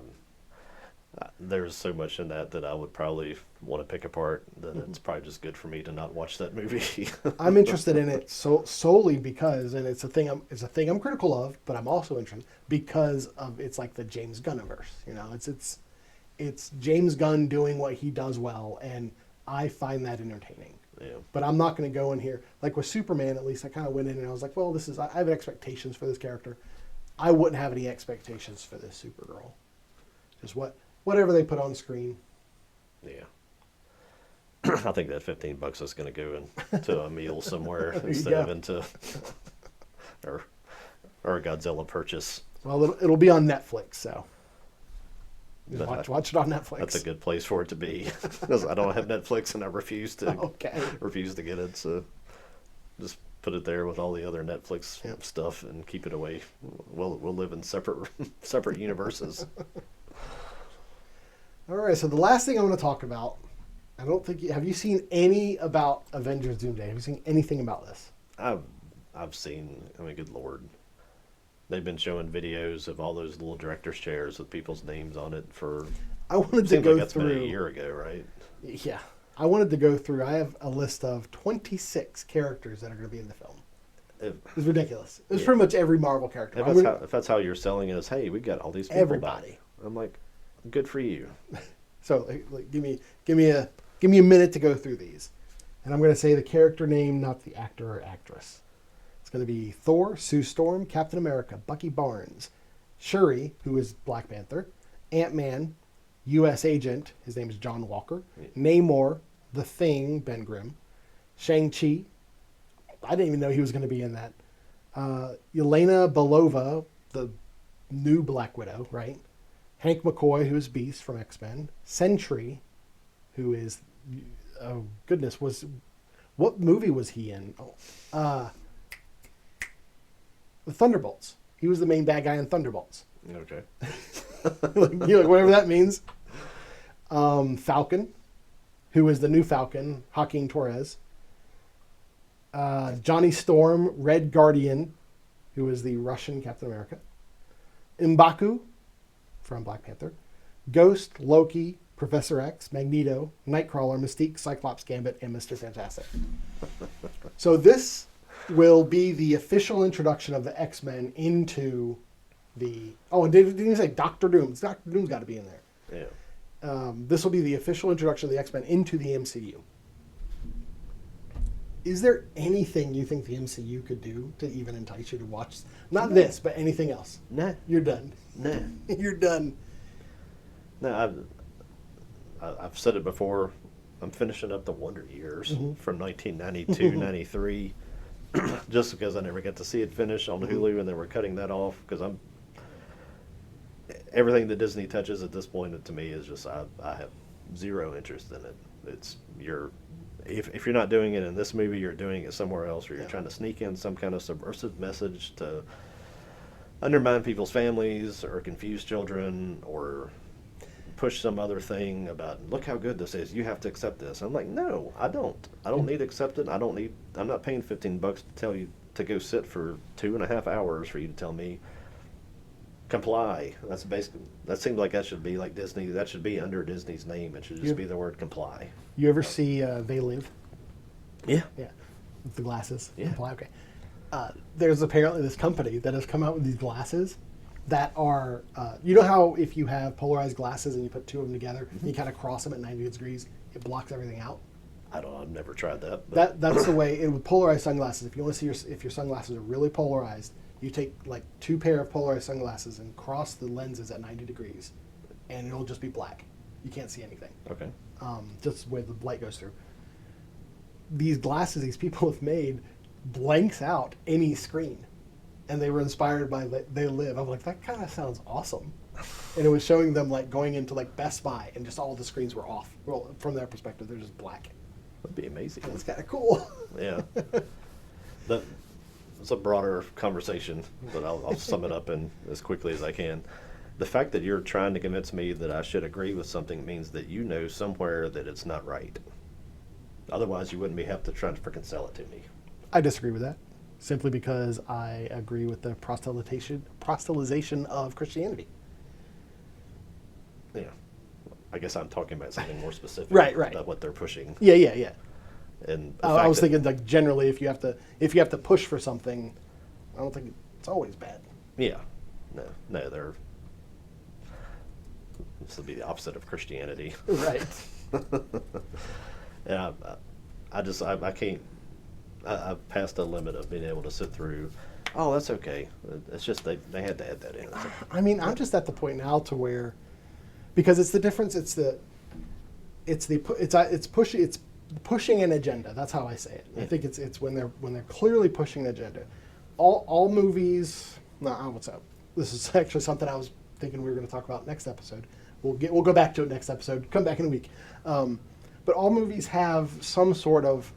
There's so much in that I would probably want to pick apart. That it's probably just good for me to not watch that movie. I'm interested in it solely because, and it's a thing I'm critical of, but I'm also interested because of it's like the James Gunniverse. It's James Gunn doing what he does well, and I find that entertaining. Yeah. But I'm not going to go in here like with Superman. At least I kind of went in and I was like, well, I have expectations for this character. I wouldn't have any expectations for this Supergirl. Just whatever they put on screen. Yeah. I think that $15 is going to go into a meal somewhere instead of into or a Godzilla purchase. Well, it'll be on Netflix, so But watch it on Netflix. That's a good place for it to be, because I don't have Netflix and I refuse to get it. So just put it there with all the other Netflix stuff and keep it away. We'll live in separate universes. All right, so the last thing I want to talk about, I don't think have you seen any about Avengers Doomsday? Have you seen anything about this? I've seen. I mean, good lord, they've been showing videos of all those little director's chairs with people's names on it for. I wanted to seems go like that's through. been a year ago, right? Yeah, I wanted to go through. I have a list of 26 characters that are going to be in the film. It's ridiculous. It's pretty much every Marvel character. If that's how you're selling it, is hey, we got all these people Everybody. back. I'm like, good for you. So give me a minute to go through these, and I'm going to say the character name, not the actor or actress. It's going to be Thor, Sue Storm, Captain America, Bucky Barnes, Shuri, who is Black Panther, Ant-Man, U.S. Agent, his name is John Walker, Namor, The Thing, Ben Grimm, Shang-Chi, I didn't even know he was going to be in that, Yelena Belova, the new Black Widow, right? Hank McCoy, who is Beast from X-Men, Sentry, who is, oh goodness, what movie was he in? The Thunderbolts. He was the main bad guy in Thunderbolts. Okay. Whatever that means. Falcon, who is the new Falcon, Joaquin Torres. Johnny Storm, Red Guardian, who is the Russian Captain America. M'Baku, from Black Panther. Ghost, Loki, Professor X, Magneto, Nightcrawler, Mystique, Cyclops, Gambit, and Mr. Fantastic. So this will be the official introduction of the X-Men into the... Oh, and didn't you say Doctor Doom? Doctor Doom's got to be in there. Yeah. This will be the official introduction of the X-Men into the MCU. Is there anything you think the MCU could do to even entice you to watch? Not this, but anything else? Nah. You're done. Nah. You're done. No, I've said it before. I'm finishing up the Wonder Years from 1992, 93, just because I never got to see it finish on Hulu, and they were cutting that off because everything that Disney touches at this point to me is just I have zero interest in it. It's if you're not doing it in this movie, you're doing it somewhere else, or you're trying to sneak in some kind of subversive message to undermine people's families or confuse children or push some other thing about, look how good this is, you have to accept this. I'm like, no, I don't need to accept it. I'm not paying $15 to tell you to go sit for 2.5 hours for you to tell me comply. That's basically, that seems like that should be like Disney. That should be under Disney's name. It should just be the word comply. You ever see They Live? Yeah. Yeah. With the glasses? Yeah. Comply, okay. There's apparently this company that has come out with these glasses that are, you know how if you have polarized glasses and you put two of them together, and you kind of cross them at 90 degrees, it blocks everything out? I've never tried that. But That's the way, with polarized sunglasses, if you want to see if your sunglasses are really polarized, you take like 2 pair of polarized sunglasses and cross the lenses at 90 degrees, and it'll just be black. You can't see anything. Okay. Just where the light goes through. These glasses these people have made blanks out any screen. And they were inspired by They Live. I'm like, that kind of sounds awesome. And it was showing them like going into like Best Buy and just all the screens were off. Well, from their perspective, they're just black. That'd be amazing. That's kind of cool. Yeah. It's a broader conversation, but I'll sum it up in as quickly as I can. The fact that you're trying to convince me that I should agree with something means that you know somewhere that it's not right. Otherwise, you wouldn't have to try to freaking sell it to me. I disagree with that, simply because I agree with the proselytization of Christianity. Yeah. I guess I'm talking about something more specific. Right. About what they're pushing. Yeah. And I was thinking like generally, if you have to push for something, I don't think it's always bad. Yeah. No, this would be the opposite of Christianity. Right. Yeah, I can't. I've passed the limit of being able to sit through. Oh, that's okay. It's just they had to add that in. I mean, I'm just at the point now to where, because it's the difference. It's pushing an agenda. That's how I say it. Yeah. I think it's when they're clearly pushing an agenda. All movies. No, what's up? This is actually something I was thinking we were going to talk about next episode. We'll go back to it next episode. Come back in a week. But all movies have some sort of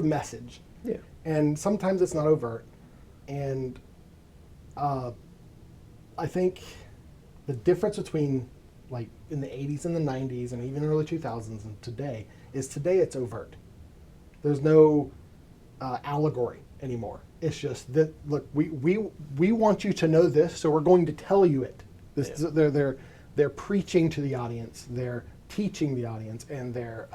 message. Yeah. And sometimes it's not overt. And I think the difference between like in the 80s and the 90s and even early 2000s and today it's overt. There's no allegory anymore. It's just that, look, we want you to know this, so we're going to tell you it. They're preaching to the audience. They're teaching the audience, and they're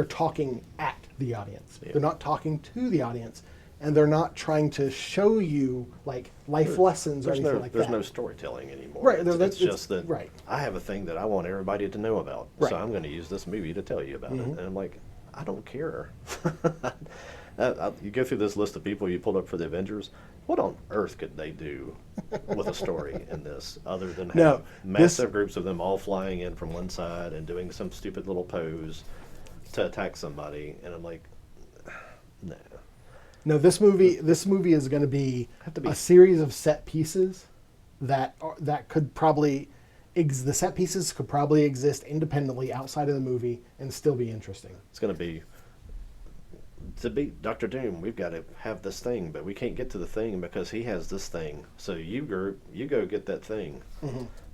talking at the audience. Yeah. They're not talking to the audience. and they're not trying to show you like life lessons or anything like there's that. no storytelling anymore. Right, It's just that right. I have a thing that I want everybody to know about, Right. so I'm going to use this movie to tell you about it. And I'm like, I don't care. You go through this list of people you pulled up for the Avengers. What on earth could they do with a story in this other than have No, massive groups of them all flying in from one side and doing some stupid little pose to attack somebody? And I'm like, no. No, this movie is going to be Have to be- a series of set pieces that could probably the set pieces could probably exist independently outside of the movie and still be interesting. It's going to be, to beat Doctor Doom, we've got to have this thing, but we can't get to the thing because he has this thing. So you go get that thing.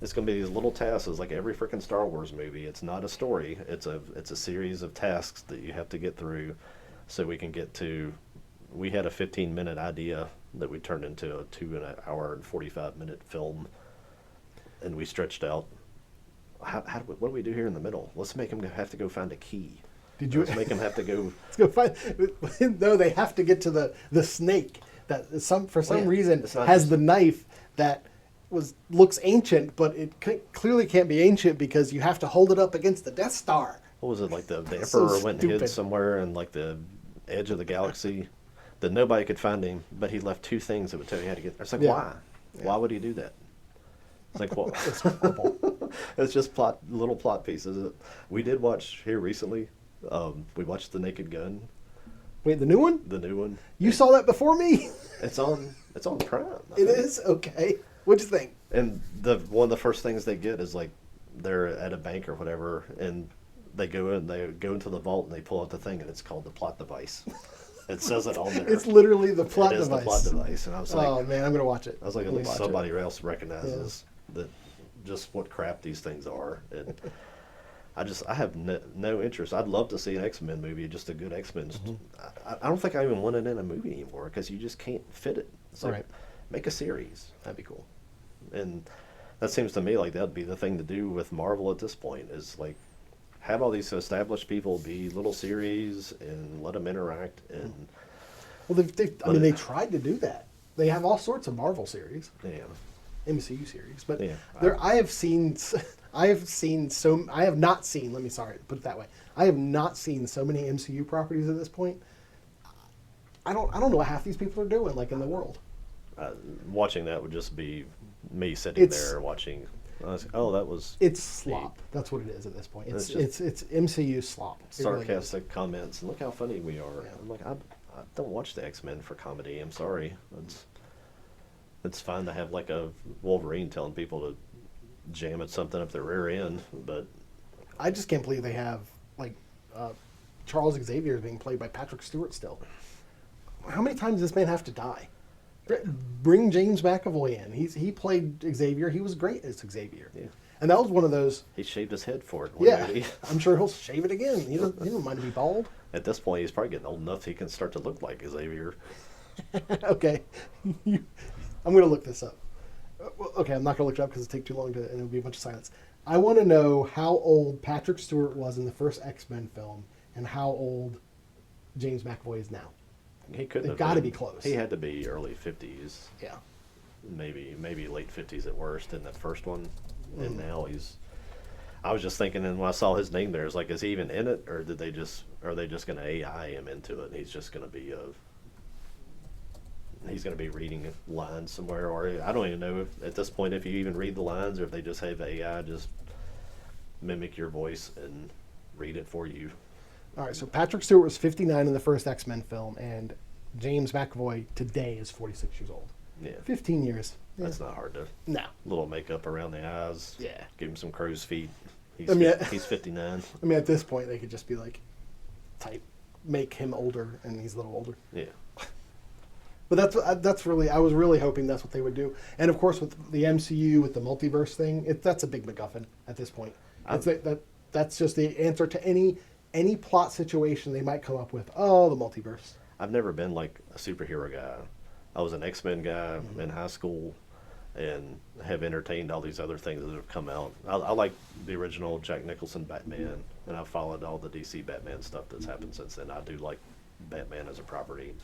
It's going to be these little tasks, like every freaking Star Wars movie. It's not a story. It's a series of tasks that you have to get through, so we can get to. We had a 15-minute idea that we turned into a 2 hour and 45-minute film, and we stretched out. What do we do here in the middle? Let's make him have to go find a key. Did you Let's make him have to go. Let's go find. No, they have to get to the snake that for some reason It's not has just- the knife that looks ancient, but it clearly can't be ancient because you have to hold it up against the Death Star. What was it like? The So Emperor went and hid stupid. somewhere in like the edge of the galaxy that nobody could find him, but he left 2 things that would tell you how to get there. It's like, Yeah. why? Yeah. Why would he do that? It's like, well, It's horrible. it's just little plot pieces. We did watch here recently. We watched The Naked Gun, Wait, the new one? the new one. You saw that before me? It's on Prime. I It think. is? Okay. What'd you think? And one of the first things they get is like they're at a bank or whatever, and they go into the vault and they pull out the thing, and it's called the plot device. It says it on there. It's literally the plot It is device. the plot device, and I was like, Oh man, I'm gonna watch it. I was like, at I'm least gonna watch somebody else recognizes that just what crap these things are, and I have no interest. I'd love to see an X-Men movie, just a good X-Men. I don't think I even want it in a movie anymore because you just can't fit it. It's like, Right. make a series. That'd be cool. And that seems to me like that'd be the thing to do with Marvel at this point is like have all these established people be little series and let them interact and Well, they tried to do that. They have all sorts of Marvel series, yeah. MCU series, but Yeah. I have not seen. Put it that way. I have not seen so many MCU properties at this point. I don't know what half these people are doing, like in the world. Watching that would just be me sitting It's- there watching. I was, oh, that was It's slop. That's what it is at this point. It's It's MCU slop. It really is. sarcastic comments and look how funny we are. Yeah. I'm like, I don't watch the X-Men for comedy. I'm sorry. It's fine to have like a Wolverine telling people to jam at something up their rear end, but I just can't believe they have like Charles Xavier being played by Patrick Stewart still. How many times does this man have to die? Bring James McAvoy in. He played Xavier. He was great as Xavier. Yeah. And that was one of those. he shaved his head for it. One Yeah, movie. I'm sure he'll shave it again. He doesn't mind to be bald. At this point, he's probably getting old enough he can start to look like Xavier. Okay, I'm gonna look this up. Okay, I'm not gonna look it up because it'll take too long and it'll be a bunch of silence. I want to know how old Patrick Stewart was in the first X-Men film and how old James McAvoy is now. He couldn't. They've have gotta been- be close. He had to be early 50s, Yeah. maybe late 50s at worst in that first one, and Mm-hmm. now he's. I was just thinking, and when I saw his name there, it's like, is he even in it, or are they just going to AI him into it? And he's just going to be he's going to be reading lines somewhere, or I don't even know if, at this point if you even read the lines, or if they just have AI just mimic your voice and read it for you. All right, so Patrick Stewart was 59 in the first X-Men film, and James McAvoy today is 46 years old. Yeah, 15 years. that's not hard to. No. Little makeup around the eyes. Yeah. Give him some crow's feet. He's, I mean, he's 59. I mean, at this point, they could just be like, make him older, and he's a little older. Yeah. But that's really, I was really hoping that's what they would do. And of course, with the MCU, with the multiverse thing, that's a big MacGuffin at this point. That's just the answer to any plot situation they might come up with. Oh, the multiverse. I've never been like a superhero guy. I was an X-Men guy in high school and have entertained all these other things that have come out. I like the original Jack Nicholson Batman, and I've followed all the DC Batman stuff that's happened since then. I do like Batman as a property.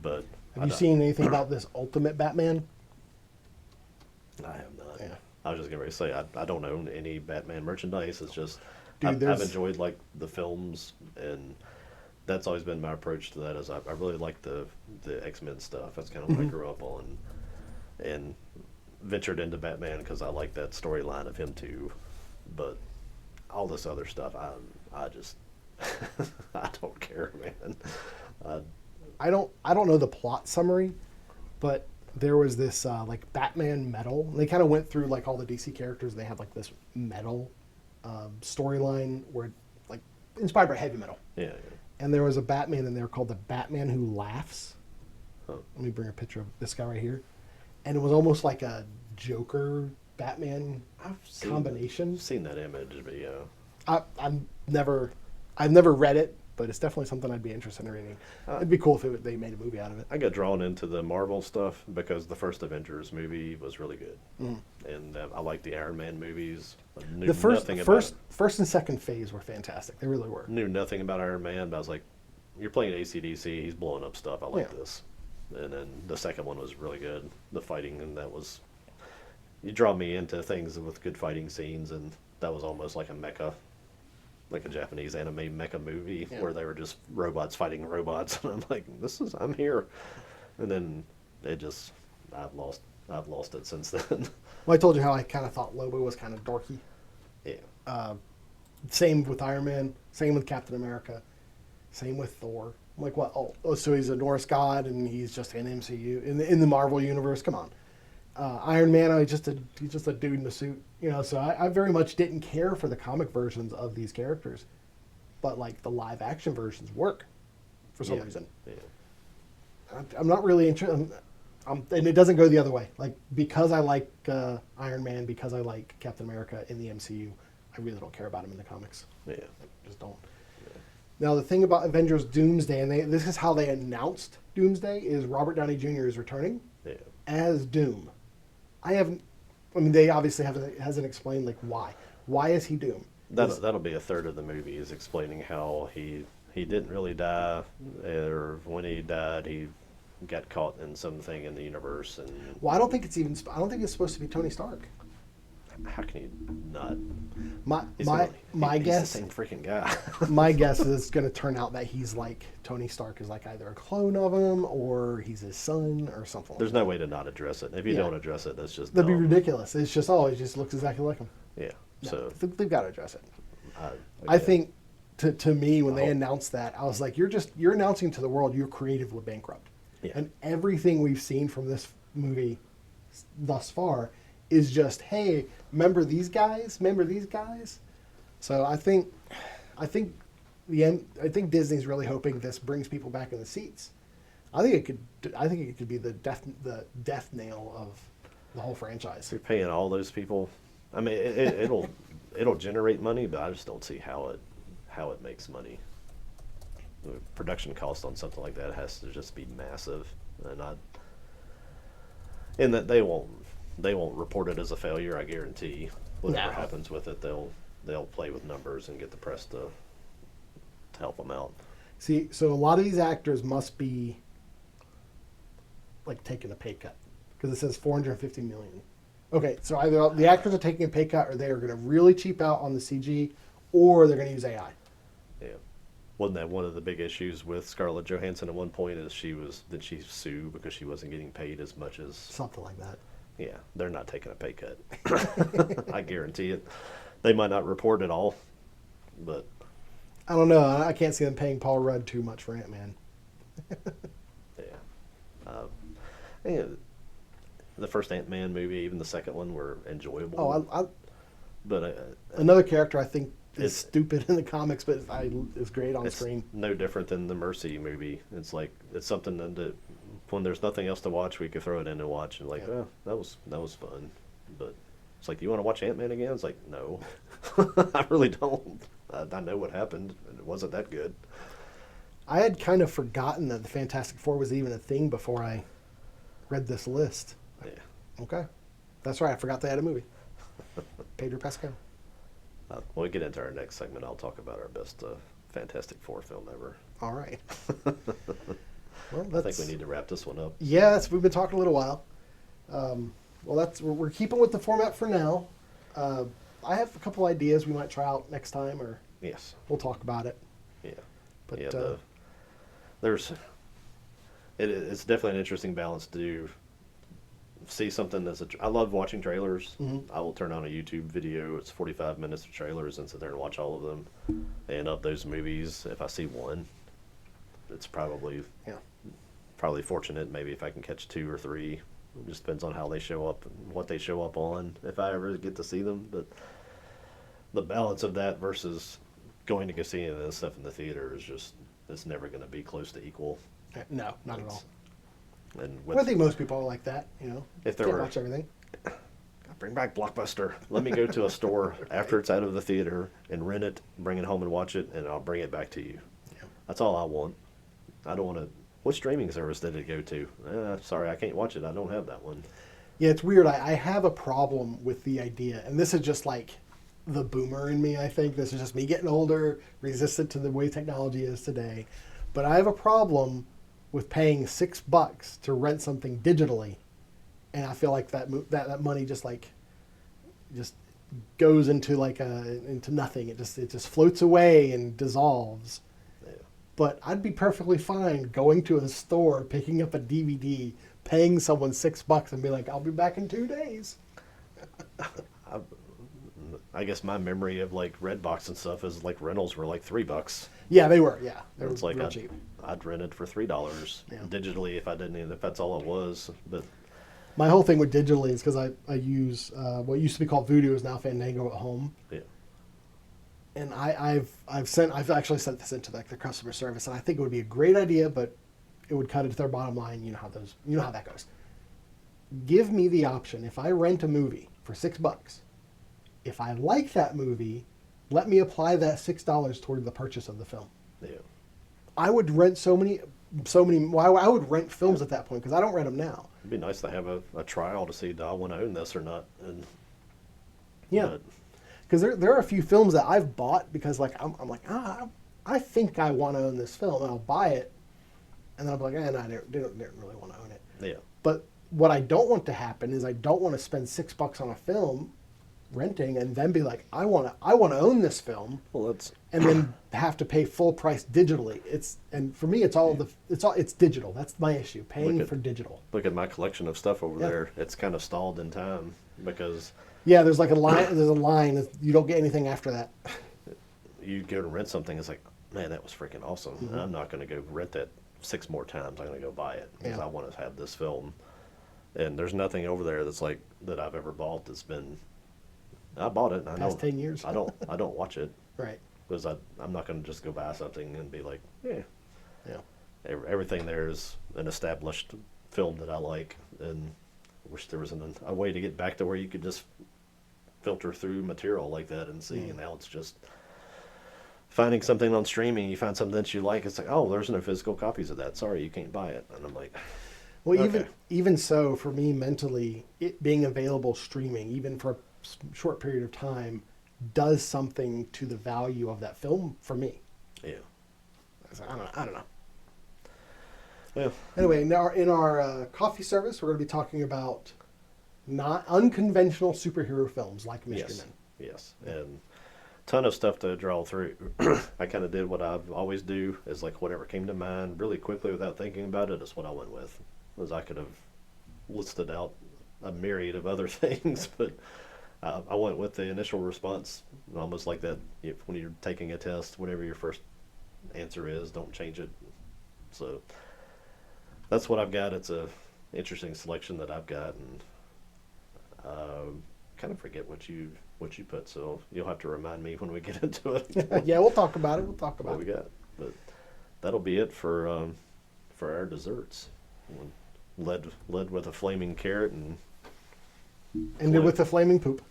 But Have you seen anything about this Ultimate Batman? I have not. Yeah. I was just going to say, I don't own any Batman merchandise. It's just, Dude, I've there's- enjoyed, like, the films, and that's always been my approach to that, is I really like the X-Men stuff. That's kind of what I grew up on, and ventured into Batman because I like that storyline of him, too. But all this other stuff, I just, I don't care, man. I don't know the plot summary, but there was this like Batman metal. They kind of went through like all the DC characters. They have like this metal storyline where like inspired by heavy metal. Yeah, And there was a Batman in there called the Batman Who Laughs. Huh. Let me bring a picture of this guy right here. And it was almost like a Joker Batman combination. I've seen that image, but yeah. I've never read it, but it's definitely something I'd be interested in reading. It'd be cool if they made a movie out of it. I got drawn into the Marvel stuff because the first Avengers movie was really good, and I like the Iron Man movies. I knew The first nothing about and second phase were fantastic. They really were. knew nothing about Iron Man, but I was like, "You're playing AC/DC. He's blowing up stuff. I like Yeah. this." And then the second one was really good. The fighting, and that was, you draw me into things with good fighting scenes, and that was almost like a mecha. Like a Japanese anime mecha movie Yeah. where they were just robots fighting robots, and I'm like, I'm here. And then it just, I've lost it since then. Well, I told you how I kind of thought Lobo was kind of dorky. Yeah. Same with Iron Man. Same with Captain America. Same with Thor. I'm like, what? Oh, so he's a Norse god and he's just an MCU in the Marvel universe. Come on. Iron Man, he's just a dude in a suit, you know. So I very much didn't care for the comic versions of these characters, but like the live action versions work for some reason. Yeah. I'm not really interested. And it doesn't go the other way. Like because I like Iron Man, because I like Captain America in the MCU, I really don't care about him in the comics. Yeah. I just don't. Now the thing about Avengers Doomsday, and this is how they announced Doomsday, is Robert Downey Jr. is returning Yeah. as Doom. They obviously hasn't explained like why. Why is he Doom? That'll be a third of the movie, is explaining how he didn't really die, or when he died, he got caught in something in the universe, and Well, I don't think it's supposed to be Tony Stark. how can you not? He's He's guess the same freaking guy. my guess is it's going to turn out that he's like Tony Stark is like either a clone of him or he's his son or something. There's no way to not address it. If you Yeah. don't address it, that's just That'd be dumb. ridiculous. It's just he just looks exactly like him. Yeah. No, So they've got to address it. I yeah. think to me when they hope- announced that, I was like, you're announcing to the world you're creatively bankrupt. Yeah. And everything we've seen from this movie thus far is just, hey, remember these guys? Remember these guys? So I think Disney's really hoping this brings people back in the seats. I think it could be the death nail of the whole franchise. You're paying all those people. I mean, it'll generate money, but I just don't see how it makes money. The production cost on something like that has to just be massive, and that they won't report it as a failure. I guarantee. Whatever No. happens with it, they'll play with numbers and get the press to help them out. See, so a lot of these actors must be like taking a pay cut because it says 450 million. Okay, so either the actors are taking a pay cut or they are going to really cheap out on the CG or they're going to use AI. Yeah. Wasn't that one of the big issues with Scarlett Johansson at one point? Is she sue because she wasn't getting paid as much as. Something like that. Yeah, they're not taking a pay cut. I guarantee it. They might not report it all, but I don't know. I can't see them paying Paul Rudd too much for Ant-Man. yeah. And the first Ant-Man movie, even the second one, were enjoyable. Oh, but another character I think is It's- stupid in the comics, but is great on it's screen. no different than the Mercy movie. It's like it's something that when there's nothing else to watch, we could throw it in and watch, and like, Yeah. oh, that was fun. But it's like, do you want to watch Ant-Man again? It's like, no, I really don't. I know what happened, and it wasn't that good. I had kind of forgotten that the Fantastic Four was even a thing before I read this list. Yeah. Okay. That's right. I forgot they had a movie. Pedro Pascal. When we get into our next segment, I'll talk about our best Fantastic Four film ever. All right. Well, I think we need to wrap this one up. Yeah, we've been talking a little while. Well, we're keeping with the format for now. I have a couple ideas we might try out next time, or Yes. we'll talk about it. Yeah. But Yeah. It's definitely an interesting balance to do. See something I love watching trailers. Mhm. I will turn on a YouTube video. It's 45 minutes of trailers and sit there and watch all of them. And of those movies, if I see one, it's probably fortunate. Maybe if I can catch 2 or 3, it just depends on how they show up and what they show up on. If I ever get to see them, but the balance of that versus going to go see any of this stuff in the theater it's never going to be close to equal. No, not at all. And I think most people are like that. if there Can't were watch everything. bring back Blockbuster. Let me go to a store after it's out of the theater and rent it, bring it home and watch it, and I'll bring it back to you. Yeah. That's all I want. I don't want to. What streaming service did it go to? Sorry, I can't watch it. I don't have that one. Yeah, it's weird. I have a problem with the idea, and this is just like the boomer in me, I think. This is just me getting older, resistant to the way technology is today. But I have a problem with paying $6 to rent something digitally, and I feel like that money just goes into into nothing. It just floats away and dissolves. Yeah. But I'd be perfectly fine going to a store, picking up a DVD, paying someone $6, and be like, "I'll be back in 2 days." I guess my memory of like Redbox and stuff is like rentals were like $3. Yeah, they were. Yeah, they were It's like real cheap. I'd rent it for $3 Yeah. digitally if that's all it was. But My whole thing with digitally is because I use what used to be called Vudu is now Fandango at home, yeah, and I've actually sent this into the customer service, and I think it would be a great idea, but it would cut into their bottom line. You know how that goes. Give me the option if I rent a movie for $6. If I like that movie, let me apply that $6 toward the purchase of the film. yeah. I would rent so many. Well, I would rent films at that point because I don't rent them now. It'd be nice to have a trial to see do I want to own this or not. And Yeah. but, Because there are a few films that I've bought because I'm like, I think I want to own this film, and I'll buy it, and then I'll be like, no, I didn't really want to own it. yeah. But what I don't want to happen is I don't want to spend $6 on a film renting and then be like, I want to own this film, Well, that's and then have to pay full price digitally. And for me, it's digital. That's my issue, paying for digital. look at my collection of stuff over Yeah. there. It's kind of stalled in time because Yeah, there's like a line. There's a line. You don't get anything after that. you go to rent something. It's like, man, that was freaking awesome. Mm-hmm. And I'm not going to go rent that 6 more times. I'm going to go buy it because Yeah. I want to have this film. And there's nothing over there that's like that I've ever bought that's been. I bought it. And I Past know 10 years. I don't watch it Right. because I'm not going to just go buy something and be like, yeah. Yeah. Everything there is an established film that I like, and I wish there was a way to get back to where you could just filter through material like that and see. And now it's just finding something on streaming. You find something that you like. It's like, oh, there's no physical copies of that. Sorry, you can't buy it. And I'm like, Well, okay. even so, for me mentally, it being available streaming, even for a short period of time, does something to the value of that film for me. yeah, I don't know. well, Anyway, in our coffee service, we're going to be talking about not unconventional superhero films like Mystery yes, Men. yes, and ton of stuff to draw through. I kind of did what I always do, is like whatever came to mind really quickly without thinking about it is what I went with. As I could have listed out a myriad of other things, but I went with the initial response, almost like that. When you're taking a test, whatever your first answer is, don't change it. So that's what I've got. It's a interesting selection that I've got, and kind of forget what you put. So you'll have to remind me when we get into it. Yeah, we'll talk about it. We'll talk What about we it. got, but that'll be it for our desserts. Led with a flaming carrot and Ended with the flaming poop.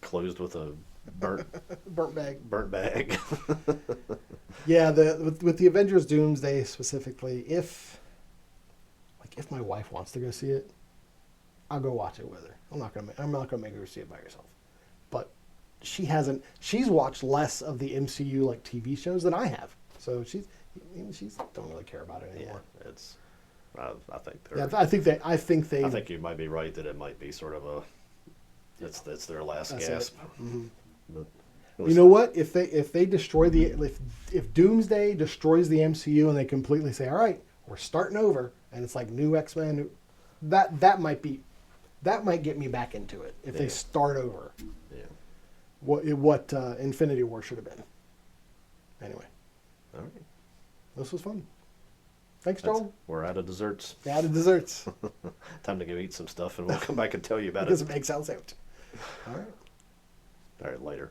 closed with a burnt Burnt bag. bag. Yeah, with the Avengers Doomsday specifically, if my wife wants to go see it, I'll go watch it with her. I'm not gonna make her see it by herself. But she's watched less of the MCU like TV shows than I have. So she's don't really care about it Yeah, anymore. I think they're. Yeah, I think they. I think they. I think you might be right that it might be sort of a. It's their last That's gasp. Mhm. But You know what? If they destroy if Doomsday destroys the MCU and they completely say, all right, we're starting over, and it's like new X-Men, that might get me back into it if they Yeah. start over. Yeah. What Infinity War should have been. Anyway, All right. this was fun. Thanks, That's- Joel. We're out of desserts. Out of desserts. Time to go eat some stuff, and we'll come back and tell you about Because it. it makes sound sandwich. All right. All right, later.